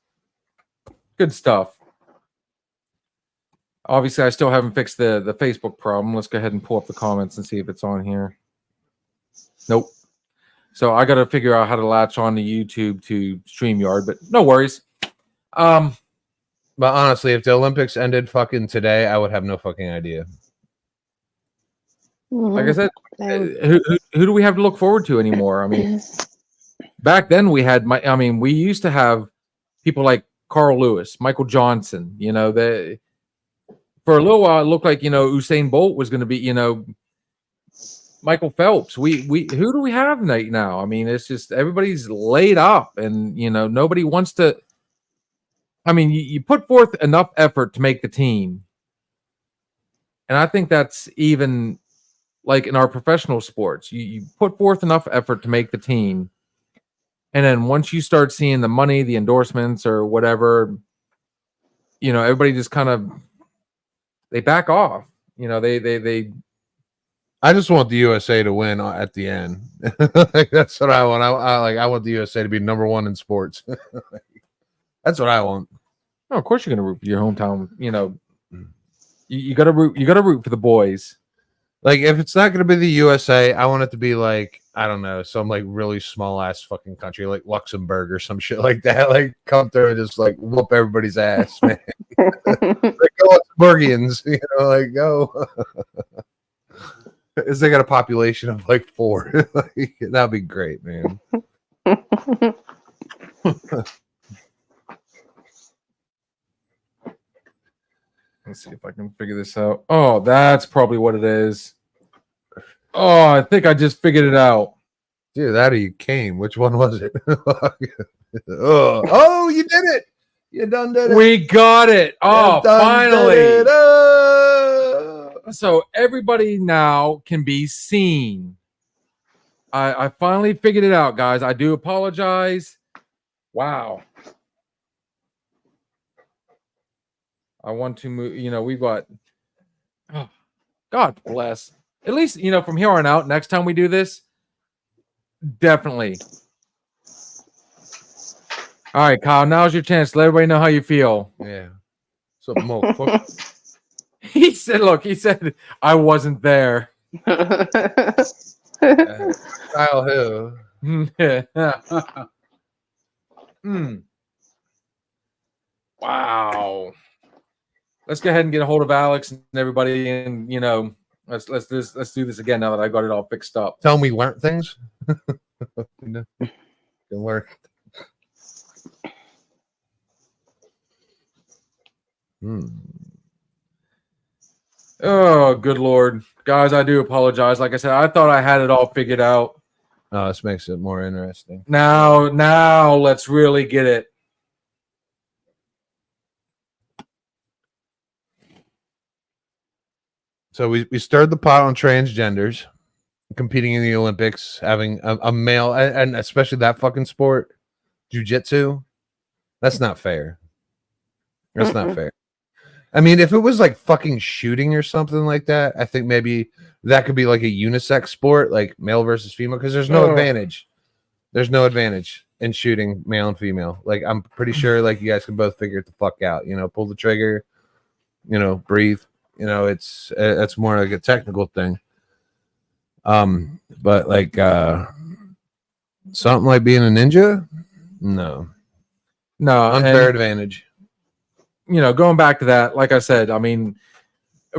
Good stuff. Obviously, I still haven't fixed the Facebook problem. Let's go ahead and pull up the comments and see if it's on here. Nope. So I got to figure out how to latch on to YouTube to StreamYard, but no worries. But honestly, if the Olympics ended fucking today, I would have no fucking idea. Like I said, who do we have to look forward to anymore? I mean, back then we used to have people like Carl Lewis, Michael Johnson. For a little while it looked like Usain Bolt was going to be Michael Phelps. We who do we have right now? I mean, it's just everybody's laid up, and nobody wants to. I mean, you put forth enough effort to make the team, and I think that's even like in our professional sports. You put forth enough effort to make the team, and then once you start seeing the money, the endorsements, or whatever, everybody just kind of they back off. They. I just want the USA to win at the end. That's what I want. I want the USA to be number one in sports. That's what I want. Oh, of course you're gonna root for your hometown. You gotta root. You gotta root for the boys. Like, if it's not gonna be the USA, I want it to be like, I don't know, some like really small ass fucking country like Luxembourg or some shit like that. Like, come through and just like whoop everybody's ass, man. Like, go Luxembourgians, like go. Is they got a population of like 4? Like, that'd be great, man. Let's see if I can figure this out. Oh, that's probably what it is. Oh, I think I just figured it out. Dude, that or you came. Which one was it? Oh, you did it. You done did it. We got it. Oh, finally. So everybody now can be seen. I finally figured it out, guys. I do apologize. Wow. I want to move, we've got, oh, God bless. At least, from here on out, next time we do this, definitely. All right, Kyle, now's your chance to let everybody know how you feel. Yeah. So, motherfucker. He said, I wasn't there. Kyle who? Wow. Let's go ahead and get a hold of Alex and everybody, and let's do this again now that I got it all fixed up. Tell me, learn things. Learn. Oh, good Lord. Guys, I do apologize. Like I said, I thought I had it all figured out. Oh, this makes it more interesting. Now let's really get it. So we stirred the pot on transgenders competing in the Olympics, having a male, and especially that fucking sport, jiu-jitsu. That's not fair. That's not fair. I mean, if it was like fucking shooting or something like that, I think maybe that could be like a unisex sport, like male versus female, because there's no advantage. There's no advantage in shooting male and female. Like, I'm pretty sure like you guys can both figure it the fuck out. Pull the trigger, breathe. It's more like a technical thing. But like something like being a ninja, no, unfair advantage. Going back to that, like I said, I mean,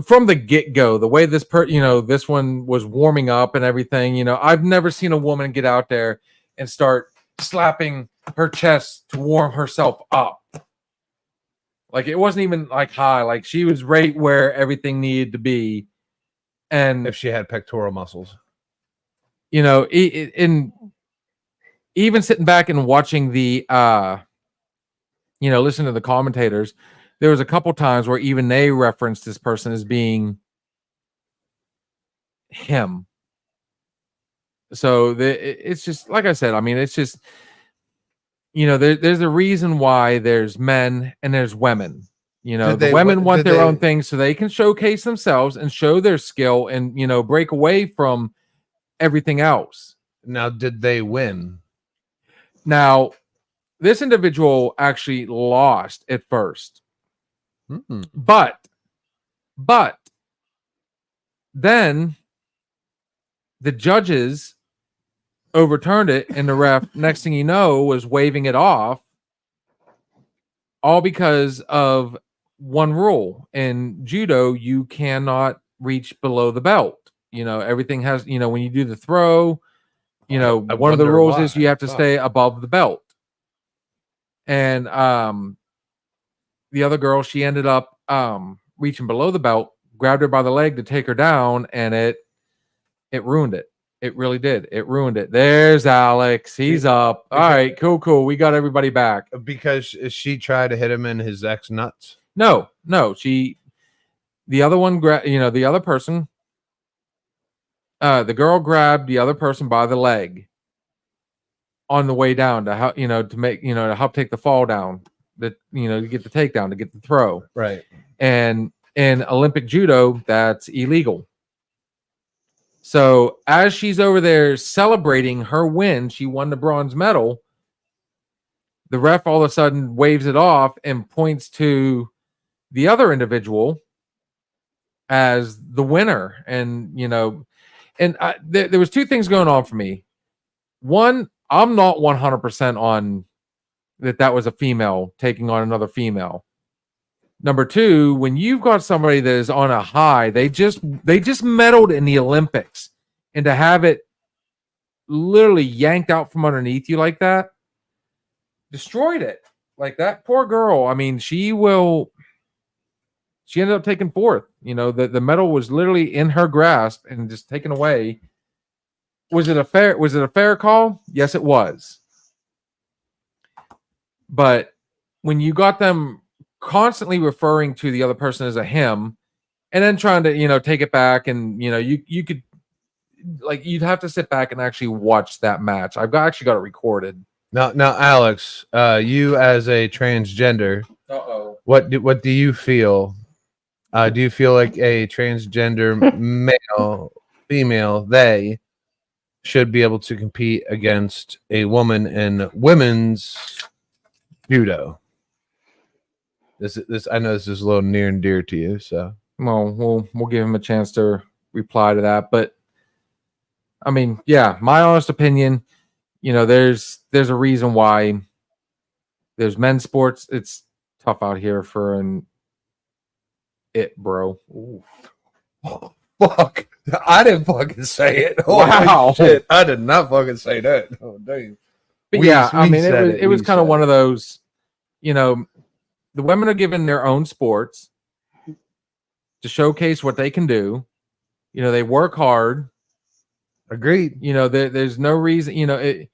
from the get-go, the way this this one was warming up and everything, I've never seen a woman get out there and start slapping her chest to warm herself up. Like it wasn't even like high. Like she was right where everything needed to be. And If she had pectoral muscles. you know, in even sitting back and watching the listen to the commentators, there was a couple times where even they referenced this person as being him. So it's just like I said. I mean, it's just there's a reason why there's men and there's women. The women want their own things so they can showcase themselves and show their skill and break away from everything else. Now, did they win? Now, this individual actually lost at first, but then the judges overturned it, and the ref, next thing you know, was waving it off, all because of one rule. In judo, you cannot reach below the belt. Everything has, when you do the throw, one of the rules is you have to stay above the belt. And the other girl, she ended up reaching below the belt, grabbed her by the leg to take her down, and it ruined it. It really did. It ruined it. There's Alex. He's up. All right, cool. We got everybody back. Because she tried to hit him in his ex nuts. No. The other one, the other person, the girl grabbed the other person by the leg on the way down to help, to help take the fall down, to get the takedown, to get the throw. Right. And in Olympic judo, that's illegal. So as she's over there celebrating her win, she won the bronze medal. The ref all of a sudden waves it off and points to the other individual as the winner. And, there was two things going on for me. One, I'm not 100% on that was a female taking on another female. Number two, when you've got somebody that is on a high, they just medaled in the Olympics, and to have it literally yanked out from underneath you like that, destroyed it. Like that poor girl. I mean, she ended up taking fourth. The medal was literally in her grasp and just taken away. Was it a fair call? Yes, it was. But when you got them constantly referring to the other person as a him, and then trying to take it back, and you could, like, you'd have to sit back and actually watch that match. Actually got it recorded. Now Alex, you as a transgender, what do you feel? Do you feel like a transgender male, female, they should be able to compete against a woman in women's judo? This I know this is a little near and dear to you, so well, we'll give him a chance to reply to that. But I mean, yeah, my honest opinion, there's a reason why there's men's sports. It's tough out here for bro. Ooh. Oh, fuck. I didn't fucking say it. Oh, wow. Shit. I did not fucking say that. Oh, damn. But I mean, it was kind of one of those, the women are given their own sports to showcase what they can do. They work hard. Agreed. There's no reason,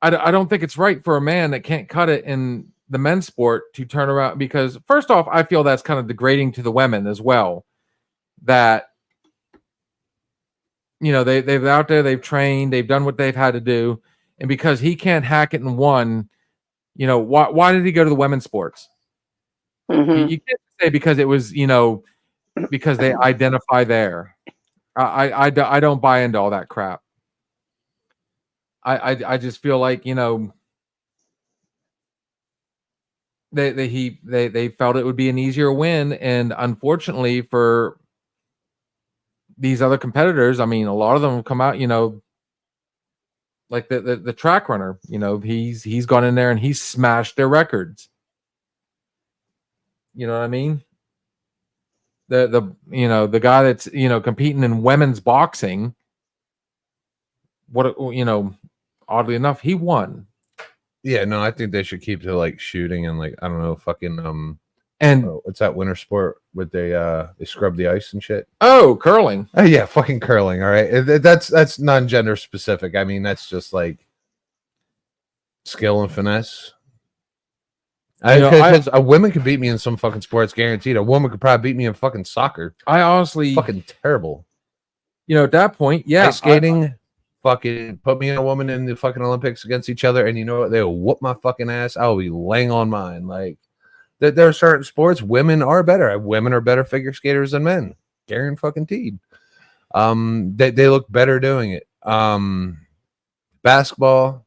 I don't think it's right for a man that can't cut it in the men's sport to turn around, because first off, I feel that's kind of degrading to the women as well. That, they've out there, they've trained, they've done what they've had to do. And because he can't hack it in one, why did he go to the women's sports? Mm-hmm. You can't say because it was, because they identify there. I don't buy into all that crap. I just feel like, they felt it would be an easier win. And unfortunately for these other competitors, I mean, a lot of them come out, like the track runner, he's gone in there and he's smashed their records. You know what I mean? The guy that's, competing in women's boxing, oddly enough, he won. Yeah, no, I think they should keep to like shooting and like, I don't know, fucking And Oh, it's that winter sport with they scrub the ice and shit. curling. Oh yeah, fucking curling. All right, that's non-gender specific. I mean, that's just like skill and finesse. Because a woman could beat me in some fucking sports, guaranteed. A woman could probably beat me in fucking soccer. I honestly, Fucking terrible. at that point, yeah, Ice skating, fucking put me and a woman in the fucking Olympics against each other, and you know what? They'll whoop my fucking ass. I'll be laying on mine. Like there are certain sports women are better. Women are better figure skaters than men. Guaranteed. They look better doing it. Basketball.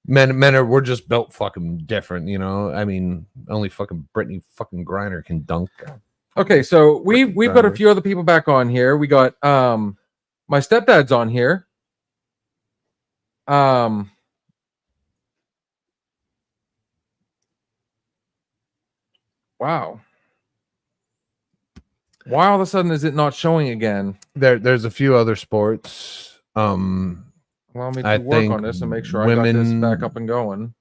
Men are we're just built fucking different, you know. I mean, only fucking Brittany fucking Griner can dunk. Okay, so we've got a few other people back on here. We got my stepdad's on here. Wow. Why all of a sudden is it not showing again? There's a few other sports. Allow me to I work think on this and make sure I got this back up and going.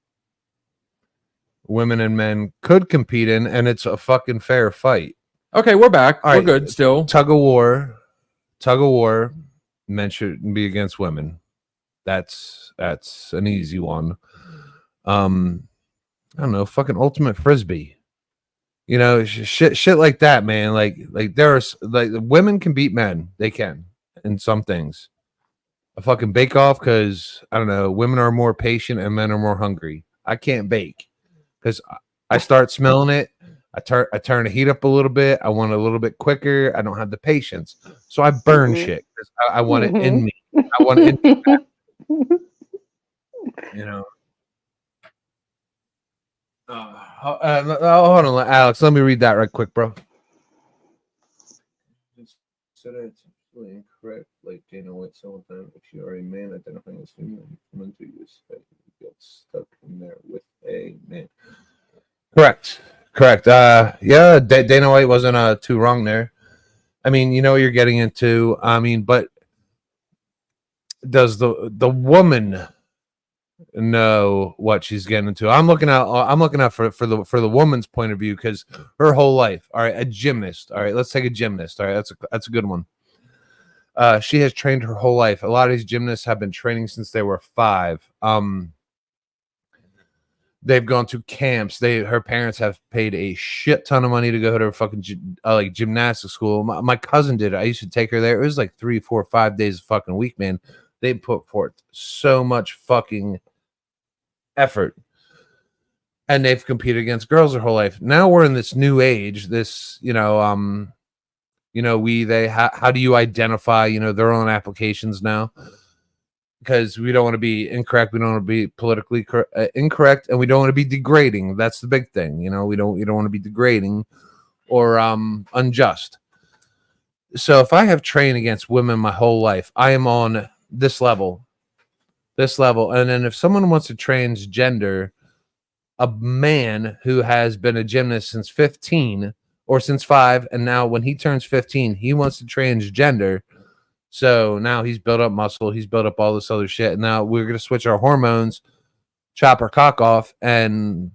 Women and men could compete in, and it's a fucking fair fight. Okay, we're back. All We're right. good still. Tug of war. Men shouldn't be against women. That's an easy one. I don't know. Fucking ultimate frisbee. You know, shit like that, man. Like there's like women can beat men. They can in some things. A fucking bake off because I don't know. Women are more patient and men are more hungry. I can't bake because I start smelling it. I turn the heat up a little bit. I want it a little bit quicker. I don't have the patience, so I burn shit because I want it in me. I want it in me. You know. Hold on, Alex. Let me read that right quick, bro. Said it's incorrect, like Dana White several times. If you are a man identifying as female, you come into you get stuck in there with a man. Correct. Yeah, Dana White wasn't too wrong there. I mean, you know what you're getting into. I mean, but does the woman know what she's getting into? I'm looking out for the woman's point of view because her whole life. All right, a gymnast. All right, let's take a gymnast. All right, that's a good one. She has trained her whole life. A lot of these gymnasts have been training since they were 5. They've gone to camps. Her parents have paid a shit ton of money to go to her fucking like gymnastics school. My cousin did it. I used to take her there. It was like 3, 4, 5 days a fucking week, man. They put forth so much fucking effort, and they've competed against girls their whole life. Now we're in this new age. This, how do you identify? Their own applications now. Because we don't want to be incorrect, we don't want to be politically incorrect, and we don't want to be degrading. That's the big thing, we don't want to be degrading or unjust. So if I have trained against women my whole life, I am on this level, and then if someone wants to transgender a man who has been a gymnast since 15 or since 5, and now when he turns 15, he wants to transgender. So now he's built up muscle, he's built up all this other shit, and now we're gonna switch our hormones, chop our cock off, and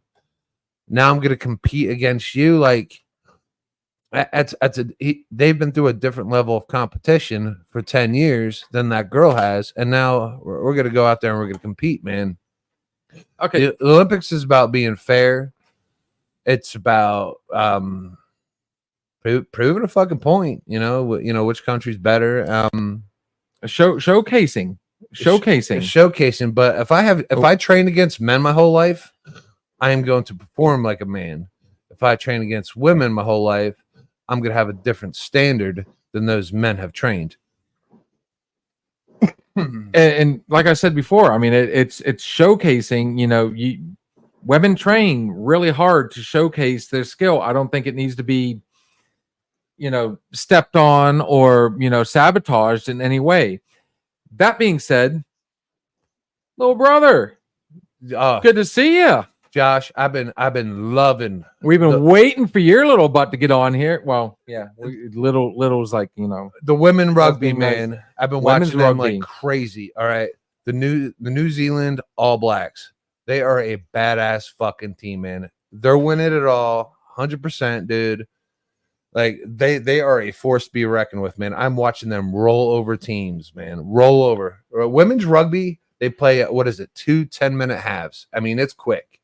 now I'm gonna compete against you. Like, they've been through a different level of competition for 10 years than that girl has, and now we're gonna go out there and we're gonna compete, man. Okay, the Olympics is about being fair. It's about proving a fucking point, which country's better. showcasing. But if I train against men my whole life, I am going to perform like a man. If I train against women my whole life, I'm going to have a different standard than those men have trained. and like I said before, I mean, it's showcasing. Women train really hard to showcase their skill. I don't think it needs to be stepped on or sabotaged in any way. That being said, little brother, good to see you, Josh. I've been loving. We've been waiting for your little butt to get on here. Well, yeah, little's like the women rugby, man. Nice. I've been Women's watching them rugby like crazy. All right, the New Zealand All Blacks. They are a badass fucking team, man. They're winning it all. 100%, dude. Like they are a force to be reckoned with, man. I'm watching them roll over teams, man. Roll over. Women's rugby, they play what is it? 2 10-minute halves. I mean, it's quick.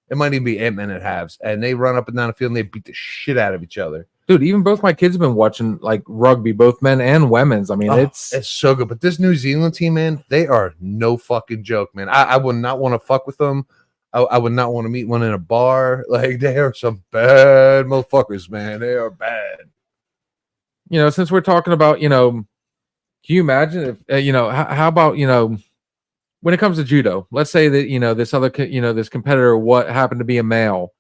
It might even be 8-minute halves, and they run up and down the field and they beat the shit out of each other. Dude, even both my kids have been watching like rugby, both men and women's. I mean, it's so good. But this New Zealand team, man, they are no fucking joke, man. I would not want to fuck with them. I would not want to meet one in a bar. Like, they are some bad motherfuckers, man. They are bad. You know, since we're talking about, you know, can you imagine if, you know, how about, you know, when it comes to judo, let's say that, you know, this other, you know, this competitor, what happened to be a male,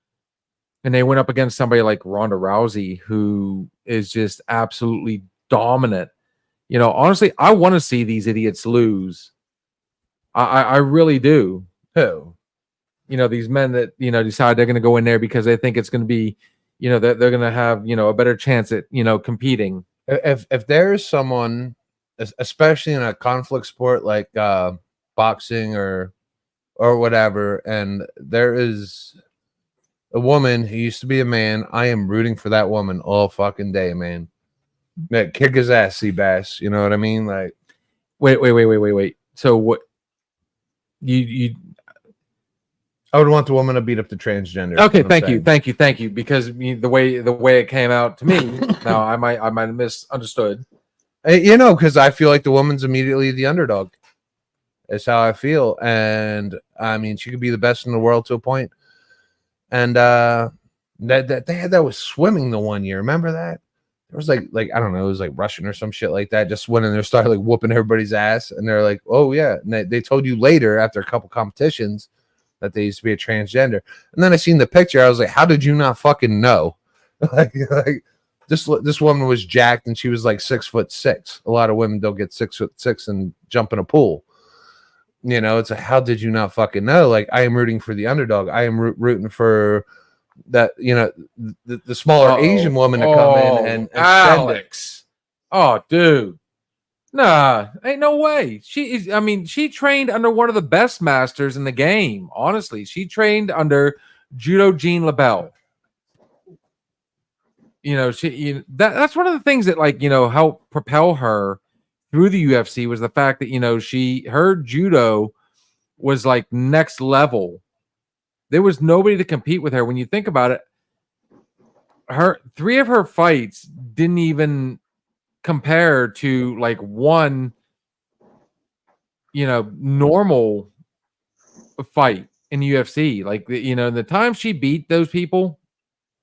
and they went up against somebody like Ronda Rousey, who is just absolutely dominant. You know, honestly, I want to see these idiots lose. I really do. Who? You know, these men that, you know, decide they're going to go in there because they think it's going to be, you know, they're going to have, you know, a better chance at, you know, competing. If there is someone, especially in a conflict sport like boxing or whatever, and there is a woman who used to be a man, I am rooting for that woman all fucking day, man. That kick his ass, Seabass. You know what I mean? Like, wait. So what you I would want the woman to beat up the transgender. Okay, thank you. Because the way it came out to me, now I might have misunderstood. You know, because I feel like the woman's immediately the underdog. That's how I feel, and I mean, she could be the best in the world to a point. And that they had that with swimming the one year. Remember that? There was like I don't know, it was like Russian or some shit like that. Just went in there, started like whooping everybody's ass, and they're like, "Oh yeah." And they told you later after a couple competitions that they used to be a transgender. And then I seen the picture. I was like, how did you not fucking know? like this woman was jacked and she was like 6'6". A lot of women don't get 6'6" and jump in a pool. You know, it's like, how did you not fucking know? Like, I am rooting for the underdog. I am rooting for that, you know, the smaller Asian woman to come in and Alex. Oh, dude. Nah, ain't no way. She trained under one of the best masters in the game. Honestly, she trained under Judo Jean LaBelle. You know, that's one of the things that, like, you know, helped propel her through the UFC was the fact that, you know, her judo was like next level. There was nobody to compete with her. When you think about it, 3 of her fights didn't even compare to like one, you know, normal fight in UFC. Like, you know, the time she beat those people,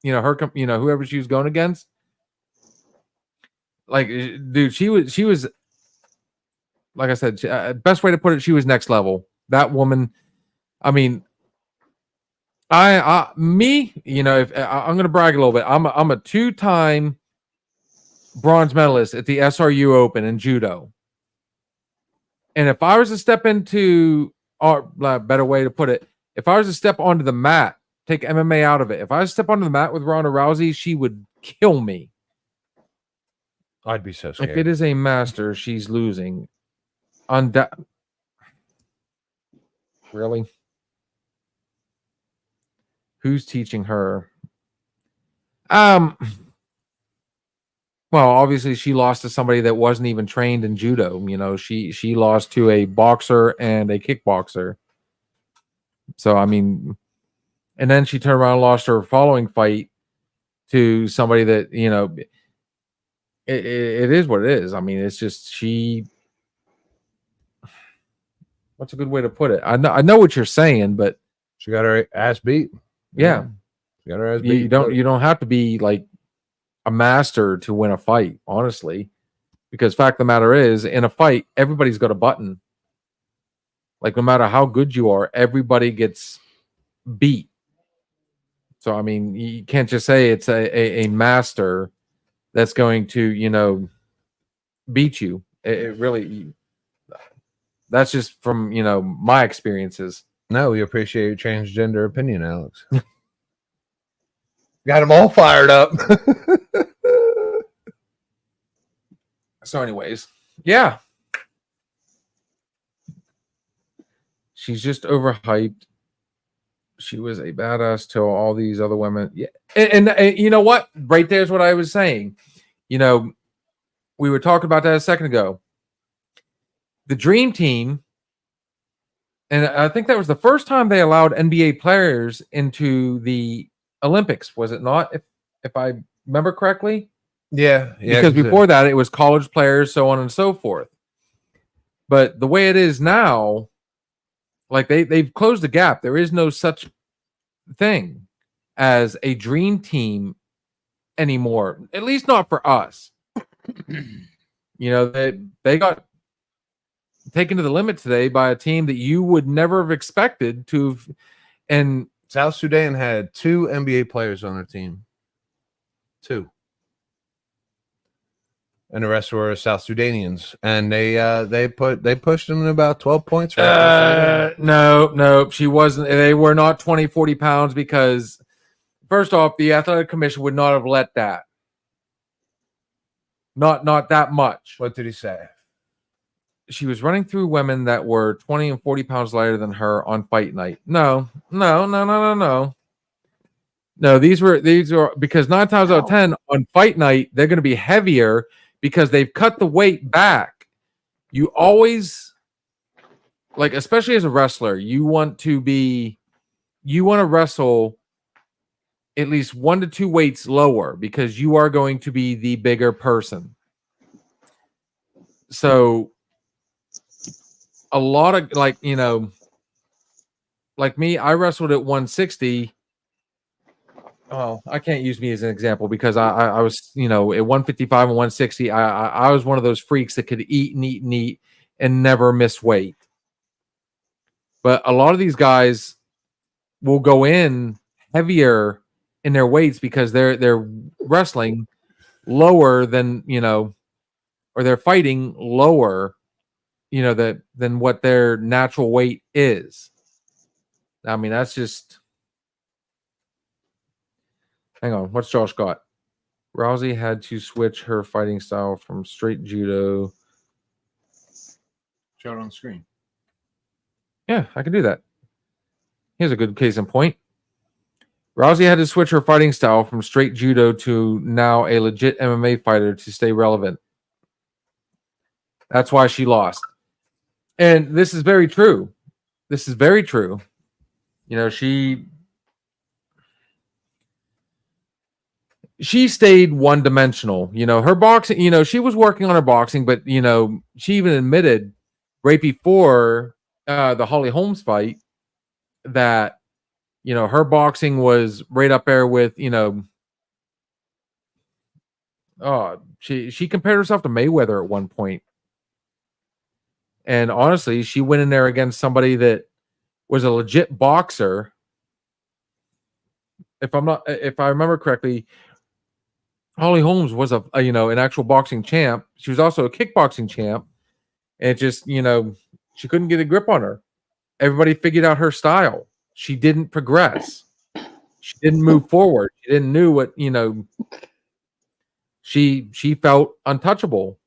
you know, whoever she was going against, like, dude, she was like I said, best way to put it, she was next level. That woman, I mean, you know, if I'm going to brag a little bit, I'm a 2-time bronze medalist at the SRU Open in judo. And if I was to step into, or better way to put it, if I was to step onto the mat, take MMA out of it, if I was to step onto the mat with Ronda Rousey, she would kill me. I'd be so scared. If it is a master, she's losing. Really? Who's teaching her? Well, obviously she lost to somebody that wasn't even trained in judo. You know, she lost to a boxer and a kickboxer. So, I mean, and then she turned around and lost her following fight to somebody that, you know, it is what it is. I mean, it's just what's a good way to put it? I know what you're saying, but she got her ass beat. Yeah. She got her ass beat. You don't have to be like a master to win a fight, honestly, because fact of the matter is, in a fight, everybody's got a button. Like, no matter how good you are, everybody gets beat. So, I mean, you can't just say it's a master that's going to, you know, beat you. It really, that's just from, you know, my experiences. No, we appreciate your transgender opinion, Alex. Got them all fired up. So, anyways, yeah. She's just overhyped. she was a badass to all these other women. Yeah, and you know what? Right there's what I was saying. You know, we were talking about that a second ago. The Dream Team, and I think that was the first time they allowed NBA players into the Olympics, was it not? If I remember correctly, Yeah, because before that it was college players, so on and so forth. But the way it is now, like they've closed the gap. There is no such thing as a Dream Team anymore, at least not for us. You know, they got taken to the limit today by a team that you would never have expected to. And South Sudan had 2 NBA players on their team. 2. And the rest were South Sudanians. And they pushed them to about 12 points. No, she wasn't. They were not 20, 40 pounds because first off, the athletic commission would not have let that. Not that much. What did he say? She was running through women that were 20 and 40 pounds lighter than her on fight night. No. No, these are because 9 times out of 10 on fight night, they're going to be heavier because they've cut the weight back. You always, like, especially as a wrestler, you want to wrestle at least 1 to 2 weights lower because you are going to be the bigger person. So a lot of, like, you know, like me, I wrestled at 160. Oh, I can't use me as an example because I was, you know, at 155 and 160, I was one of those freaks that could eat and eat and eat and never miss weight. But a lot of these guys will go in heavier in their weights because they're wrestling lower than, you know, or they're fighting lower, you know, than what their natural weight is. I mean, that's just. Hang on, what's Josh got? Rousey had to switch her fighting style from straight judo. Show it on the screen. Yeah, I can do that. Here's a good case in point. Rousey had to switch her fighting style from straight judo to now a legit MMA fighter to stay relevant. That's why she lost. And this is very true. This is very true. You know, she stayed one-dimensional. You know, her boxing, you know, she was working on her boxing, but, you know, she even admitted right before the Holly Holmes fight that, you know, her boxing was right up there with, you know, she compared herself to Mayweather at one point. And honestly, she went in there against somebody that was a legit boxer. If I remember correctly, Holly Holmes was a you know, an actual boxing champ. She was also a kickboxing champ. And it just, you know, she couldn't get a grip on her. Everybody figured out her style. She didn't progress. She didn't move forward. She didn't know what, you know, she felt untouchable.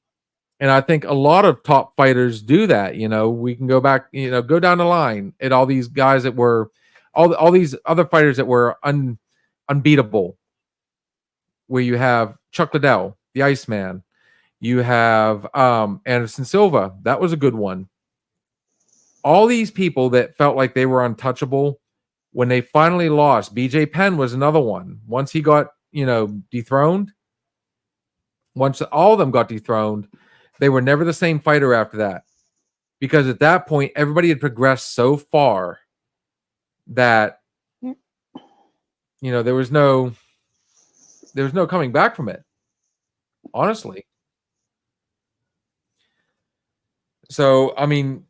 And I think a lot of top fighters do that. You know, we can go back, you know, go down the line at all these guys that were all these other fighters that were unbeatable. Where you have Chuck Liddell, the Iceman. You have Anderson Silva. That was a good one. All these people that felt like they were untouchable when they finally lost. BJ Penn was another one. Once he got, you know, dethroned, once all of them got dethroned, they were never the same fighter after that. Because at that point, everybody had progressed so far that, you know, there was no coming back from it. Honestly. So, I mean,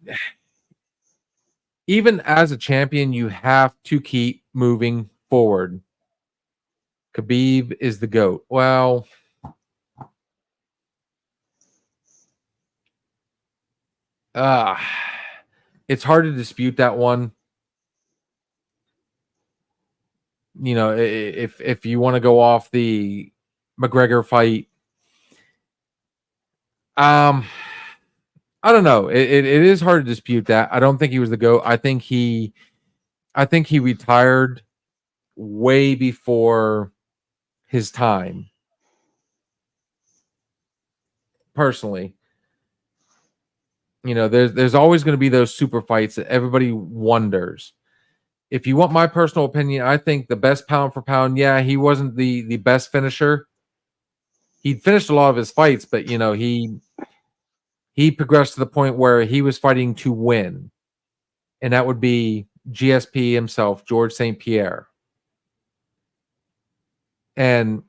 even as a champion, you have to keep moving forward. Khabib is the GOAT. Well, it's hard to dispute that one. You know, if you want to go off the McGregor fight, I don't know. It is hard to dispute that. I don't think he was the GOAT. I think he I think he retired way before his time. Personally, you know, there's always going to be those super fights that everybody wonders. If you want my personal opinion, I think the best pound for pound, yeah, he wasn't the best finisher. He'd finished a lot of his fights, but you know, he progressed to the point where he was fighting to win. And that would be GSP himself, George St. Pierre. And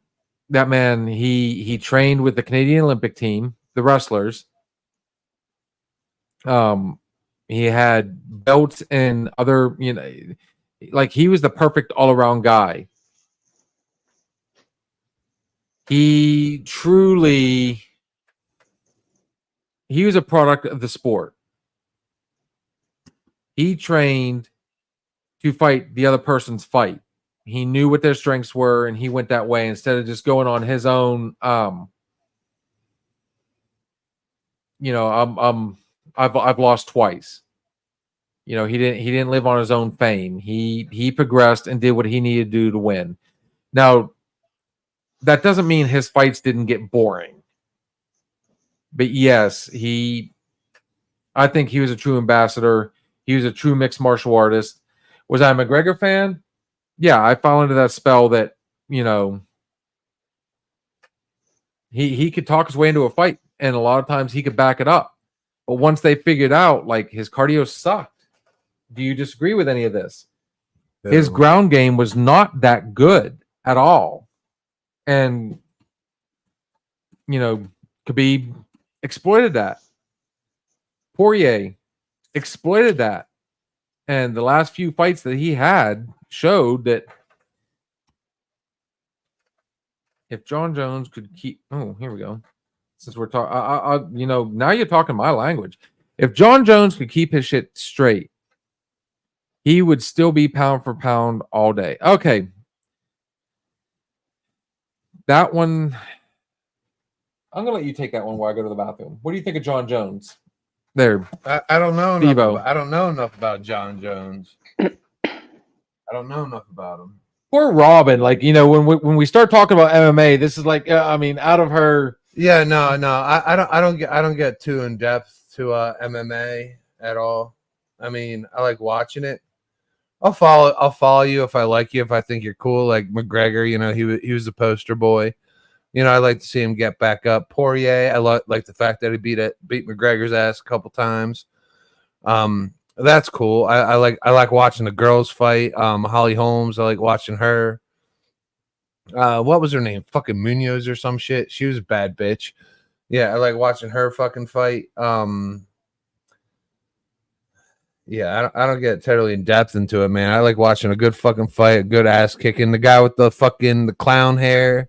that man, he trained with the Canadian Olympic team, the wrestlers. He had belts and other, you know, like he was the perfect all-around guy. He was a product of the sport. He trained to fight the other person's fight. He knew what their strengths were, and he went that way instead of just going on his own. You know, I've lost twice. You know, he didn't live on his own fame. He progressed and did what he needed to do to win. Now, that doesn't mean his fights didn't get boring. But yes, I think he was a true ambassador. He was a true mixed martial artist. Was I a McGregor fan? Yeah, I fell into that spell that, you know, he could talk his way into a fight, and a lot of times he could back it up. But once they figured out, like, his cardio sucked. Do you disagree with any of this? Yeah. His ground game was not that good at all. And, you know, Khabib exploited that. Poirier exploited that. And the last few fights that he had showed that if John Jones could keep... Oh, here we go. Since we're talking... you know, now you're talking my language. If John Jones could keep his shit straight, he would still be pound for pound all day. Okay. That one... I'm going to let you take that one while I go to the bathroom. What do you think of John Jones? There. I don't know Steve-O. enough. I don't know enough about John Jones. I don't know enough about him. Poor Robin. Like, you know, when we start talking about MMA, this is like, I mean, out of her... Yeah, no. I don't get too in depth to MMA at all. I mean, I like watching it. I'll follow you if I like you, if I think you're cool. Like McGregor, you know, he was the poster boy. You know, I like to see him get back up. Poirier, I like the fact that he beat McGregor's ass a couple times. That's cool. I like watching the girls fight. Holly Holmes, I like watching her. What was her name? Fucking Munoz or some shit. She was a bad bitch. Yeah, I like watching her fucking fight. Yeah, I don't get totally in depth into it, man. I like watching a good fucking fight, a good ass kicking. The guy with the clown hair.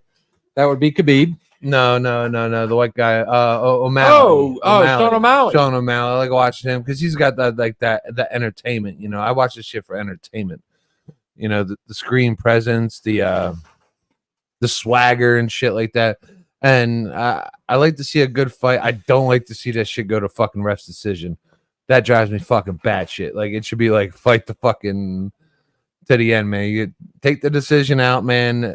That would be Khabib. No. The white guy. O'Malley. Sean O'Malley. Sean O'Malley. I like watching him because he's got that entertainment. You know, I watch this shit for entertainment. You know, the screen presence, the swagger and shit like that. And I like to see a good fight. I don't like to see that shit go to fucking ref's decision. That drives me fucking batshit. Like, it should be like fight the fucking to the end, man. You take the decision out, man.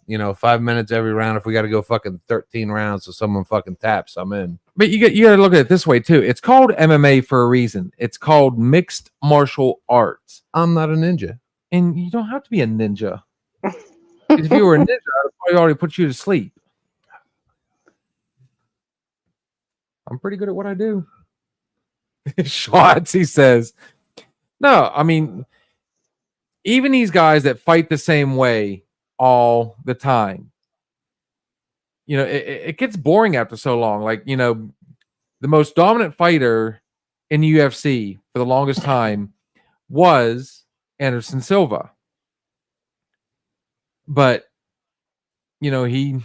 You know, 5 minutes every round. If we got to go fucking 13 rounds so someone fucking taps, I'm in. But you got to look at it this way too. It's called MMA for a reason. It's called mixed martial arts. I'm not a ninja. And you don't have to be a ninja. If you were a ninja, I'd probably already put you to sleep. I'm pretty good at what I do. Shots, he says. No, I mean, even these guys that fight the same way all the time, you know, it gets boring after so long. Like, you know, the most dominant fighter in the UFC for the longest time was Anderson Silva. But, you know, he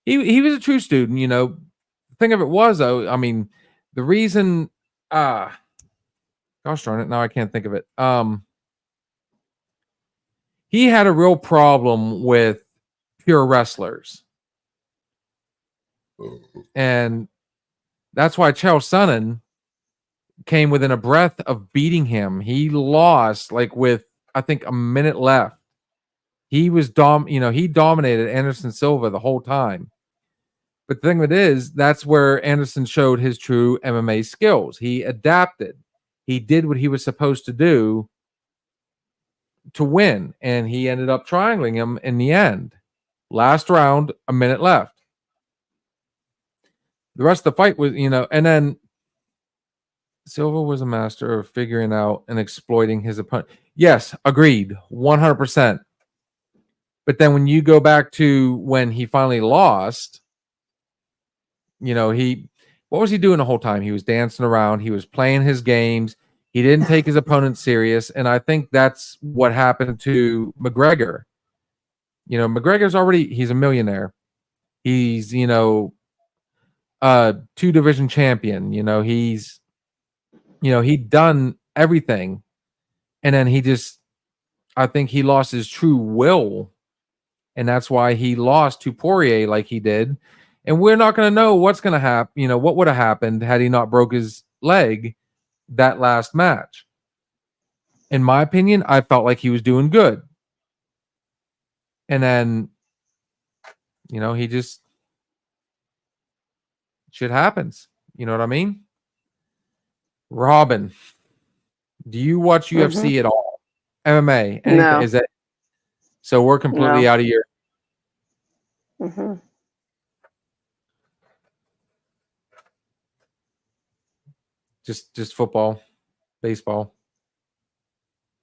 was a true student. You know, the thing of it was, though, I mean, the reason, gosh darn it, now I can't think of it. He had a real problem with pure wrestlers. And that's why Chael Sonnen came within a breath of beating him. He lost like with I think a minute left. He was he dominated Anderson Silva the whole time. But the thing of it is, that's where Anderson showed his true MMA skills. He adapted. He did what he was supposed to do to win, and he ended up triangling him in the end. Last round, a minute left. The rest of the fight was, and then Silva was a master of figuring out and exploiting his opponent. Yes, agreed, 100%. But then when you go back to when he finally lost, what was he doing the whole time? He was dancing around. He was playing his games. He didn't take his opponent serious. And I think that's what happened to McGregor. McGregor's he's a millionaire. He's, 2-division champion. He'd done everything. And then I think he lost his true will. And that's why he lost to Poirier like he did. And we're not going to know what's going to happen, what would have happened had he not broke his leg that last match. In my opinion, I felt like he was doing good. And then, shit happens. You know what I mean? Robin, do you watch UFC at all? MMA? Anything? No. Is that so? We're completely out of your. Mm-hmm. Just football, baseball.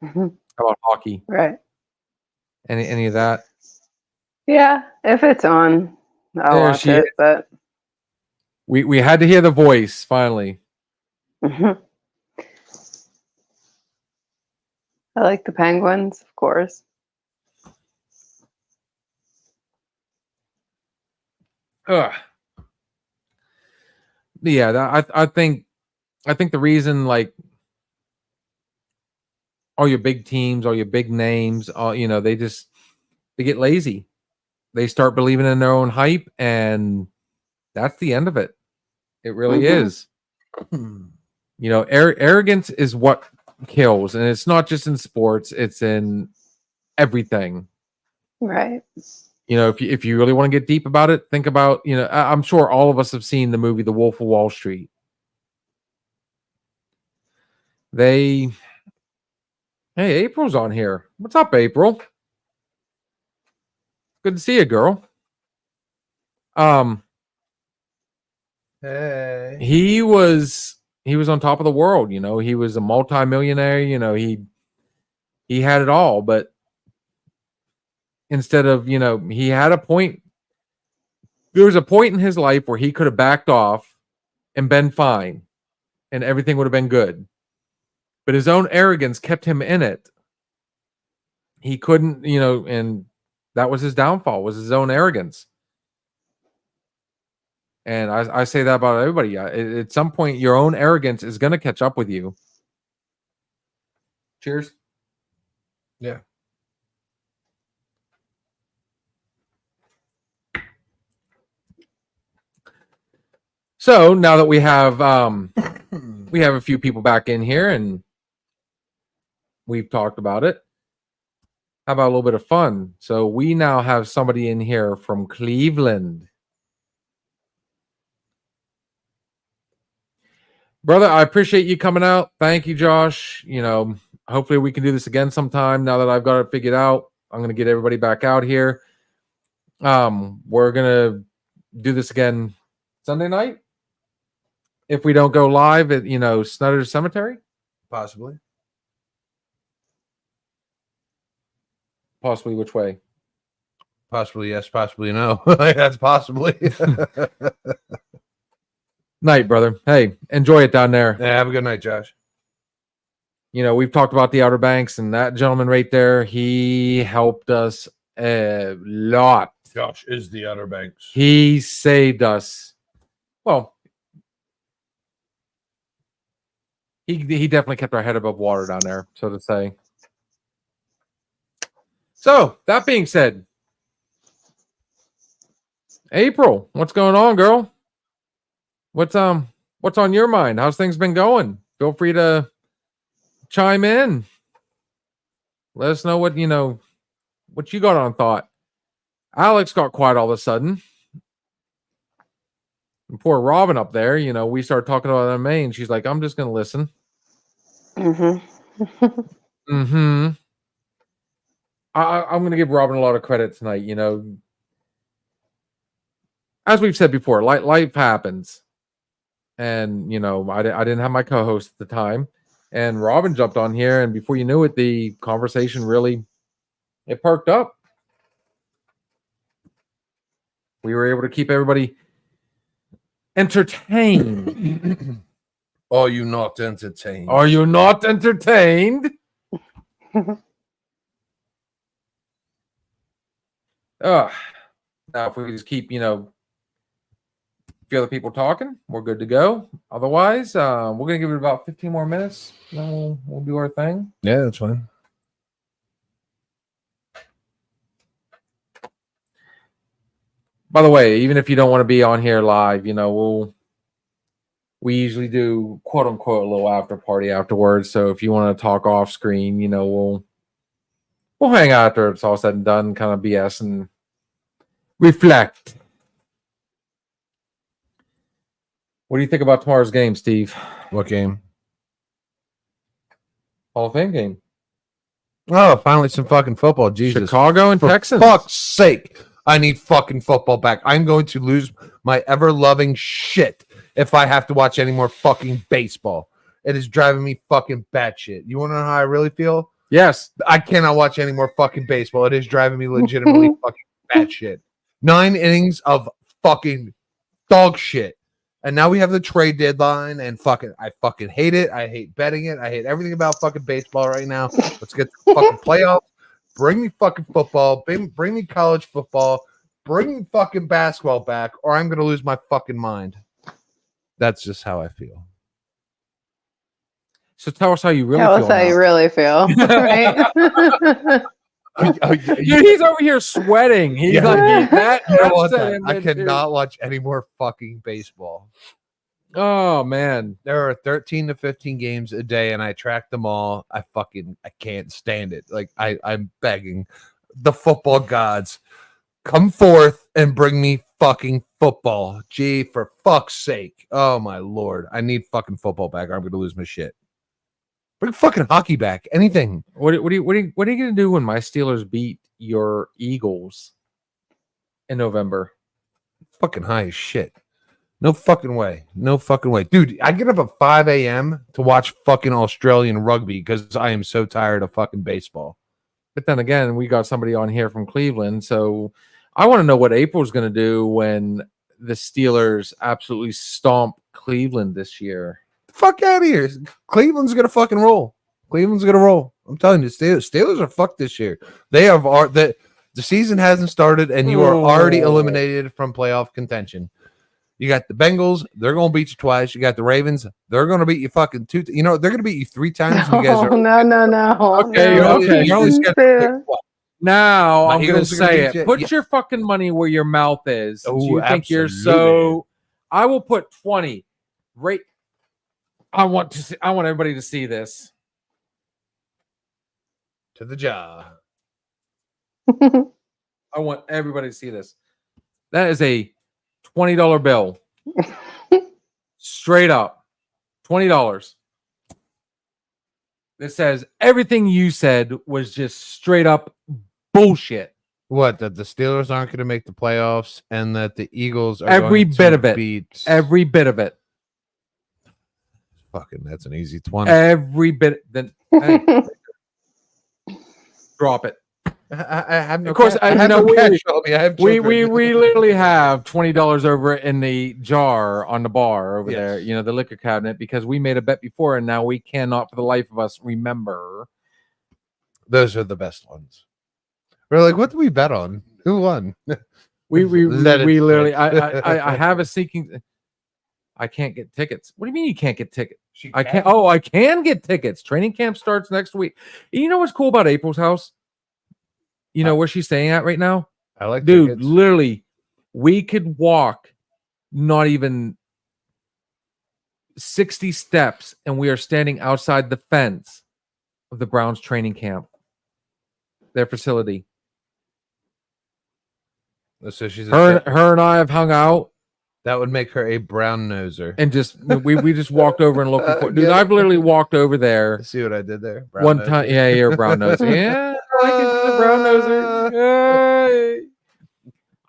Mm-hmm. How about hockey? Right. Any of that? Yeah, if it's on, I'll watch it. But we had to hear the voice finally. Mm-hmm. I like the Penguins, of course. Ugh. Yeah, I think the reason like all your big teams, all your big names, they get lazy. They start believing in their own hype, and that's the end of it. It really is. Arrogance is what kills, and it's not just in sports; it's in everything. Right. If you really want to get deep about it, think about, I'm sure all of us have seen the movie The Wolf of Wall Street. Hey, April's on here. What's up, April? Good to see you, girl. Hey. He was on top of the world, he was a multimillionaire, he had it all, but instead of, he had a point. There was a point in his life where he could have backed off and been fine and everything would have been good. But his own arrogance kept him in it. He couldn't, and that was his downfall, was his own arrogance. And I say that about everybody. At some point, your own arrogance is going to catch up with you. Cheers. Yeah. So now that we have a few people back in here and we've talked about it, how about a little bit of fun? So we now have somebody in here from Cleveland. Brother, I appreciate you coming out. Thank you, Josh. Hopefully we can do this again sometime. Now that I've got it figured out, I'm going to get everybody back out here. We're going to do this again Sunday night. If we don't go live at, Snutter's Cemetery? Possibly. Possibly which way? Possibly yes, possibly no. That's possibly. Night, brother. Hey, enjoy it down there. Yeah, have a good night, Josh. We've talked about the Outer Banks, and that gentleman right there, he helped us a lot. Josh is the Outer Banks. He saved us. Well, he definitely kept our head above water down there, so to say. So, that being said, April, what's going on, girl? What's on your mind? How's things been going? feel free to chime in. Let us know what you got on thought. Alex got quiet all of a sudden. And poor Robin up there, we started talking about MMA, and she's like, "I'm just gonna listen." I'm gonna give Robin a lot of credit tonight. As we've said before, life happens, and I didn't have my co-host at the time, and Robin jumped on here, and before you knew it, the conversation really perked up. We were able to keep everybody entertained. Are you not entertained? Are you not entertained? Now if we just keep, few other people talking, we're good to go. Otherwise, we're gonna give it about 15 more minutes, then we'll do our thing. Yeah, that's fine. By the way, even if you don't want to be on here live, we usually do quote unquote a little after party afterwards. So if you want to talk off screen, we'll hang out after it's all said and done, kind of BS and reflect. What do you think about tomorrow's game, Steve? What game? Hall of Fame game. Oh, finally some fucking football. Jesus. Chicago and For Texans. fuck's sake. I need fucking football back. I'm going to lose my ever-loving shit if I have to watch any more fucking baseball. It is driving me fucking batshit. You want to know how I really feel? Yes. I cannot watch any more fucking baseball. It is driving me legitimately fucking batshit. 9 innings of fucking dog shit. And now we have the trade deadline, and I fucking hate it. I hate betting it. I hate everything about fucking baseball right now. Let's get to the fucking playoffs. Bring me fucking football. Bring me college football. Bring me fucking basketball back, or I'm going to lose my fucking mind. That's just how I feel. So tell us how you really Tell feel. us how you really feel, right? Dude, he's over here sweating. He's Yeah. like that. You know what? upset him, I dude. cannot watch any more fucking baseball. Oh man. There are 13 to 15 games a day, and I track them all. I can't stand it. Like I'm begging the football gods, come forth and bring me fucking football. Gee, for fuck's sake. Oh my lord. I need fucking football back, or I'm gonna lose my shit. Bring fucking hockey back. Anything. What are you gonna do when my Steelers beat your Eagles in November? Fucking high as shit. No fucking way. No fucking way. Dude, I get up at 5 a.m. to watch fucking Australian rugby because I am so tired of fucking baseball. But then again, we got somebody on here from Cleveland, so I want to know what April's gonna do when the Steelers absolutely stomp Cleveland this year. Fuck out of here. Cleveland's gonna fucking roll. Cleveland's gonna roll. I'm telling you, Steelers are fucked this year. They have the season hasn't started, and you are already eliminated from playoff contention. You got the Bengals, they're gonna beat you twice. You got the Ravens, they're gonna beat you fucking two. They're gonna beat you 3 times. And you guys are No. Okay, no. okay. You're only scheduled to pick one. Now My I'm gonna Eagles are gonna say beat it. you. Put Yeah. your fucking money where your mouth is. Since Oh, you think you're absolutely. so. I will put 20. Right. I want everybody to see this. To the jaw. I want everybody to see this. That is a $20 bill. Straight up. $20. It says everything you said was just straight up bullshit. What? That the Steelers aren't going to make the playoffs, and that the Eagles are Every going bit to of it. beat Every bit of it. Fucking, that's an easy 20. Every bit. Then hey, drop it. I have no. Of course, cash. I you have know, no cash on me. I have We children. literally have $20 over in the jar on the bar over there, Yes. the liquor cabinet, because we made a bet before and now we cannot for the life of us remember. Those are the best ones. We're like, what did we bet on? Who won? We Let it literally sit. I have a seeking. I can't get tickets. What do you mean you can't get tickets? I can't. Oh, I can get tickets. Training camp starts next week. You know what's cool about April's house? You know where she's staying at right now? I like Dude, tickets. literally, we could walk not even 60 steps, and we are standing outside the fence of the Browns training camp, their facility. So she's Her and I have hung out that would make her a brown noser. and just we just walked over and looked before. Dude, Get it? I've literally walked over there See what I did there? Brown one noser. time. Yeah, you're a brown noser. Yeah, I like it, the brown noser. Yay.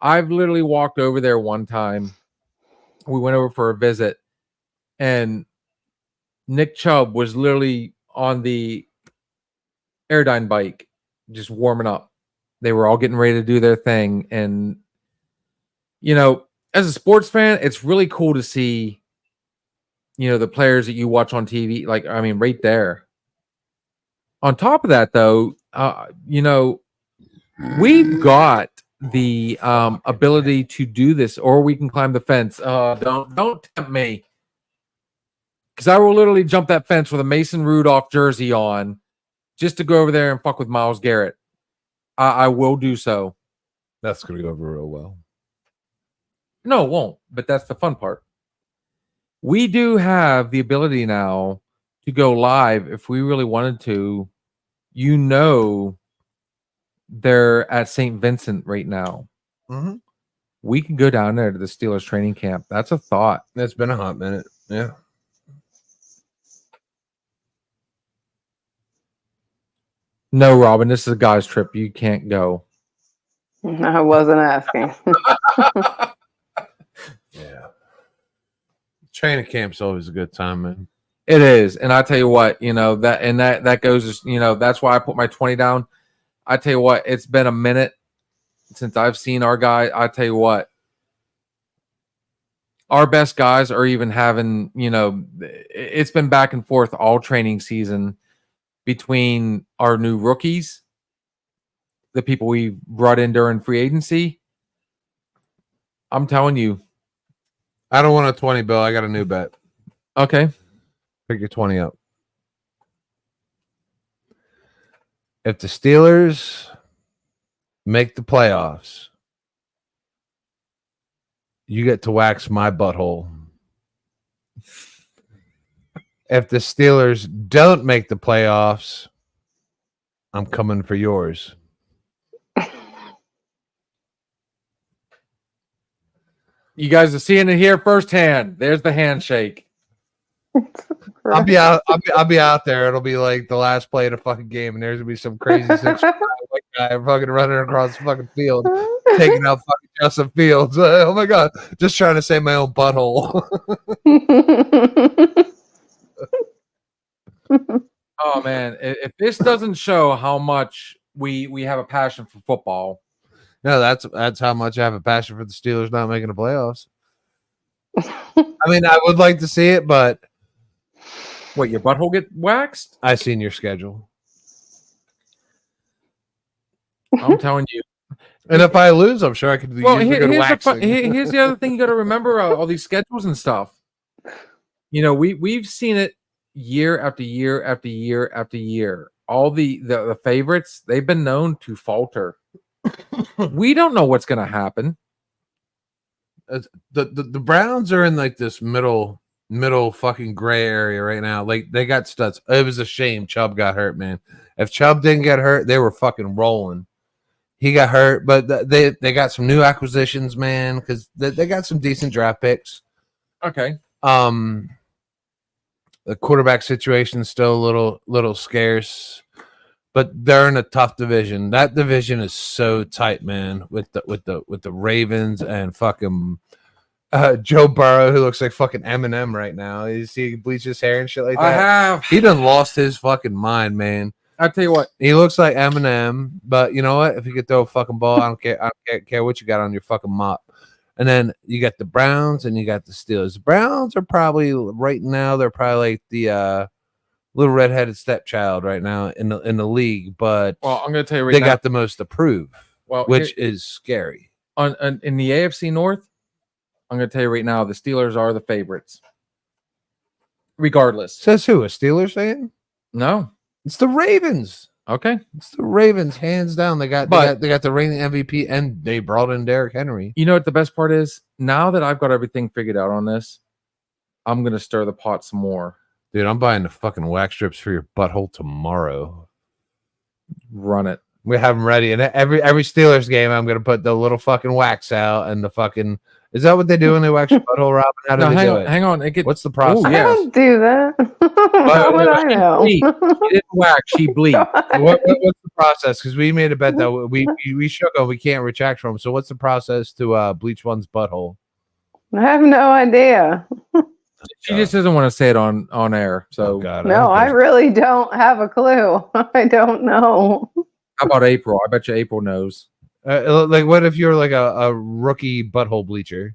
I've literally walked over there one time. We went over for a visit, and Nick Chubb was literally on the Airdyne bike, just warming up. They were all getting ready to do their thing. And, you know, as a sports fan, it's really cool to see, you know, the players that you watch on TV. Like, I mean, right there. On top of that, though, you know, we've got the ability to do this, or we can climb the fence. Don't tempt me, because I will literally jump that fence with a Mason Rudolph jersey on just to go over there and fuck with Myles Garrett. I will do so. That's gonna go over real well. No, it won't, but that's the fun part. We do have the ability now to go live if we really wanted to. You know, they're at St. Vincent right now. Mm-hmm. We can go down there to the Steelers training camp. That's a thought. It's been a hot minute. Yeah. No, Robin, this is a guy's trip. You can't go. I wasn't asking. Yeah. Training camp's always a good time, man. It is. And I tell you what, you know, that goes, you know, that's why I put my 20 down. I tell you what, it's been a minute since I've seen our guy. I tell you what, our best guys are even having, you know, it's been back and forth all training season between our new rookies, the people we brought in during free agency. I'm telling you. I don't want a 20 bill. I got a new bet. Okay. Pick your 20 up. If the Steelers make the playoffs, you get to wax my butthole. If the Steelers don't make the playoffs, I'm coming for yours. You guys are seeing it here firsthand. There's the handshake. I'll be out. I'll be out there. It'll be like the last play of the fucking game, and there's gonna be some crazy 6'5" white guy fucking running across the fucking field, taking out fucking Justin Fields. Oh my god! Just trying to save my own butthole. Oh man, if this doesn't show how much we have a passion for football. No, that's how much I have a passion for the Steelers not making the playoffs. I mean, I would like to see it, but What, your butthole get waxed? I seen your schedule, I'm telling you. and if I lose, I'm sure I could use Well, a good waxing. here's the other thing you got to remember: all these schedules and stuff. You know, we've seen it year after year after year after year. All the favorites, they've been known to falter. We don't know what's going to happen. The Browns are in like this middle fucking gray area right now. Like they got studs. It was a shame Chubb got hurt, man. If Chubb didn't get hurt, they were fucking rolling. He got hurt, but they got some new acquisitions, man, because they got some decent draft picks. Okay. The quarterback situation is still a little scarce, but they're in a tough division. That division is so tight, man, with the Ravens and fucking Joe Burrow, who looks like fucking Eminem right now. You see, he bleaches his hair and shit like that. I have. He done lost his fucking mind, man. I tell you what. He looks like Eminem, but you know what? If he could throw a fucking ball, I don't care what you got on your fucking mop. And then you got the Browns and you got the Steelers. The Browns are probably right now, they're probably like the little redheaded stepchild right now in the league, but Well, I'm going to tell you right they now. got the most to prove, Well, which is scary. in the AFC North, I'm going to tell you right now, the Steelers are the favorites. Regardless. Says who? A Steelers fan? No. It's the Ravens. Okay. It's the Ravens, hands down. They got the reigning MVP, and they brought in Derrick Henry. You know what the best part is? Now that I've got everything figured out on this, I'm gonna stir the pot some more. Dude, I'm buying the fucking wax strips for your butthole tomorrow. Run it. We have them ready, and every Steelers game, I'm gonna put the little fucking wax out and the fucking. Is that what they do when they wax your butthole, Robin? How do No, they hang do on, it? hang on. It gets, What's the process? I yes. don't do that. How would I know? She didn't wax. She bleed. What's the process? Because we made a bet that we shook on. We can't retract from. So what's the process to bleach one's butthole? I have no idea. She just doesn't want to say it on air. So Oh, God, No, I really don't have a clue. I don't know. how about April? I bet you April knows. like, what if you're like a rookie butthole bleacher?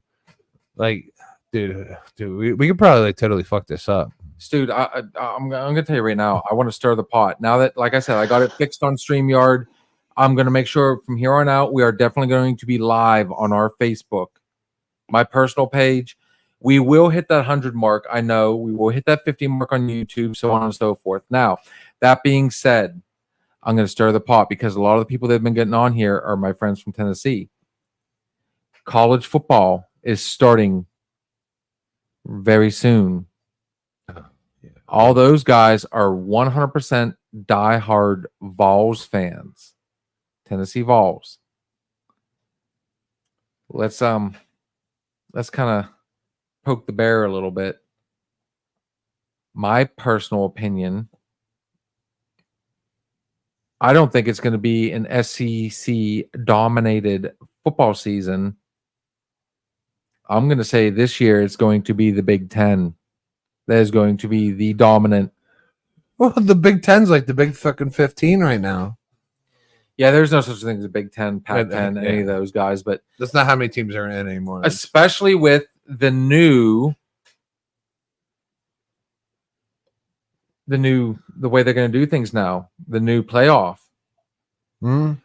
Like, dude, we could probably like totally fuck this up. Dude, I'm gonna tell you right now. I want to stir the pot. Now that, like I said, I got it fixed on StreamYard. I'm gonna make sure from here on out we are definitely going to be live on our Facebook, my personal page. We will hit that 100 mark. I know we will hit that 50 mark on YouTube, so on and so forth. Now, that being said, I'm going to stir the pot because a lot of the people that have been getting on here are my friends from Tennessee. College football is starting very soon. All those guys are 100% diehard Vols fans. Tennessee Vols. Let's kind of poke the bear a little bit. My personal opinion, I don't think it's going to be an SEC dominated football season. I'm going to say this year it's going to be the Big Ten. That is going to be the dominant. Well, the Big Ten's like the Big fucking 15 right now. Yeah, there's no such thing as a Big Ten, Pac-10, Yeah. any of those guys, but That's not how many teams are in anymore. especially with the way they're going to do things now, the new playoff. More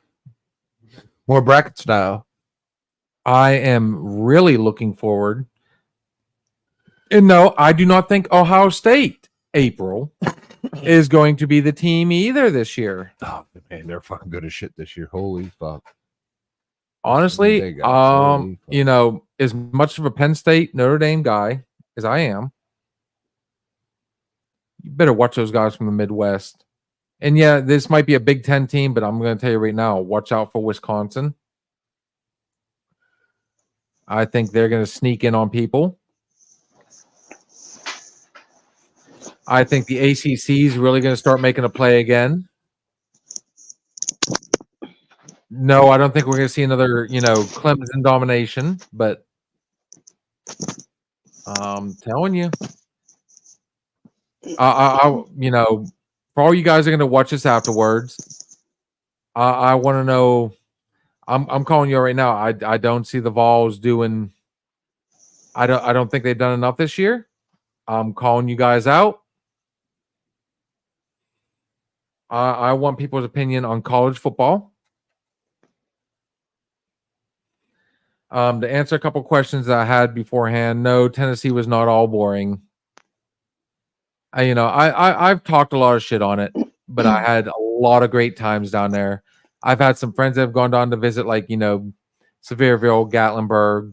bracket style. I am really looking forward. And no, I do not think Ohio State, April, is going to be the team either this year. Oh man, they're fucking good as shit this year. Holy fuck. They Honestly, got holy fuck. you know, as much of a Penn State, Notre Dame guy as I am, you better watch those guys from the Midwest. And yeah, this might be a Big Ten team, but I'm going to tell you right now, watch out for Wisconsin. I think they're going to sneak in on people. I think the ACC is really going to start making a play again. No, I don't think we're going to see another, Clemson domination, but I'm telling you, for all you guys are going to watch this afterwards, I want to know. I'm calling you right now. I don't see the Vols doing. I don't think they've done enough this year. I'm calling you guys out. I want people's opinion on college football. To answer a couple questions that I had beforehand, no, Tennessee was not all boring. I've talked a lot of shit on it, but I had a lot of great times down there. I've had some friends that have gone down to visit, Sevierville, Gatlinburg.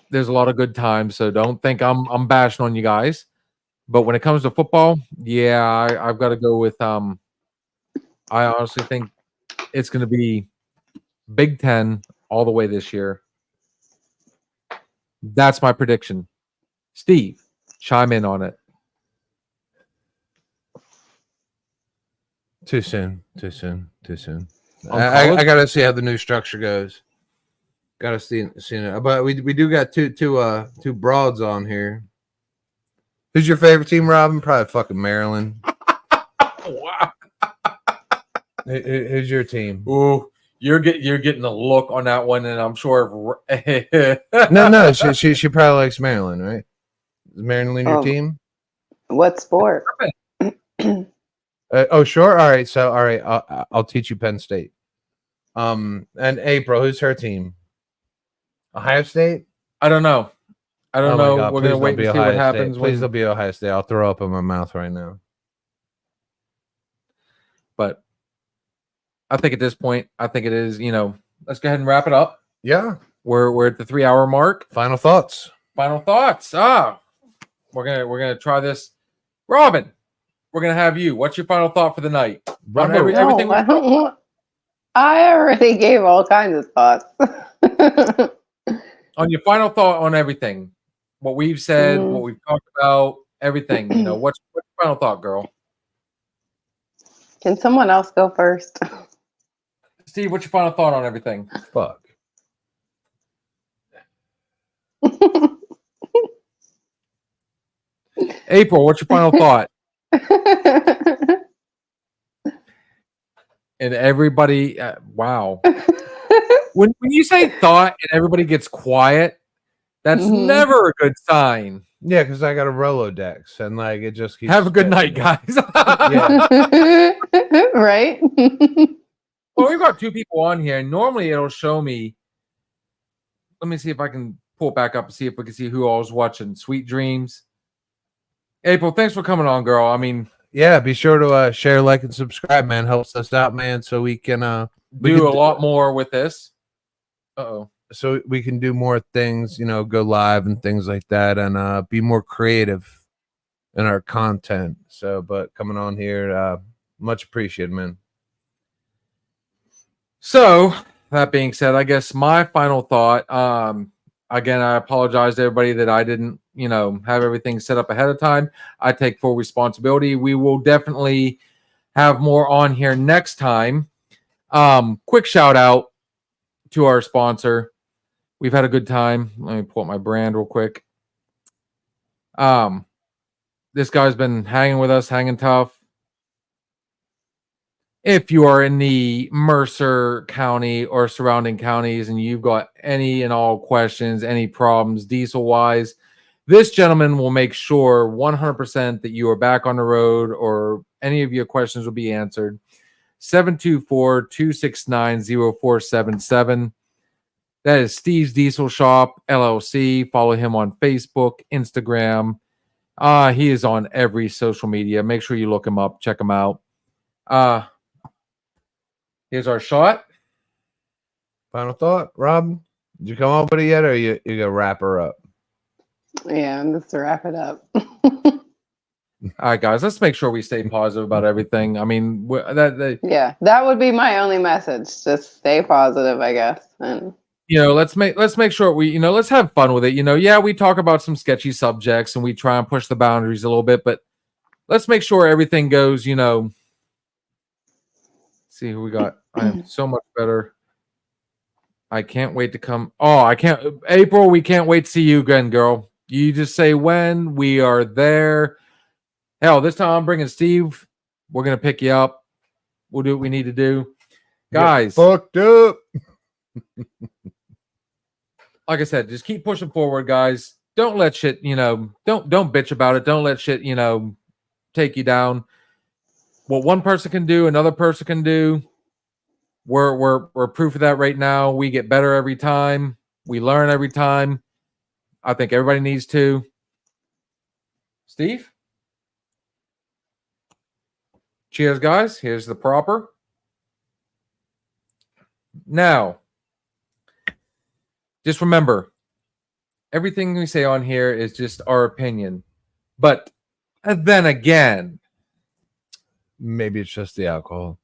There's a lot of good times, so don't think I'm bashing on you guys. But when it comes to football, yeah, I've got to go with I honestly think it's going to be Big Ten all the way this year. That's my prediction. Steve, chime in on it. Too soon. On I college? gotta see how the new structure goes. Gotta see it. But we do got two broads on here. Who's your favorite team, Robin? Probably fucking Maryland. Wow. Who's your team? Ooh, you're getting a look on that one, and I'm sure. No. She probably likes Maryland, right? Is Maryland your Oh. team? What sport? Sure. All right. I'll teach you Penn State. And April, who's her team? Ohio State. I don't know. Oh my know. God, We're please gonna don't wait be and see Ohio what happens. State. Please don't be Ohio State. I'll throw up in my mouth right now. But I think at this point, it is. Let's go ahead and wrap it up. Yeah. We're at the 3 hour mark. Final thoughts. Final thoughts. We're gonna try this. Robin, we're gonna have you. What's your final thought for the night? Run every- every- everything No, we I don't want. I already gave all kinds of thoughts. On your final thought on everything, what we've said, Mhm. what we've talked about, everything. You know, what's your final thought, girl? Can someone else go first? Steve, what's your final thought on everything? Fuck. April, what's your final thought? And everybody, wow. When you say thought and everybody gets quiet, that's Mhm. never a good sign. Yeah, because I got a Rolodex and like it just keeps Have a good night, spitting. guys. Right? Well, we've got two people on here, and normally it'll show me. Let me see if I can pull it back up and see if we can see who all was watching. Sweet dreams. April, thanks for coming on, girl. I mean, Yeah, be sure to share, like, and subscribe, man. Helps us out, man, so we can We do could a do- lot more with this. Uh-oh. so we can do more things, you know, go live and things like that, and be more creative in our content. So, but coming on here, much appreciated, man. So that being said, I guess my final thought, again, I apologize to everybody that I didn't, you know, have everything set up ahead of time. I take full responsibility. We will definitely have more on here next time. Quick shout out to our sponsor. We've had a good time. Let me pull up my brand real quick. This guy's been hanging with us, hanging tough. If you are in the Mercer County or surrounding counties and you've got any and all questions, any problems diesel wise, this gentleman will make sure 100% that you are back on the road or any of your questions will be answered. 724-269-0477. That is Steve's Diesel Shop, LLC. Follow him on Facebook, Instagram. He is on every social media. Make sure you look him up, check him out. Here's our shot. Final thought, Rob. Did you come up with it yet, or you gonna wrap her up? Yeah, just to wrap it up. All right, guys, let's make sure we stay positive about everything. I mean, Yeah, that would be my only message. Just stay positive, I guess. And you know, let's make sure we, you know, let's have fun with it. You know, yeah, we talk about some sketchy subjects and we try and push the boundaries a little bit, but let's make sure everything goes, you know. See who we got. I am so much better. I can't wait to come. Oh, I can't. April, we can't wait to see you again, girl. You just say when. We are there. Hell, this time I'm bringing Steve. We're going to pick you up. We'll do what we need to do. Guys, Get fucked up. like I said, just keep pushing forward, guys. Don't let shit, you know, don't bitch about it. Don't let shit, you know, take you down. What one person can do, another person can do. We're proof of that right now. We get better every time. We learn every time. I think everybody needs to. Steve? Cheers, guys. Here's the proper. Now, just remember, everything we say on here is just our opinion. But then again, Maybe it's just the alcohol.